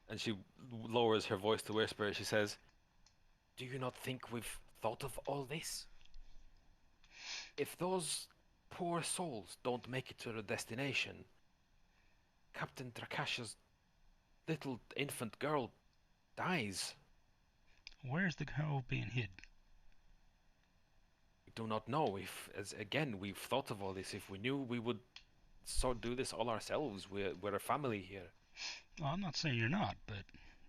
And she lowers her voice to whisper. She says, "Do you not think we've thought of all this? If those poor souls don't make it to their destination, Captain Drakasha's little infant girl dies. where's the girl being hid? We do not know if, as again, we've thought of all this. If we knew, we would do this all ourselves. We're a family here." Well, I'm not saying you're not, but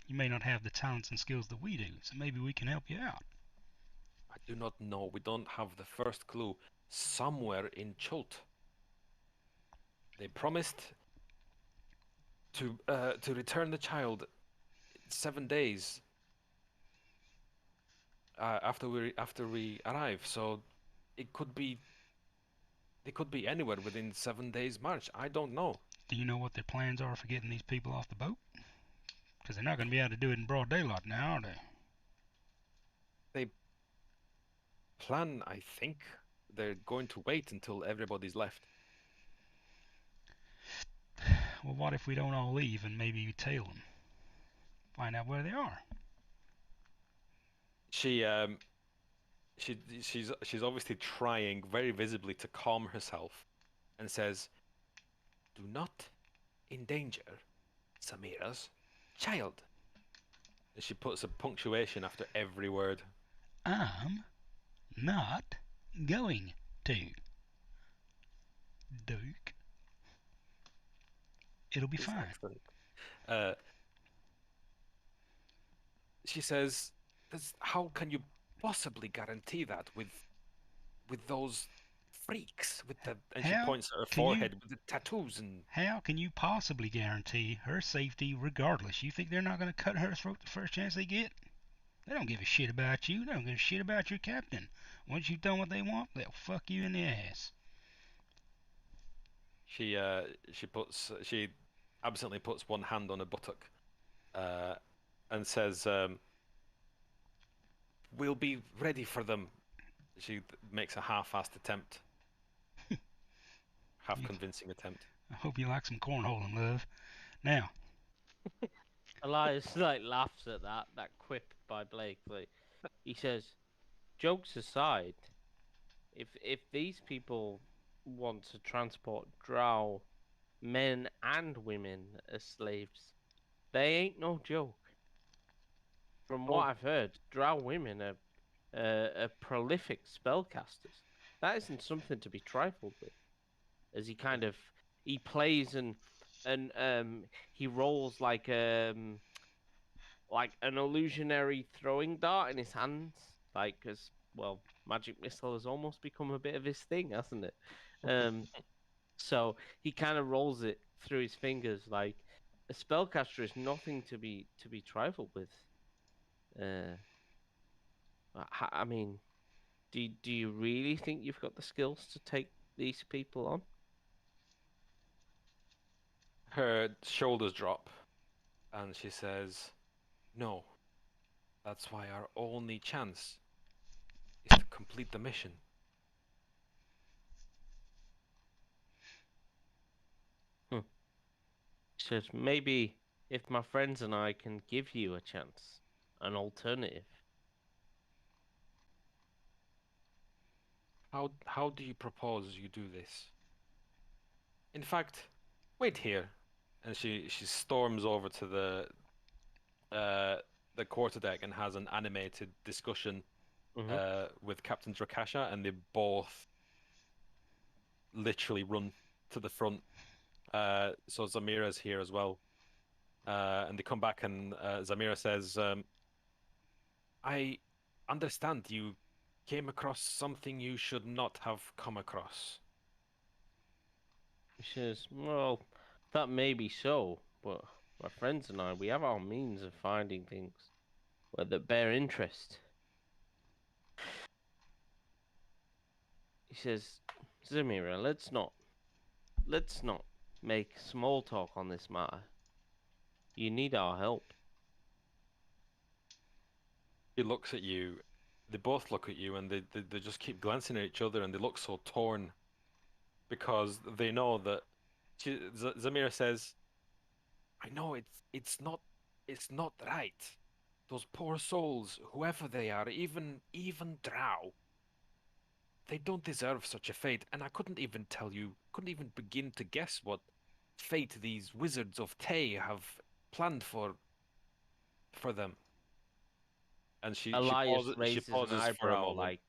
you may not have the talents and skills that we do, so maybe we can help you out. I do not know. We don't have the first clue. Somewhere in Chult, they promised to return the child in 7 days. after we arrive. So it could be anywhere within 7 days march. I don't know. Do you know what their plans are for getting these people off the boat? Because they're not going to be able to do it in broad daylight now, are they? Plan, I think they're going to wait until everybody's left. Well, what if we don't all leave and maybe we tail them? Find out where they are. She's obviously trying very visibly to calm herself, and says, "Do not endanger Samira's child." And she puts a punctuation after every word. I'm not going to, Duke. It'll be It's fine. excellent. She says, "How can you possibly guarantee that with those freaks with the?" And she How points at her can you- forehead with the tattoos and. How can you possibly guarantee her safety regardless? You think they're not going to cut her throat the first chance they get? They don't give a shit about you. They don't give a shit about your captain. Once you've done what they want, they'll fuck you in the ass. She absently puts one hand on her buttock, and says, "We'll be ready for them." She makes a half-assed attempt, half-convincing attempt. I hope you like some cornholing, love. Now, Elias like laughs at that quip by Blake. Like, he says, "Jokes aside, if these people want to transport drow, men and women as slaves, they ain't no joke. From what I've heard, drow women are prolific spellcasters. That isn't something to be trifled with." As he plays and he rolls like an illusionary throwing dart in his hands, like, because, well, magic missile has almost become a bit of his thing, hasn't it? So he kind of rolls it through his fingers. Like, a spellcaster is nothing to be trifled with. I mean, do you really think you've got the skills to take these people on? Her shoulders drop, and she says, "No. That's why our only chance is to complete the mission." She says, "Maybe if my friends and I can give you a chance, an alternative." How do you propose you do this? In fact, wait here. And she storms over to the quarterdeck and has an animated discussion with Captain Drakasha, and they both literally run to the front. So Zamira's here as well, and they come back, and Zamira says, "I understand you came across something you should not have come across." She says, "Well, that may be so, but my friends and I, we have our means of finding things that bear interest." He says, "Zamira, let's not make small talk on this matter. You need our help." He looks at you. They both look at you, and they just keep glancing at each other, and they look so torn because they know that. Zamira says, "I know it's not right. Those poor souls, whoever they are, even drow, they don't deserve such a fate. And I couldn't even begin to guess what fate these wizards of Tay have planned for them." And she Elias pauses raises an for a eyebrow, moment. like,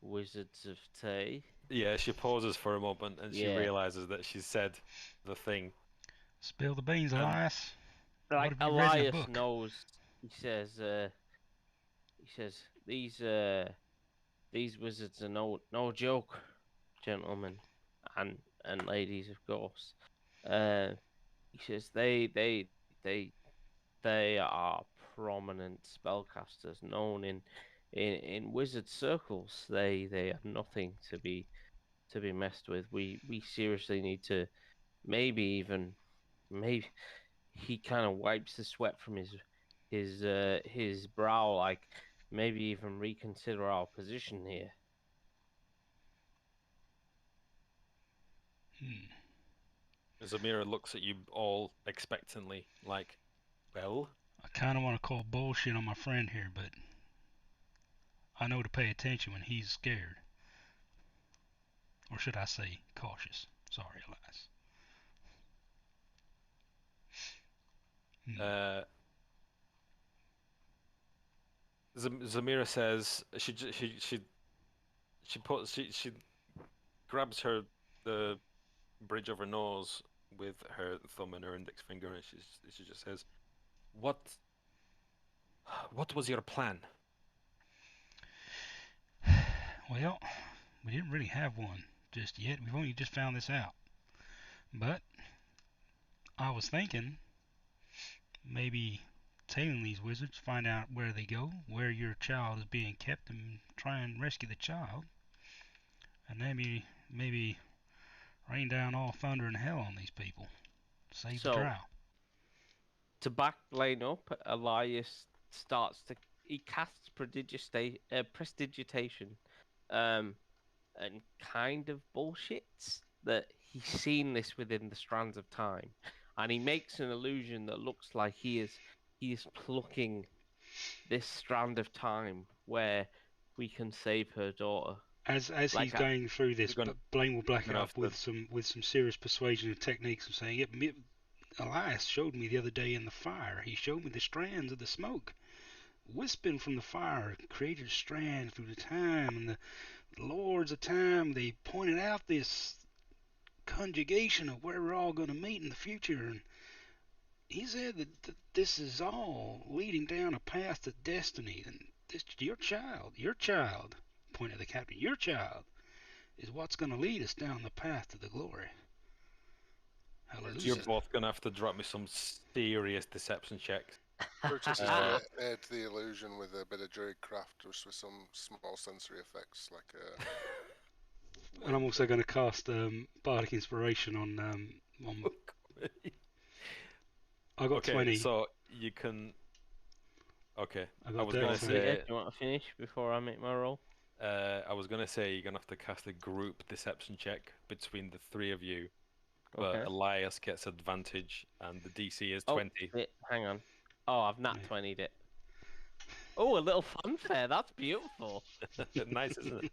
"Wizards of Tay?" Yeah, she pauses for a moment, and she Yeah. realizes that she's said the thing. spill the beans, Elias. Like, What have you read in the Elias book? knows. He says, these wizards are no joke, gentlemen and ladies, of course." He says they are prominent spellcasters known in in wizard circles. They are nothing to be messed with. We seriously need to maybe he kind of wipes the sweat from his brow, like maybe even reconsider our position here. Zamira looks at you all expectantly, like, well, I kind of want to call bullshit on my friend here, but I know to pay attention when he's scared. Or should I say cautious? Sorry, Elias. Zamira says she grabs the bridge of her nose with her thumb and her index finger, and she just says, What was your plan?" Well, we didn't really have one just yet. We've only just found this out. But I was thinking maybe tailing these wizards, find out where they go, where your child is being kept, and try and rescue the child. And maybe rain down all thunder and hell on these people. Save the drow. To back Blaine up, Elias he casts prestidigitation, and kind of bullshits that he's seen this within the strands of time, and he makes an illusion that looks like he is plucking this strand of time where we can save her daughter. As he's going through this, Blaine will black it up with some serious persuasion techniques of saying, "Yep, Elias showed me the other day in the fire. He showed me the strands of the smoke, wisping from the fire, created a strand through the time, and the lords of time, they pointed out this conjugation of where we're all going to meet in the future, and he said that this is all leading down a path to destiny, and your child, point at the captain, your child is what's going to lead us down the path to the glory." Hallelujah. You're both going to have to drop me some serious deception checks. Brutus is going to add the illusion with a bit of druidcraft, just with some small sensory effects, like And I'm also going to cast Bardic Inspiration on I got 20. So you can. Okay. I was going to say. Do you want to finish before I make my roll? I was going to say you're going to have to cast a group deception check between the three of you. But Okay. Elias gets advantage, and the DC is 20. Hang on. Oh, I've not 20'd it. Oh, a little fanfare. That's beautiful. Nice, isn't it?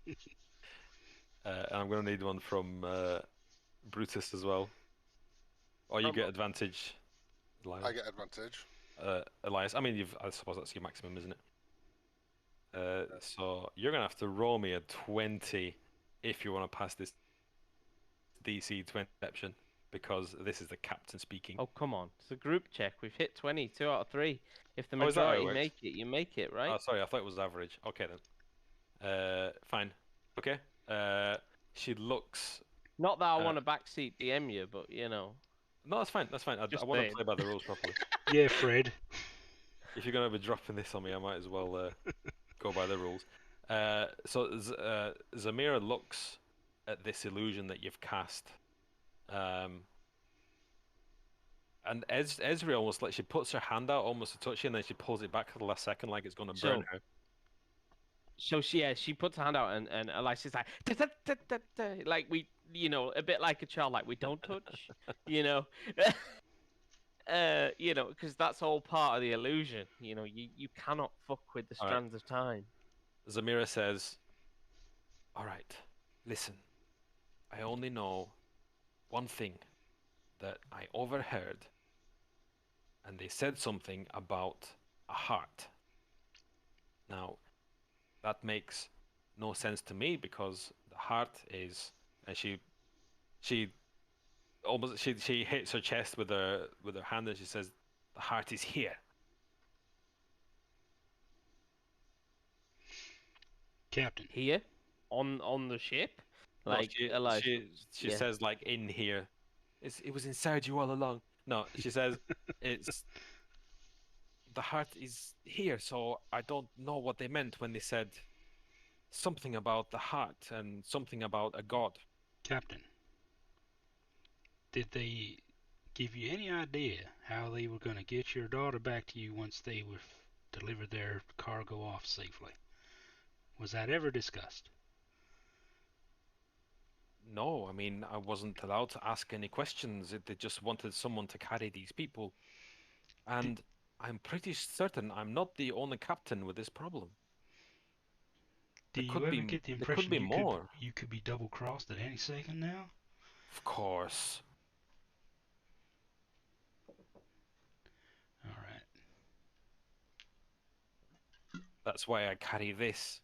And I'm going to need one from Brutus as well. Or you get advantage, Elias. I get advantage. Elias, I mean, I suppose that's your maximum, isn't it? So you're going to have to roll me a 20 if you want to pass this DC 20 deception, because this is the captain speaking. Oh, come on. It's a group check. We've hit 20, 2 out of 3. If the majority make it, you make it, right? Oh, sorry, I thought it was average. Okay, then. Fine. Okay. She looks... Not that I want to backseat DM you, but, you know. No, that's fine. That's fine. I want to play by the rules properly. Yeah, Fred. If you're going to be dropping this on me, I might as well go by the rules. So Zamira looks at this illusion that you've cast. And Ezri almost, like, she puts her hand out almost to touch you, and then she pulls it back at the last second like it's going to burn her. So she puts her hand out, and Elias like, like we, you know, a bit like a child, like we don't touch, you know. You know, because that's all part of the illusion. You know, you cannot fuck with the strands of time. Zamira says, "All right, listen. I only know one thing that I overheard, and they said something about a heart. Now, that makes no sense to me, because the heart is..." And she hits her chest with her hand, and she says, "The heart is here." Captain. Here, on the ship, like no, she says, like, in here. It was inside you all along. No, she says it's the heart is here, so I don't know what they meant when they said something about the heart and something about a god. Captain, did they give you any idea how they were going to get your daughter back to you once they were delivered their cargo off safely? Was that ever discussed? No, I mean, I wasn't allowed to ask any questions. They just wanted someone to carry these people. And I'm pretty certain I'm not the only captain with this problem. Do There you could ever be, get the there could impression be more. you could be double crossed at any second now? Of course. All right. That's why I carry this.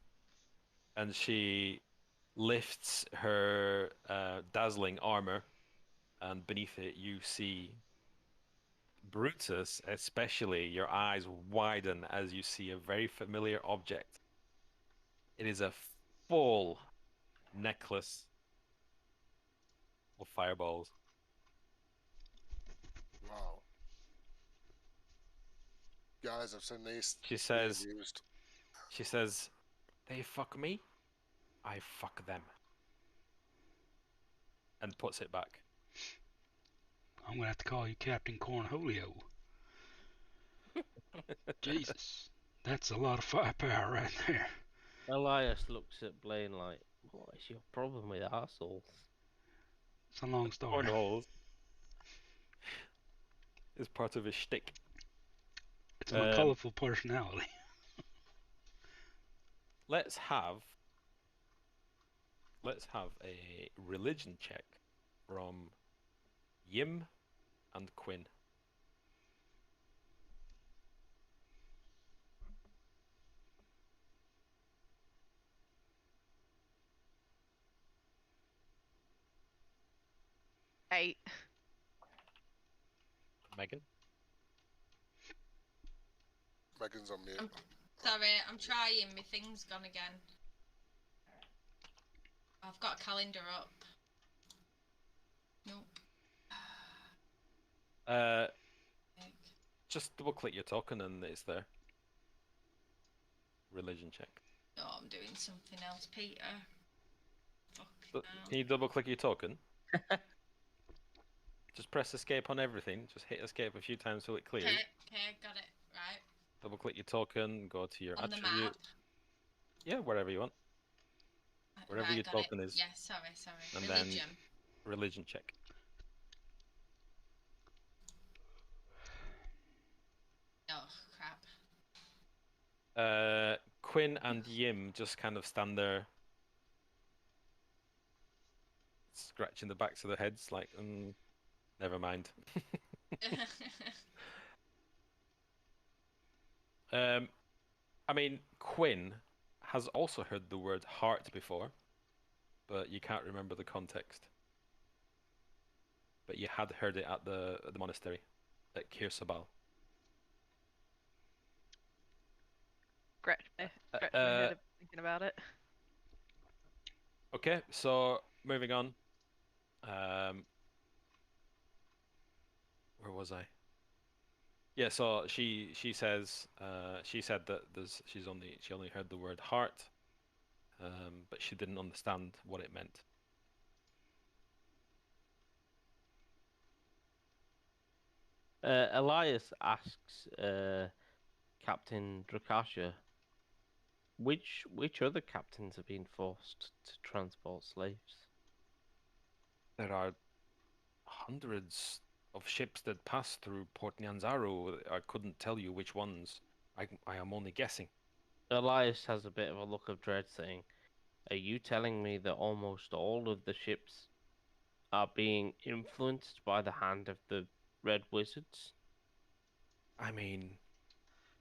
And she lifts her dazzling armor, and beneath it you see Brutus, especially. Your eyes widen as you see a very familiar object. It is a full necklace of fireballs. Wow. Guys, I've seen these She being says, used. they fuck me, I fuck them. And puts it back. I'm going to have to call you Captain Cornholio. Jesus. That's a lot of firepower right there. Elias looks at Blaine like, what is your problem with arseholes? It's a long story. Cornholes is part of his shtick. It's a colourful personality. Let's have a religion check from Yim and Quinn. Eight. Megan? Megan's on mute. Sorry, I'm trying. My thing's gone again. I've got a calendar up. Nope. Just double click your token and it's there. Religion check. No, I'm doing something else, Peter. Fuck. Can you double click your token? Just press escape on everything. Just hit escape a few times till it clears. Okay, got it. Right. Double click your token, go to your On the attribute. map. Yeah, wherever you want. Wherever Right, your got token it. is. Yeah, sorry. And Religion. then religion check. Oh, crap. Quinn and Yim just kind of stand there, scratching the backs of their heads, like, never mind. I mean, Quinn has also heard the word heart before, but you can't remember the context. But you had heard it at the monastery, at Kirsabal. Scratch my head of thinking about it. Okay, so moving on. Where was I? Yeah, so she says she said that she only heard the word heart, but she didn't understand what it meant. Elias asks Captain Drakasha, which other captains have been forced to transport slaves? There are hundreds of ships that pass through Port Nyanzaru. I couldn't tell you which ones. I am only guessing. Elias has a bit of a look of dread, saying, are you telling me that almost all of the ships are being influenced by the hand of the Red Wizards? I mean,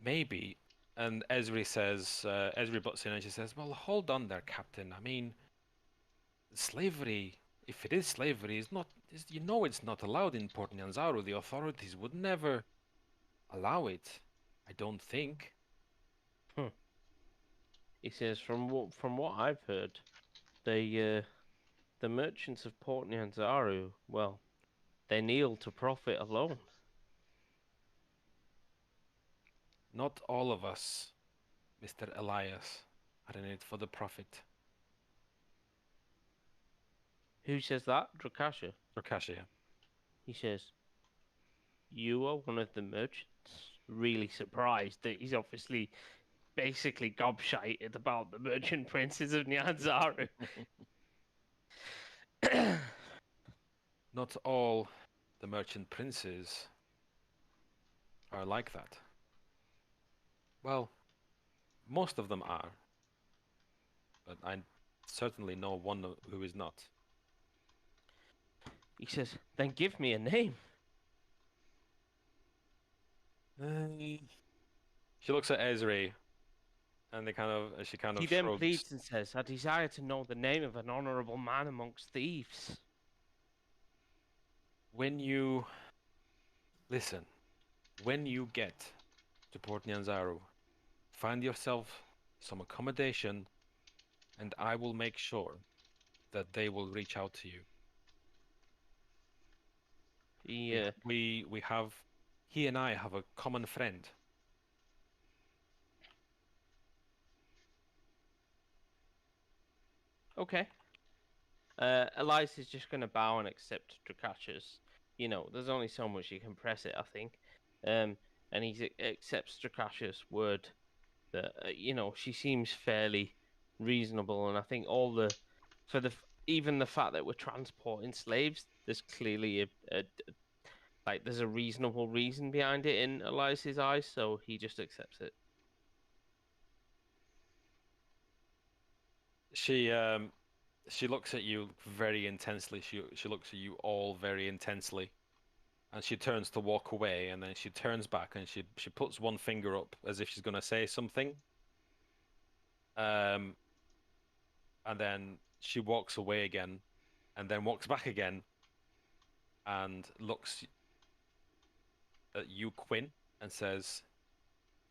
maybe. And Esri butts in and she says, well, hold on there, Captain. I mean, slavery, if it is slavery, it's not allowed in Port Nyanzaru. The authorities would never allow it. I don't think. He says, from what I've heard, the merchants of Port Nyanzaru, well, they kneel to profit alone. Not all of us, Mr. Elias, are in it for the profit. Who says that? Drakasha. Rakasha. He says, you are one of the merchants. Really surprised that he's obviously basically gobshited about the merchant princes of Nyanzaru. Not all the merchant princes are like that. Well, most of them are. But I certainly know one who is not. He says, then give me a name. She looks at Ezri, and she kind of He then shrugs. pleads and says, I desire to know the name of an honorable man amongst thieves. When you get to Port Nyanzaru, find yourself some accommodation, and I will make sure that they will reach out to you. He and I have a common friend. Okay. Elias is just going to bow and accept Drakasha's. You know, there's only so much you can press it, I think. And he accepts Drakasha's word that, she seems fairly reasonable. And I think even the fact that we're transporting slaves, there's clearly there's a reasonable reason behind it in Elias's eyes, so he just accepts it. She looks at you very intensely. She looks at you all very intensely, and she turns to walk away, and then she turns back and she puts one finger up as if she's going to say something. And then she walks away again, and then walks back again, and looks at you, Quinn, and says,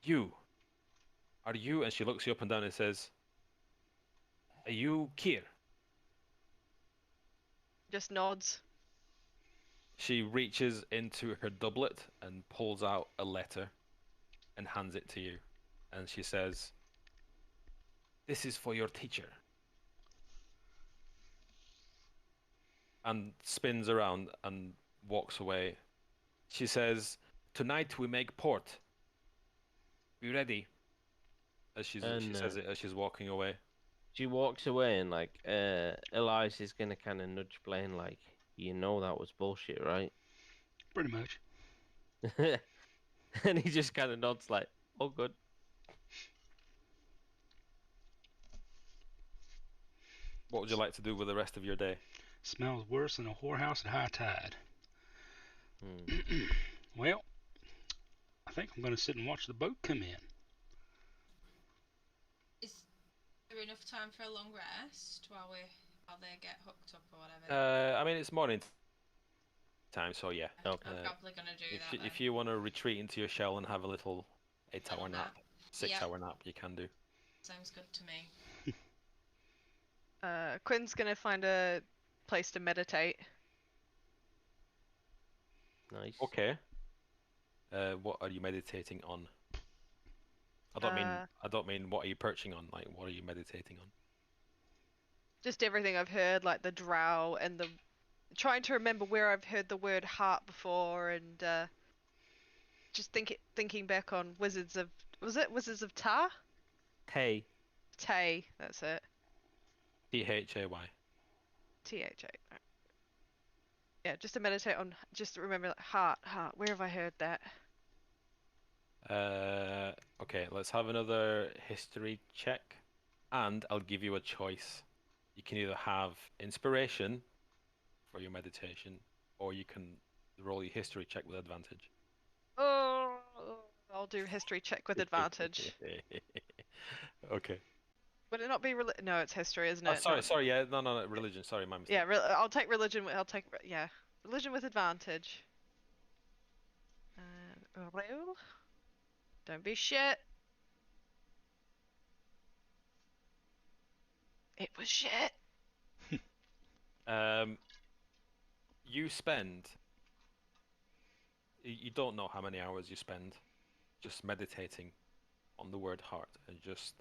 "You, are you?" And she looks you up and down and says, "Are you Kier?" Just nods. She reaches into her doublet and pulls out a letter and hands it to you. And she says, "This is for your teacher." And spins around and walks away. She says, "Tonight we make port. Be ready." She says it as she's walking away. She walks away, and Elias is gonna kind of nudge Blaine, like, that was bullshit, right? Pretty much. And he just kind of nods, like, "Oh, good." What would you like to do with the rest of your day? Smells worse than a whorehouse at high tide. Well, I think I'm going to sit and watch the boat come in. Is there enough time for a long rest while they get hooked up or whatever? I mean, it's morning time, so yeah. I'm probably gonna do that. If you want to retreat into your shell and have a little 8-hour nap, 6-hour nap, you can do. Sounds good to me. Quinn's gonna find a place to meditate. Nice. Okay. What are you meditating on? I don't mean what are you perching on. Like, what are you meditating on? Just everything I've heard, like the drow and the. Trying to remember where I've heard the word heart before, and just thinking back on Wizards of. Was it Wizards of Tar? Hey. Tay, that's it. Thay. Tha. Yeah, just to meditate on. Just to remember, like, heart. Where have I heard that? Okay, let's have another history check, and I'll give you a choice. You can either have inspiration for your meditation, or you can roll your history check with advantage. Oh, I'll do history check with advantage. Okay. Would it not be No, it's history, isn't it? Sorry, yeah, no, religion. Sorry, my mistake. Yeah, I'll take religion. Religion with advantage. Roll. Don't be shit. It was shit. You spend. You don't know how many hours you spend, just meditating on the word heart, and just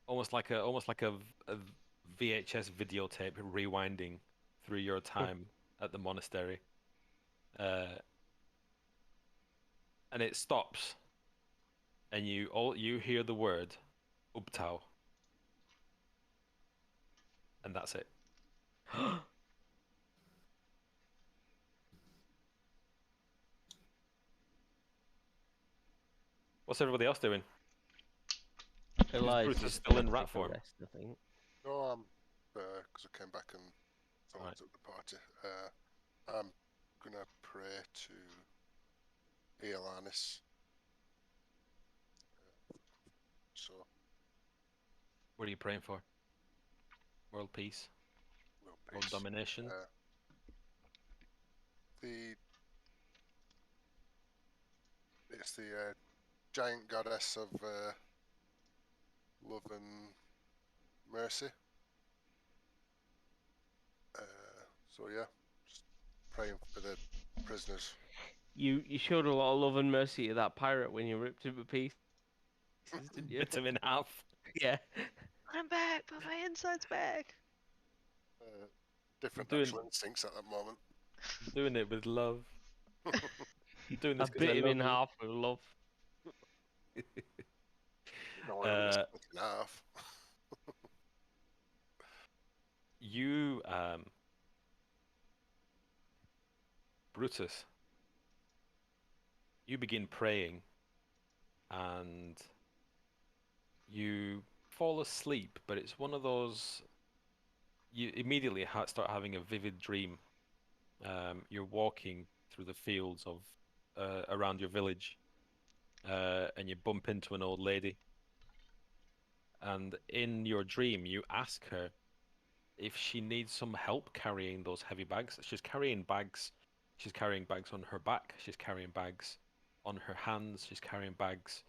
almost like a VHS videotape rewinding through your time at the monastery. And it stops, and you hear the word Ubtao, and that's it. What's everybody else doing? Elias Bruce is just still gonna in rat take a form. rest, I think. No, I'm because I came back and thought I was at the party. I'm gonna pray to Eolanis. So What are you praying for? World peace? world World peace. domination? It's the giant goddess of love and mercy. So yeah, just praying for the prisoners. You showed a lot of love and mercy to that pirate when you ripped him to pieces, didn't you? Bit him in half. Yeah. I'm back, but my inside's back. Different Doing- natural instincts at that moment. Doing it with love. Doing I this because bit him in love you. half with love. No, I was Uh, in half. You, Brutus, you begin praying, and you fall asleep, but it's one of those. You immediately start having a vivid dream. You're walking through the fields of around your village, and you bump into an old lady. And in your dream, you ask her if she needs some help carrying those heavy bags. She's carrying bags. She's carrying bags on her back. She's carrying bags on her hands. She's carrying bags,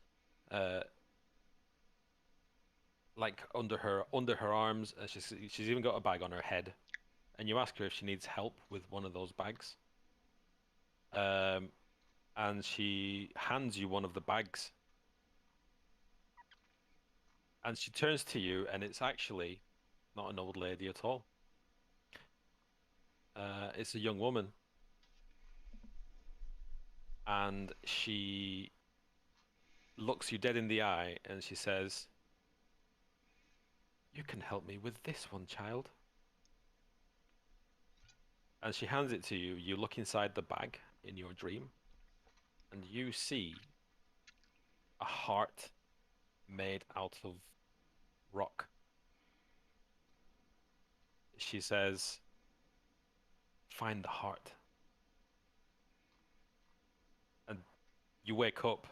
like under her arms. She's even got a bag on her head. And you ask her if she needs help with one of those bags. And she hands you one of the bags. And she turns to you, and it's actually not an old lady at all. It's a young woman. And she looks you dead in the eye, and she says, "You can help me with this one, child." And she hands it to you. You look inside the bag in your dream, and you see a heart made out of rock. She says, "Find the heart." And you wake up,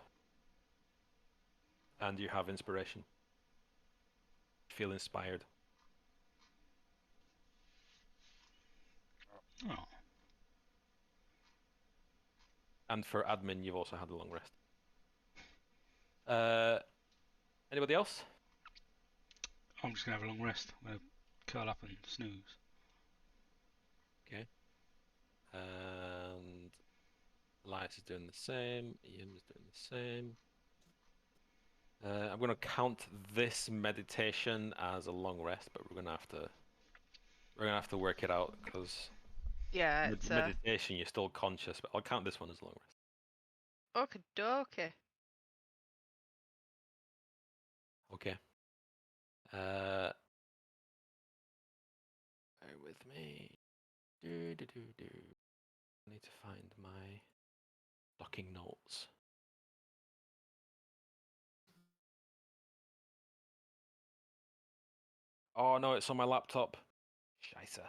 and you have inspiration. Feel inspired. Oh, And for admin, you've also had a long rest. Anybody else? I'm just gonna have a long rest. I'm gonna curl up and snooze. Okay. And Elias is doing the same. Ian is doing the same. I'm going to count this meditation as a long rest, but we're gonna have to work it out because Yeah, it's meditation you're still conscious, but I'll count this one as a long rest. okie dokie. Okay. Bear with me. I need to find my docking notes. Oh no, it's on my laptop. Scheisse.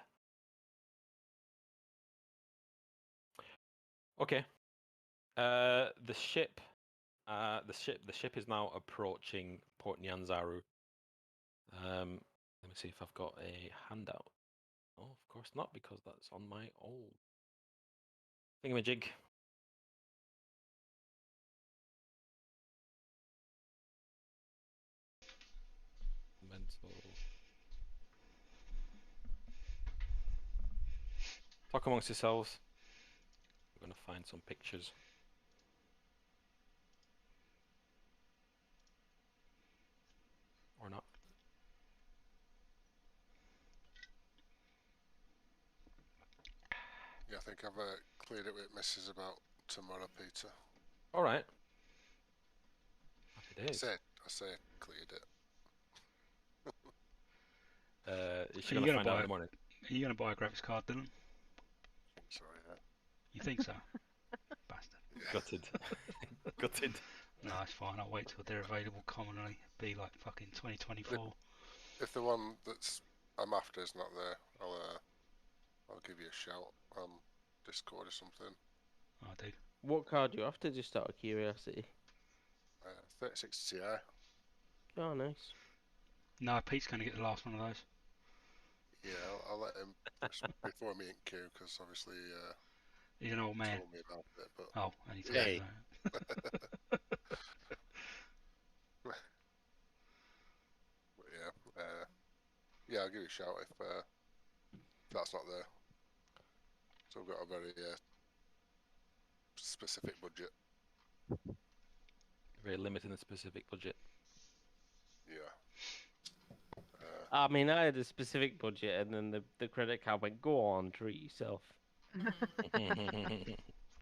Okay. The ship is now approaching Port Nyanzaru. Let me see if I've got a handout. Oh, of course not, because that's on my old thingamajig. Mental. Talk amongst yourselves. We're gonna find some pictures. Yeah, I think I've cleared it with Mrs. about tomorrow, Peter. All right. Happy I days. say cleared it. Is she Are you gonna gonna find out buy in it? the morning? Are you going to buy a graphics card, Dylan? Sorry. You think so? Bastard. Yeah. Gutted. Gutted. No, it's fine. I'll wait till they're available commonly. Be like fucking 2024. If the one that's I'm after is not there, I'll give you a shout on Discord or something. Oh, dude. What card do you after, just out of curiosity? 3060 Ti. Oh, nice. No, Pete's going to get the last one of those. Yeah, I'll let him before me and Q, because obviously He's an old man. told me about it. But Oh, and he told Hey. me that. yeah, I'll give you a shout if that's not there. So I've got a very specific budget. Very limited and specific budget. Yeah. I mean, I had a specific budget, and then the credit card went, "Go on, treat yourself."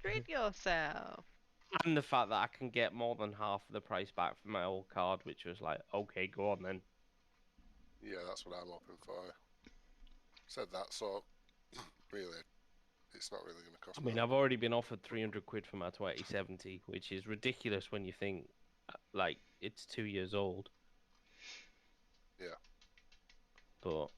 Treat yourself. And the fact that I can get more than half of the price back from my old card, which was like, okay, go on then. Yeah, that's what I'm hoping for. Said that, so really, it's not really going to cost I me. mean, that. I've already been offered 300 quid for my 2070, which is ridiculous when you think, like, it's 2 years old. Yeah. But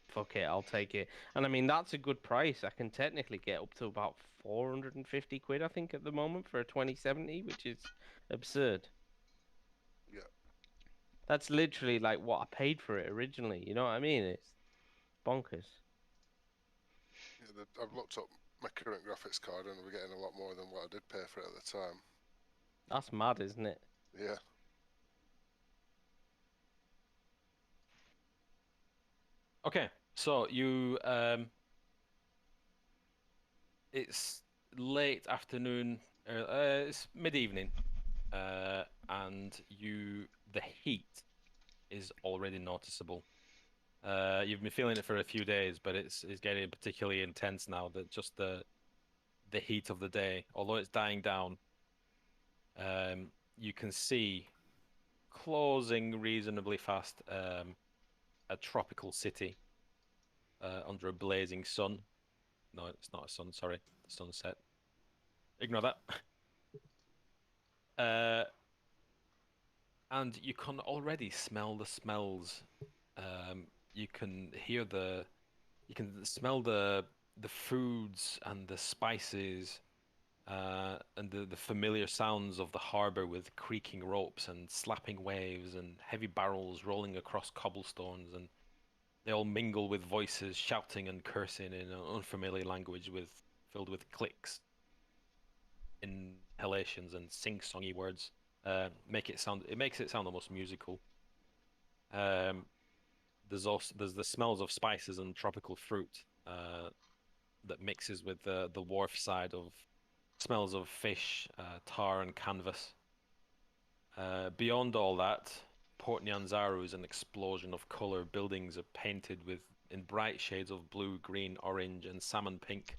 fuck it, I'll take it. And I mean, that's a good price. I can technically get up to about 450 quid, I think, at the moment for a 2070, which is absurd. Yeah. That's literally like what I paid for it originally. You know what I mean? It's bonkers. Yeah, I've looked up my current graphics card, and we're getting a lot more than what I did pay for it at the time. That's mad, isn't it? Yeah. Okay, so you it's late afternoon, it's mid-evening, and the heat is already noticeable. You've been feeling it for a few days, but it's getting particularly intense now. That just the heat of the day, although it's dying down, you can see closing reasonably fast a tropical city under a blazing sun. No, it's not a sun, sorry. The sunset. Ignore that. And you can already smell the smells. You can hear you can smell the foods and the spices, and the familiar sounds of the harbor with creaking ropes and slapping waves and heavy barrels rolling across cobblestones, and they all mingle with voices shouting and cursing in an unfamiliar language filled with clicks, inhalations, and sing-songy words. It makes it sound almost musical. There's the smells of spices and tropical fruit that mixes with the wharf side of smells of fish, tar, and canvas. Beyond all that, Port Nyanzaru is an explosion of color. Buildings are painted in bright shades of blue, green, orange, and salmon pink.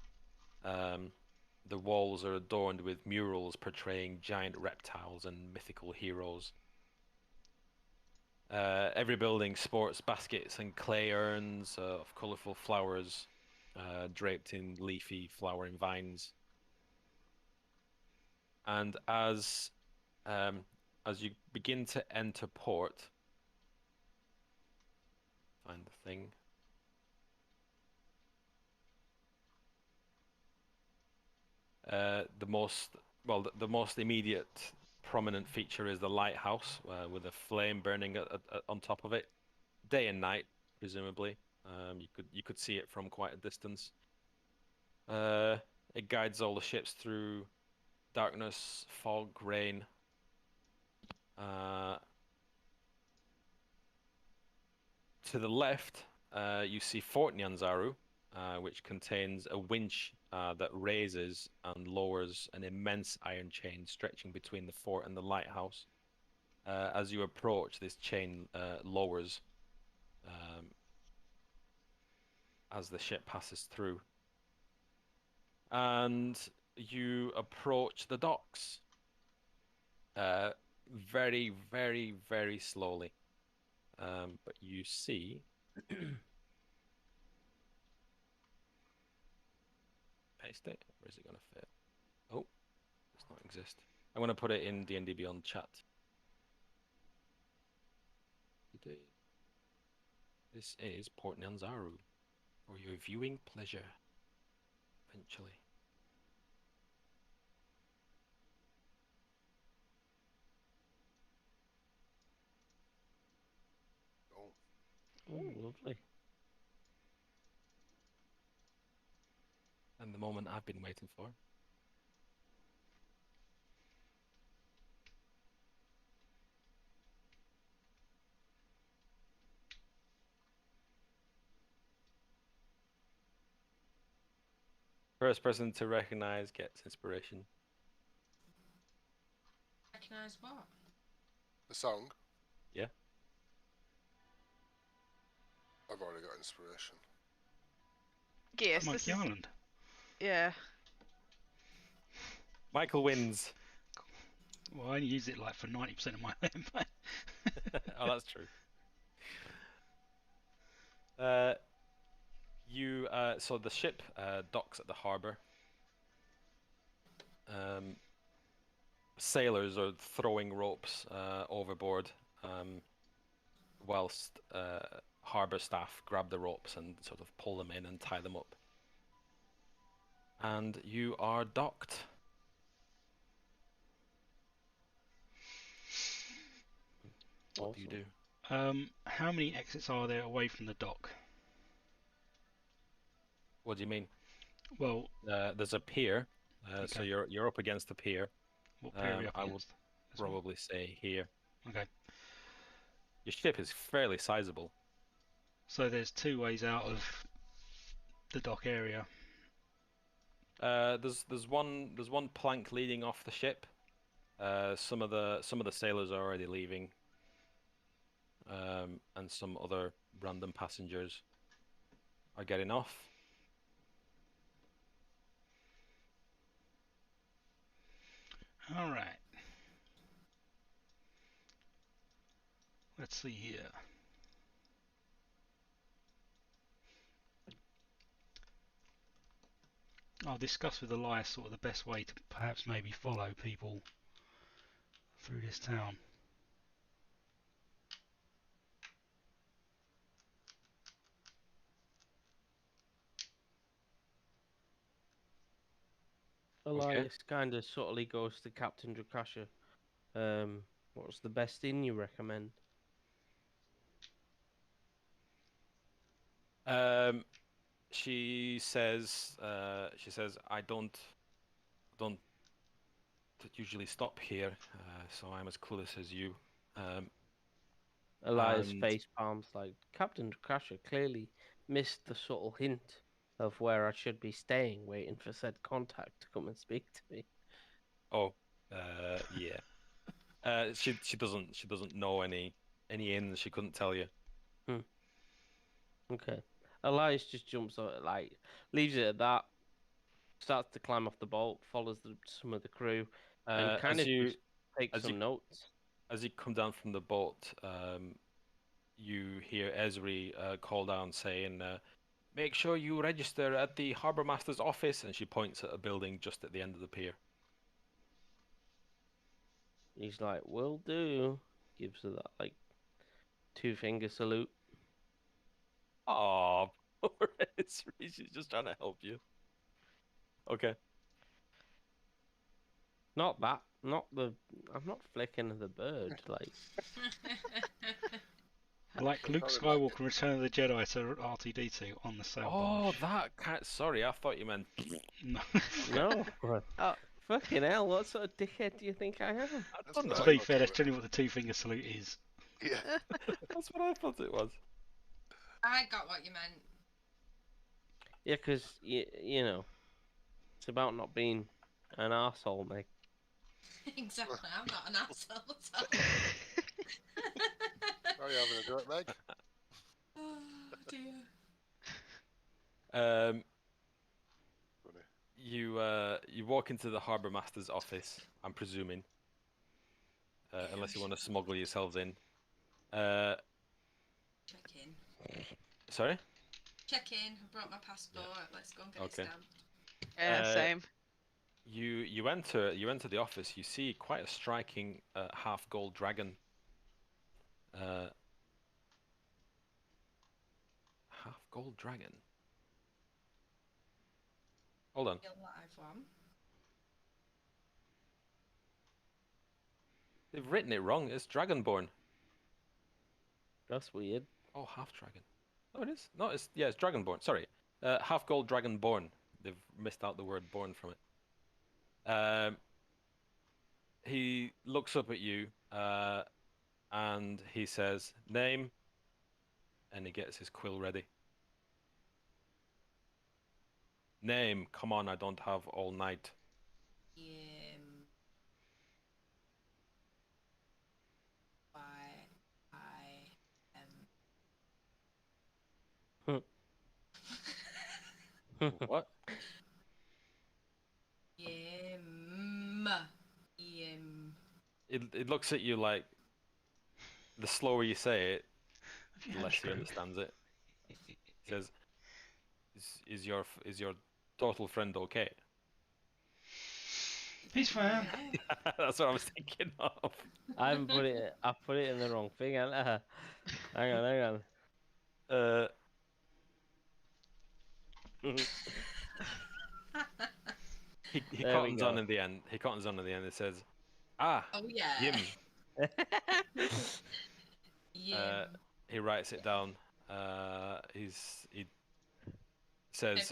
The walls are adorned with murals portraying giant reptiles and mythical heroes. Every building sports baskets and clay urns of colorful flowers, draped in leafy flowering vines. And as you begin to enter port, find the thing. The most immediate prominent feature is the lighthouse with a flame burning on top of it, day and night, presumably. You could see it from quite a distance. It guides all the ships through darkness, fog, rain. To the left, you see Fort Nyanzaru, which contains a winch that raises and lowers an immense iron chain stretching between the fort and the lighthouse. As you approach, this chain lowers as the ship passes through. and you approach the docks. Very, very, very slowly. But you see paste it. Where is it going to fit? Oh, does not exist. I'm going to put it in D&D Beyond chat. This is Port Nyanzaru for your viewing pleasure. Eventually. Oh, Oh, lovely. And the moment I've been waiting for. First person to recognize gets inspiration. Recognise what? the song. Yeah. I've already got inspiration. Yes, Monkey this is. Island. Yeah. Michael wins. Well, I only use it like for 90% of my campaign. Oh, that's true. So the ship docks at the harbor. Sailors are throwing ropes overboard, whilst harbor staff grab the ropes and sort of pull them in and tie them up. And you are docked. What do you do? How many exits are there away from the dock? What do you mean? Well, There's a pier, so Okay. you're up against the pier. what pier are we up I would against? This one? probably say here. Okay. Your ship is fairly sizable. So there's two ways out of the dock area. There's one plank leading off the ship. Some of the sailors are already leaving. And some other random passengers are getting off. All right. Let's see here. I'll discuss with Elias sort of the best way to perhaps maybe follow people through this town. Elias kind of subtly goes to Captain Drakasha. What's the best inn you recommend? She says I don't usually stop here, so I'm as clueless as you. Elias And- face palms like Captain Drakasha clearly missed the subtle hint of where I should be staying, waiting for said contact to come and speak to me. Oh, yeah. She doesn't know any inns. She couldn't tell you. Okay. Elias just jumps on it, like leaves it at that, starts to climb off the boat, follows some of the crew, and kind as of you just takes as some you- notes. as you come down from the boat, you hear Esri call down saying, "Make sure you register at the harbour master's office," and she points at a building just at the end of the pier. He's like, "Will do." Gives her that like 2-finger salute. Oh, poor Esri, she's just trying to help you. Okay. Not that. Not the. I'm not flicking the bird. Like Like Luke Skywalker in Return of the Jedi to R2-D2 on the sail Oh, barge. that cat. Sorry, I thought you meant. No. no. Oh. Fucking hell! What sort of dickhead do you think I am? I That's don't know. what To I be thought fair, it that's was. generally what the two-finger salute is. Yeah. That's what I thought it was. I got what you meant. Yeah, because you know, it's about not being an arsehole, mate. Exactly, I'm not an asshole. So. Are you having a go at Meg? Oh dear. Um, Funny. you walk into the harbour master's office. I'm presuming, unless you want to smuggle yourselves in. Check in. Sorry. Check in. I brought my passport. Let's go and get Okay. it stamped. Yeah, same. You enter the office. You see quite a striking half gold dragon. Half gold dragon. Hold on. Real live one. They've written it wrong. It's dragonborn. That's weird. Oh, half dragon. Oh, it is. No, it's dragonborn. Sorry, half gold dragonborn. They've missed out the word "born" from it. He looks up at you, and he says, "Name," and he gets his quill ready. Name. Come on, I don't have all night. What? It looks at you like the slower you say it, the less he understands it. He says, "Is your total friend okay?" He's fine. That's what I was thinking of. I haven't put it. I put it in the wrong thing. Hang on. He There we cottons on go. in the end. He cottons on in the end. It says, "Ah, Oh yeah. Yim." Yeah. He writes it down. He says, Maybe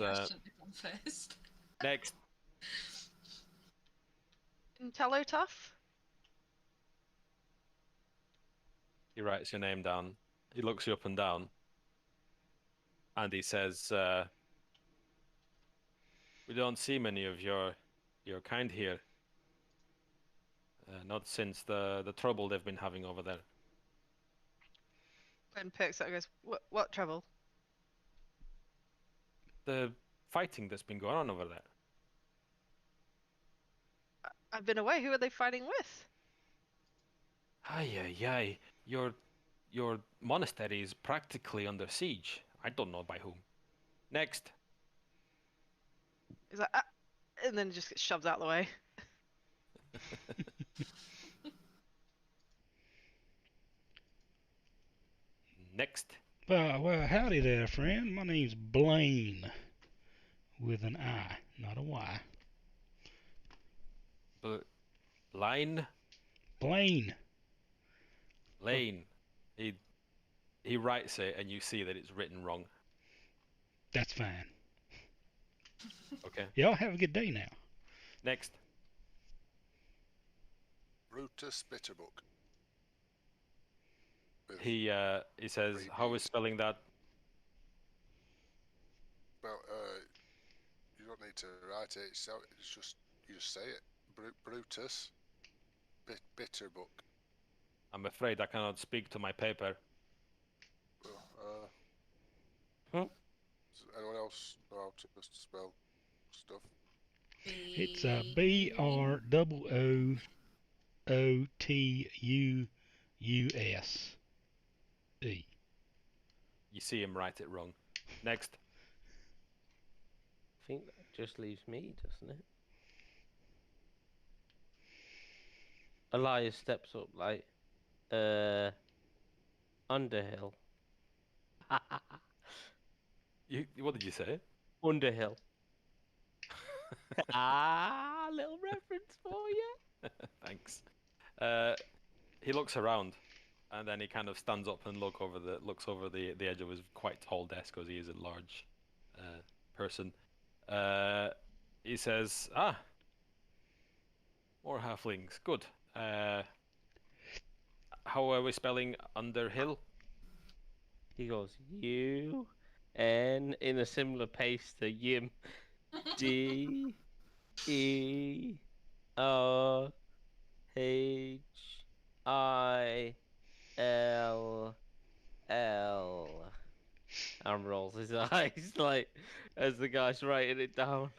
I shouldn't have gone first. "Next." Intello tough. He writes your name down. He looks you up and down, and he says, "We don't see many of your kind here. Not since the trouble they've been having over there. Gwen perks up and goes, What trouble? The fighting that's been going on over there." I've been away. Who are they fighting with? Ay. Your monastery is practically under siege. I don't know by whom. Next." He's like, and then just gets shoved out of the way. Next. Well, howdy there, friend. My name's Blaine, with an I, not a Y. Line. Blaine. Lane. He writes it, and you see that it's written wrong. That's fine. Okay. Y'all have a good day now. Next. Brutus Bitterbook. With- He says, Three "How is Bs. spelling that?" Well, you don't need to write it. It's just you just say it. Brutus Bitterbook. I'm afraid I cannot speak to my paper. Well, does anyone else know how to spell stuff? It's BROOTUS. You see him write it wrong. Next. I think that just leaves me, doesn't it? Elias steps up like, Underhill. What did you say? Underhill. Little reference for you. Thanks. He looks around, and then he kind of stands up and looks over the edge of his quite tall desk, because he is a large person. He says, "Ah, more halflings. Good. How are we spelling Underhill?" He goes, U, N, in a similar pace to Yim. D, E, O, H, I, L, L. And rolls his eyes like as the guy's writing it down.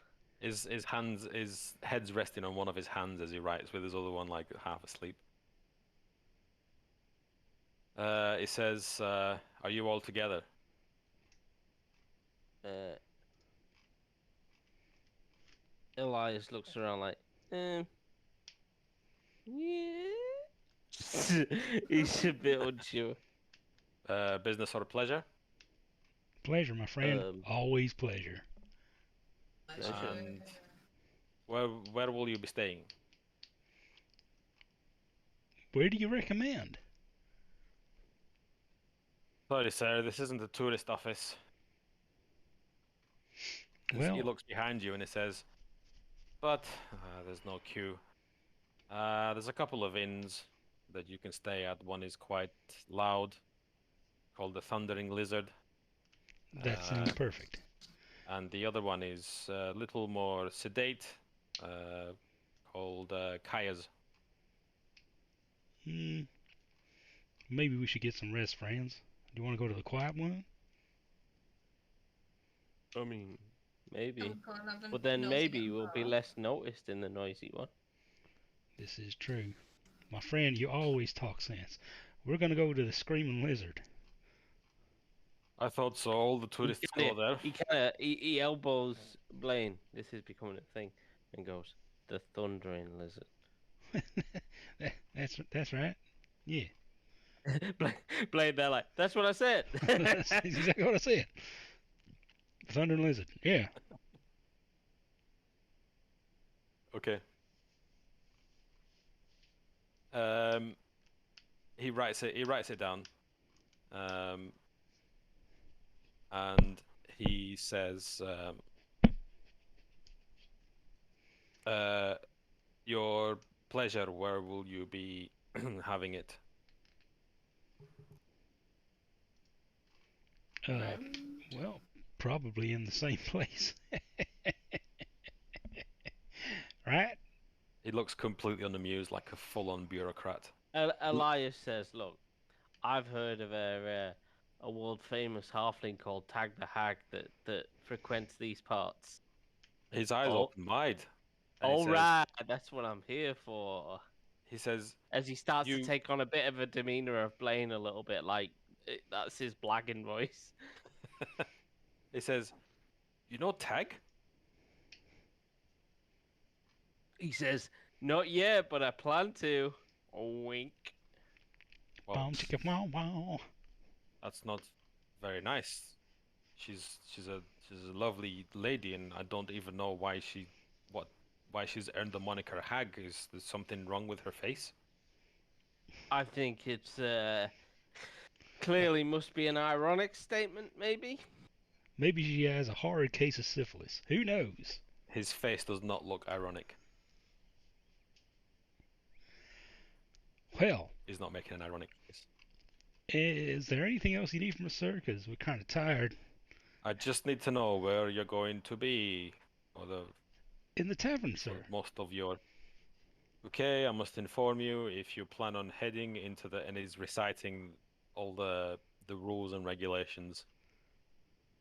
his hands, his head's resting on one of his hands as he writes, with his other one like half asleep. He says, "Are you all together?" Elias looks around like, yeah. He's a bit unsure. Business or pleasure? Pleasure, my friend. Always pleasure. And where will you be staying? Where do you recommend? Sorry, sir, this isn't a tourist office. Well, He looks behind you and he says, but there's no queue. There's a couple of inns that you can stay at. One is quite loud, called the Thundering Lizard. that sounds perfect. And the other one is a little more sedate, called Kaya's. Maybe we should get some rest, friends. Do you want to go to the quiet one? I mean, maybe. Go and have a But then nosy maybe at we'll be the less noticed in the noisy one. This is true. My friend, you always talk sense. We're gonna go to the Screaming Lizard. I thought so. All the tourists go there. He elbows Blaine. This is becoming a thing, and goes, "The Thundering Lizard." That's right. Yeah. Blaine, they're like, "That's what I said." That's exactly what I said. Thunder Lizard. Yeah. Okay. He writes it down. And he says, your pleasure, where will you be having it? Well, probably in the same place. Right? He looks completely unamused, like a full-on bureaucrat. Elias says, "Look, I've heard of a world-famous halfling called Tag the Hag that frequents these parts." His eyes open wide. All right, that's what I'm here for. He says, as he starts to take on a bit of a demeanor of Blaine, a little bit like that's his blagging voice. He says, "You know Tag?" He says, "Not yet, but I plan to." Wink. Well, Wow. That's not very nice. She's a lovely lady, and I don't even know why she's earned the moniker Hag. Is there something wrong with her face? I think it's clearly must be an ironic statement, maybe. Maybe she has a horrid case of syphilis. Who knows? His face does not look ironic. Well, he's not making an ironic face. Is there anything else you need from us, sir? Because we're kind of tired. I just need to know where you're going to be, in the tavern, sir. Most of your. Okay, I must inform you, if you plan on heading into and he's reciting all the rules and regulations.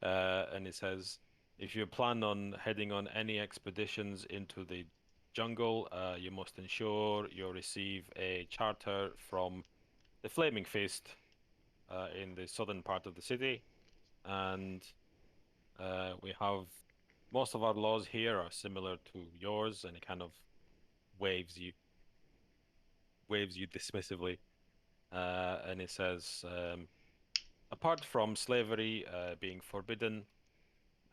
And it says, if you plan on heading on any expeditions into the jungle, you must ensure you receive a charter from the Flaming Fist in the southern part of the city. And we have, most of our laws here are similar to yours, and it kind of waves you dismissively, and it says, apart from slavery being forbidden,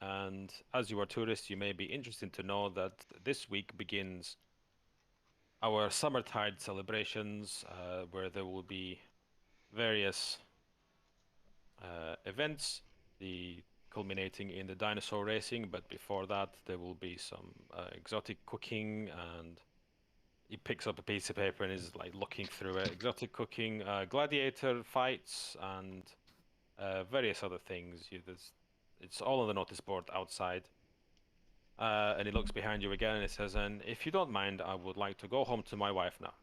and as you are tourists, you may be interested to know that this week begins our Summertide celebrations, where there will be various events, culminating in the dinosaur racing, but before that there will be some exotic cooking, and he picks up a piece of paper and is like looking through it. Exotic cooking, gladiator fights, and various other things. It's all on the notice board outside. And he looks behind you again and it says, and if you don't mind, I would like to go home to my wife now.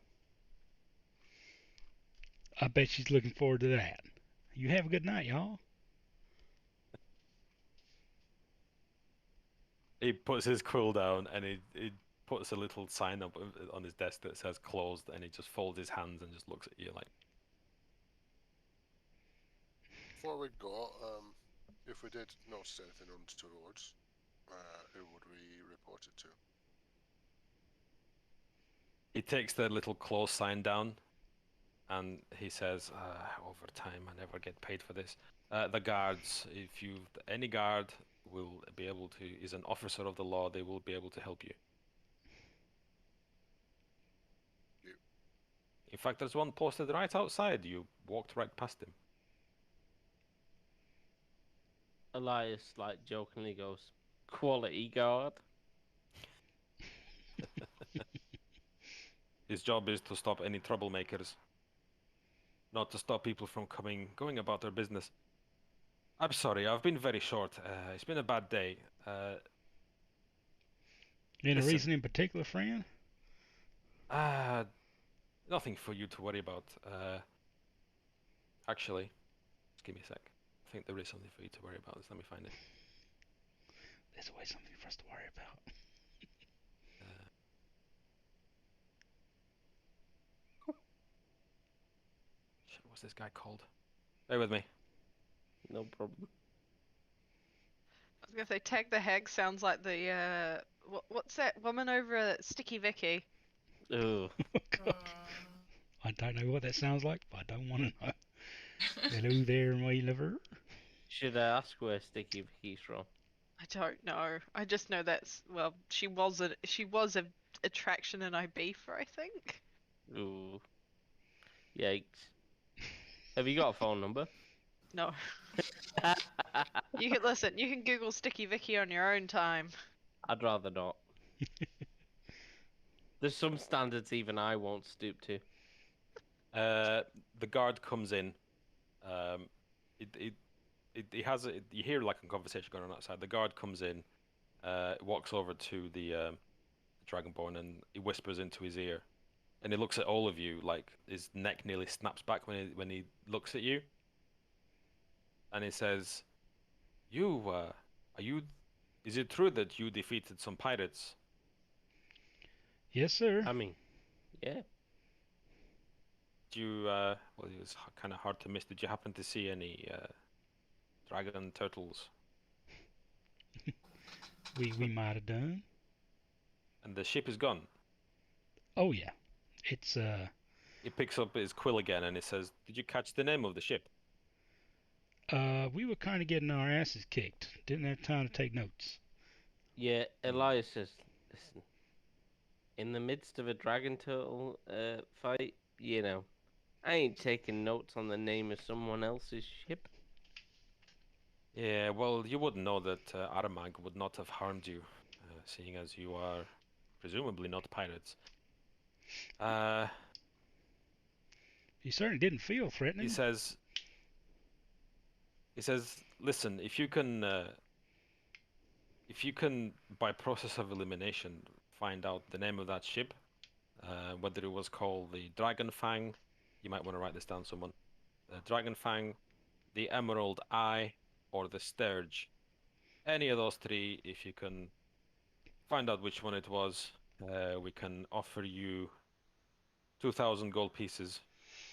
I bet she's looking forward to that. You have a good night, y'all. He puts his quill down and he puts a little sign up on his desk that says closed, and he just folds his hands and just looks at you like, Before we go, if we did notice anything untoward, who would we report it to? he takes the little close sign down and he says, over time, I never get paid for this. The guards, if any guard will be able to, is an officer of the law, they will be able to help you. In fact, there's one posted right outside. You walked right past him. Elias, like, jokingly goes, quality guard. His job is to stop any troublemakers, not to stop people from going about their business. I'm sorry, I've been very short. It's been a bad day. Any Listen. reason in particular, friend? Nothing for you to worry about. Actually, just give me a sec. I think there is something for you to worry about. Let me find it. There's always something for us to worry about. Shit, what's this guy called? Bear with me. No problem. I was gonna say, Tag the Hag sounds like the what's that woman over at Sticky Vicky? Ugh. I don't know what that sounds like, but I don't want to know. Hello there, my lover. Should I ask where Sticky Vicky's from? I don't know. I just know that's she was a attraction in Ibiza, I think. Ooh. Yikes. Have you got a phone number? No. You can listen. You can Google Sticky Vicky on your own time. I'd rather not. There's some standards even I won't stoop to. The guard comes in. He has you hear like a conversation going on outside. The guard comes in, walks over to the Dragonborn, and he whispers into his ear, and he looks at all of you like his neck nearly snaps back when he looks at you, and he says, "You are you? Is it true that you defeated some pirates?" Yes, sir. I mean, yeah. Do you well, it was kind of hard to miss. Did you happen to see any dragon turtles? We might have done. And the ship is gone. Oh yeah, it's He picks up his quill again and he says, "Did you catch the name of the ship?" we were kind of getting our asses kicked. Didn't have time to take notes. Yeah, Elias says, listen, in the midst of a dragon turtle fight, you know, I ain't taking notes on the name of someone else's ship. Yeah, well, you wouldn't know that Aramag would not have harmed you, seeing as you are presumably not pirates. He certainly didn't feel threatening. He says, listen, if you can, by process of elimination, find out the name of that ship, whether it was called the Dragonfang, you might want to write this down, someone. The Dragonfang, the Emerald Eye, or the Sturge. Any of those three, if you can find out which one it was, we can offer you 2,000 gold pieces.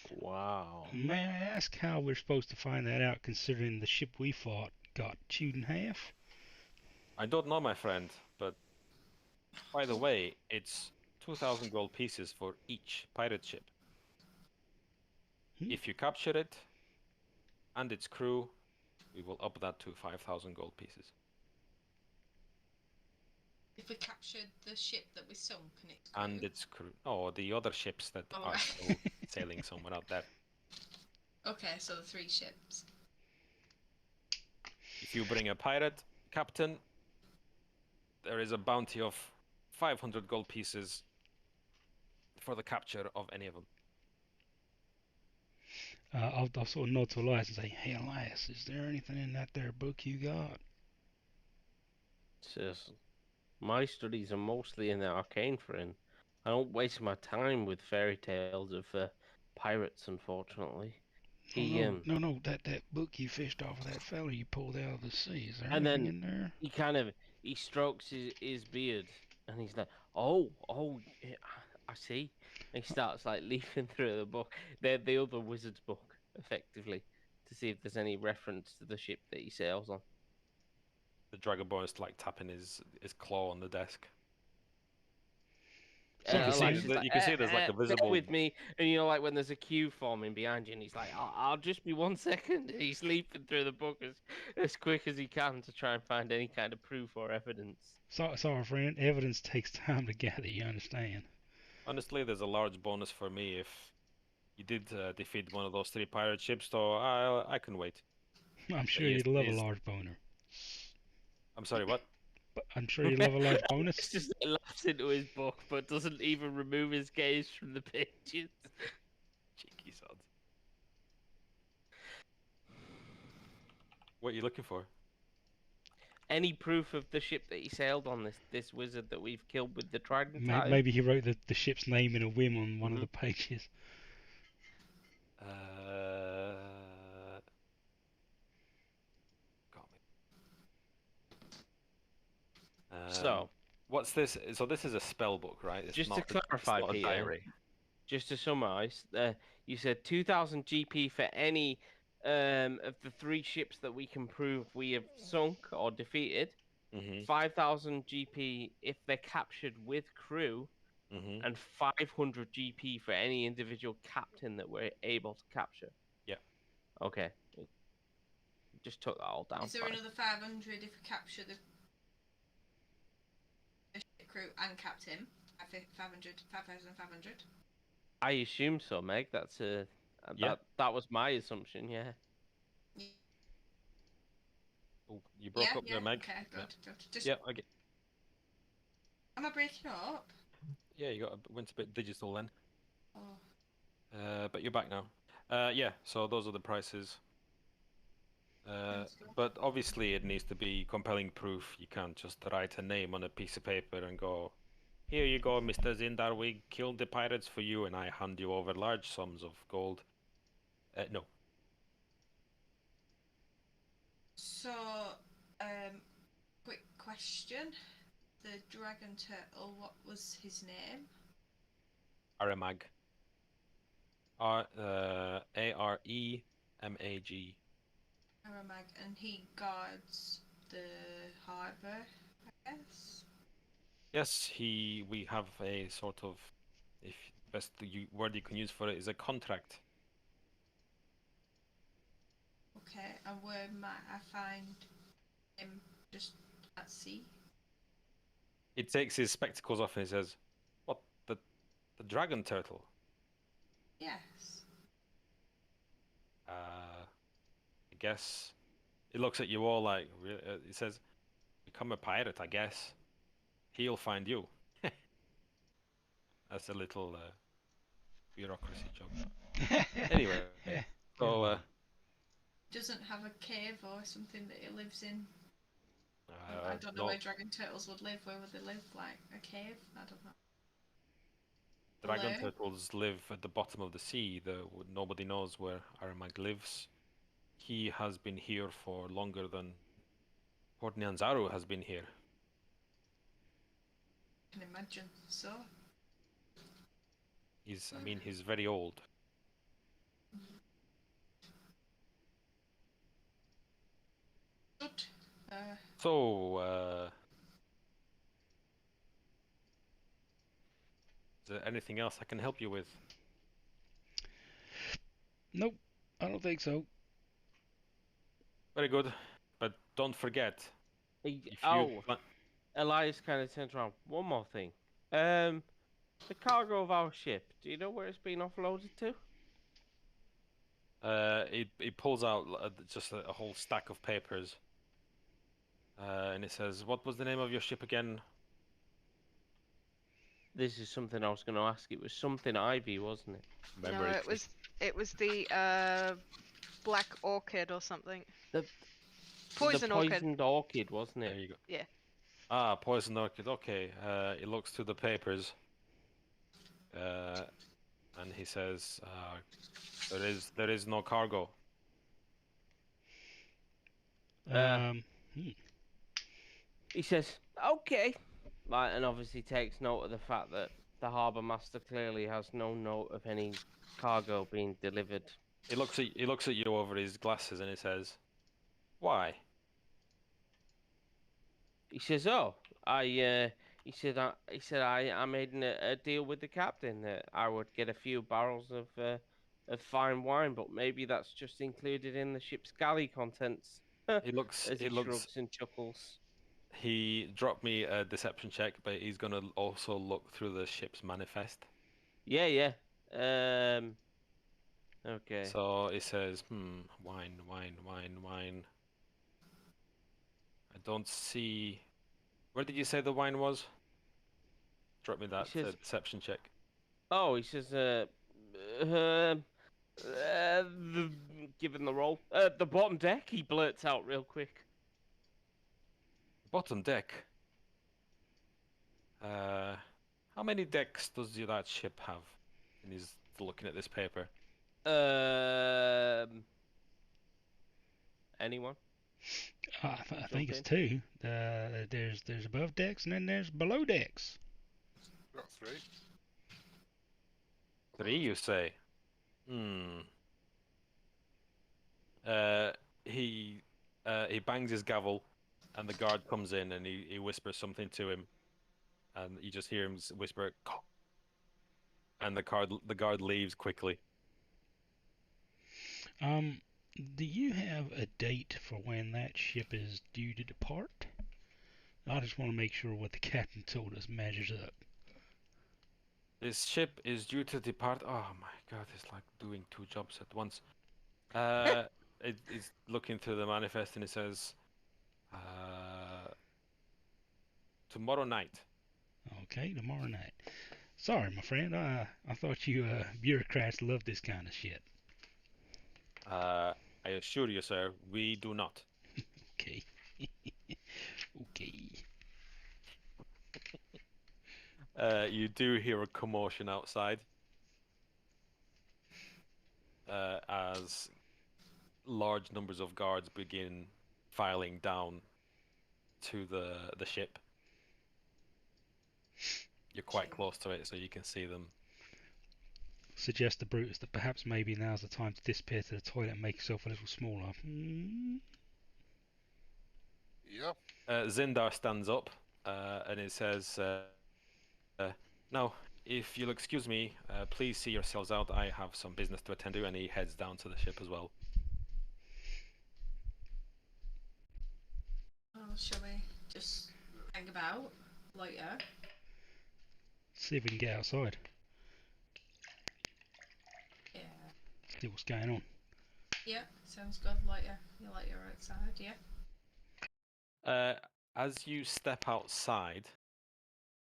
Wow. May I ask how we're supposed to find that out, considering the ship we fought got chewed in half? I don't know, my friend, but by the way, it's 2,000 gold pieces for each pirate ship. If you capture it and its crew, we will up that to 5,000 gold pieces. If we captured the ship that we sunk And its crew. Oh, the other ships that Oh, are right. still sailing somewhere out there. Okay, so the 3 ships. If you bring a pirate captain, there is a bounty of 500 gold pieces for the capture of any of them. I'll sort of nod to Elias and say, "Hey, Elias, is there anything in that there book you got?" Says, my studies are mostly in the arcane friend. I don't waste my time with fairy tales of pirates, unfortunately. No, that book you fished off of that fella you pulled out of the sea. Is there And anything then in there? he kind of he strokes his beard, and he's like, "Oh, yeah, I see." And he starts like leafing through the book, the other wizard's book, effectively, to see if there's any reference to the ship that he sails on. The Dragonborn is like tapping his claw on the desk. So you can see Elisha's you can see there's like a bear visible. with me, and you know, like when there's a queue forming behind you, and he's like, I'll just be 1 second." He's leaping through the book as quick as he can to try and find any kind of proof or evidence. Sorry, friend. Evidence takes time to gather. You understand? Honestly, there's a large bonus for me if you did defeat one of those 3 pirate ships, so I can wait. I'm sure He's- you'd love a he's- large boner. I'm sorry, what? But I'm sure you'd love a large bonus. It's just laughs into his book, but doesn't even remove his gaze from the pages. Cheeky sods. What are you looking for? Any proof of the ship that he sailed on, this wizard that we've killed with the trident? Maybe he wrote the ship's name in a whim on one of the Mhm. pages. Got me. So, what's this? So this is a spell book, right? It's just to not a- it's clarify, not a Peter, diary. just to summarise, you said 2,000 GP for any of the 3 ships that we can prove we have sunk or defeated. Mm-hmm. 5,000 GP if they're captured with crew, Mm-hmm. and 500 GP for any individual captain that we're able to capture. Yeah. Okay. Just took that all down. Is there fine. another 500 if we capture the ship crew and captain? 5,500. I assume so, Meg. That's Yeah. that was my assumption. Yeah. Oh, you broke Yeah, up there, Meg. Okay, Yeah. good. Just, Yeah, I get. am I breaking up? Yeah, you went a bit digital then. Oh, But you're back now. Yeah, so those are the prices. Sounds good. But obviously it needs to be compelling proof. You can't just write a name on a piece of paper and go, "Here you go, Mr. Zindar, we killed the pirates for you," and I hand you over large sums of gold. No. So, quick question. The dragon turtle, what was his name? Aramag. Aremag. Aramag, and he guards the harbour, I guess. Yes, we have a sort of, if best word you can use for it is a contract. Okay, and where might I find him just at sea? He takes his spectacles off and he says, "What, the dragon turtle?" Yes. I guess he looks at you all like, he says, "Become a pirate, I guess. He'll find you." That's a little bureaucracy joke. Anyway, so Doesn't have a cave or something that he lives in. I don't know no, where dragon turtles would live. Where would they live? Like a cave? I don't know. dragon Hello? turtles live at the bottom of the sea. Nobody knows where Aramag lives. He has been here for longer than Port Nyanzaru has been here. I can imagine. So, I mean, he's very old. good. So, is there anything else I can help you with? Nope, I don't think so. Very good, but don't forget. If you Oh, Elias kind of turns around. One more thing. The cargo of our ship. Do you know where it's been offloaded to? he pulls out just a whole stack of papers, and it says, "What was the name of your ship again?" This is something I was going to ask. It was something Ivy, wasn't it? Remember, No, it's it was the Black Orchid or something. The Poison Orchid. poisoned orchid, wasn't There it? you go. Yeah. Ah, poison orchid. Okay. He looks through the papers, and he says, "There is no cargo." Uh, he says, "Okay," like, and obviously takes note of the fact that the harbour master clearly has no note of any cargo being delivered. He looks at you over his glasses and he says, "Why?" He says, "Oh, he said I made a deal with the captain that I would get a few barrels of fine wine, but maybe that's just included in the ship's galley contents." He looks. As He he looks. shrugs and chuckles. He dropped me a deception check, but he's gonna also look through the ship's manifest. Yeah, yeah. Okay. So he says, wine, wine, wine, wine. I don't see. Where did you say the wine was? Drop me that says- deception check. Oh, he says, given the roll, the bottom deck. He blurts out real quick. Bottom deck. How many decks does that ship have? And he's looking at this paper. Anyone? I think it's in. two. There's above decks and then there's below decks. Got 3. 3, you say? He bangs his gavel, and the guard comes in and he whispers something to him, and you just hear him whisper, "Go," and the guard leaves quickly. Do you have a date for when that ship is due to depart? I just want to make sure what the captain told us measures up. This ship is due to depart. Oh my god, it's like doing 2 jobs at once. It's looking through the manifest and it says, tomorrow night. Okay, tomorrow night. Sorry, my friend. I thought you bureaucrats loved this kind of shit. I assure you, sir, we do not. Okay. Okay. You do hear a commotion outside as large numbers of guards begin filing down to the ship. You're quite close to it, so you can see them. Suggest to Brutus that perhaps maybe now's the time to disappear to the toilet and make yourself a little smaller. Yeah. Zindar stands up and it says, "Now, if you'll excuse me, please see yourselves out. I have some business to attend to," and he heads down to the ship as well. Oh, shall we just hang about later? See if we can get outside. Yeah. See what's going on. Yeah, sounds good. Later. You're outside, yeah? As you step outside,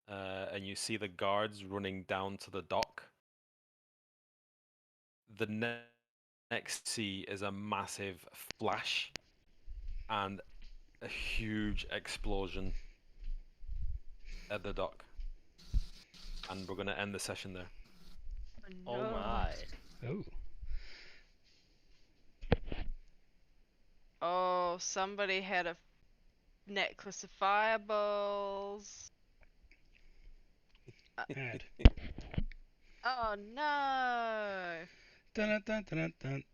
and you see the guards running down to the dock, the next see is a massive flash and a huge explosion at the dock. And we're going to end the session there. Oh my. Oh. Oh, somebody had a necklace of fireballs. Had. Oh no! Dun dun dun dun dun.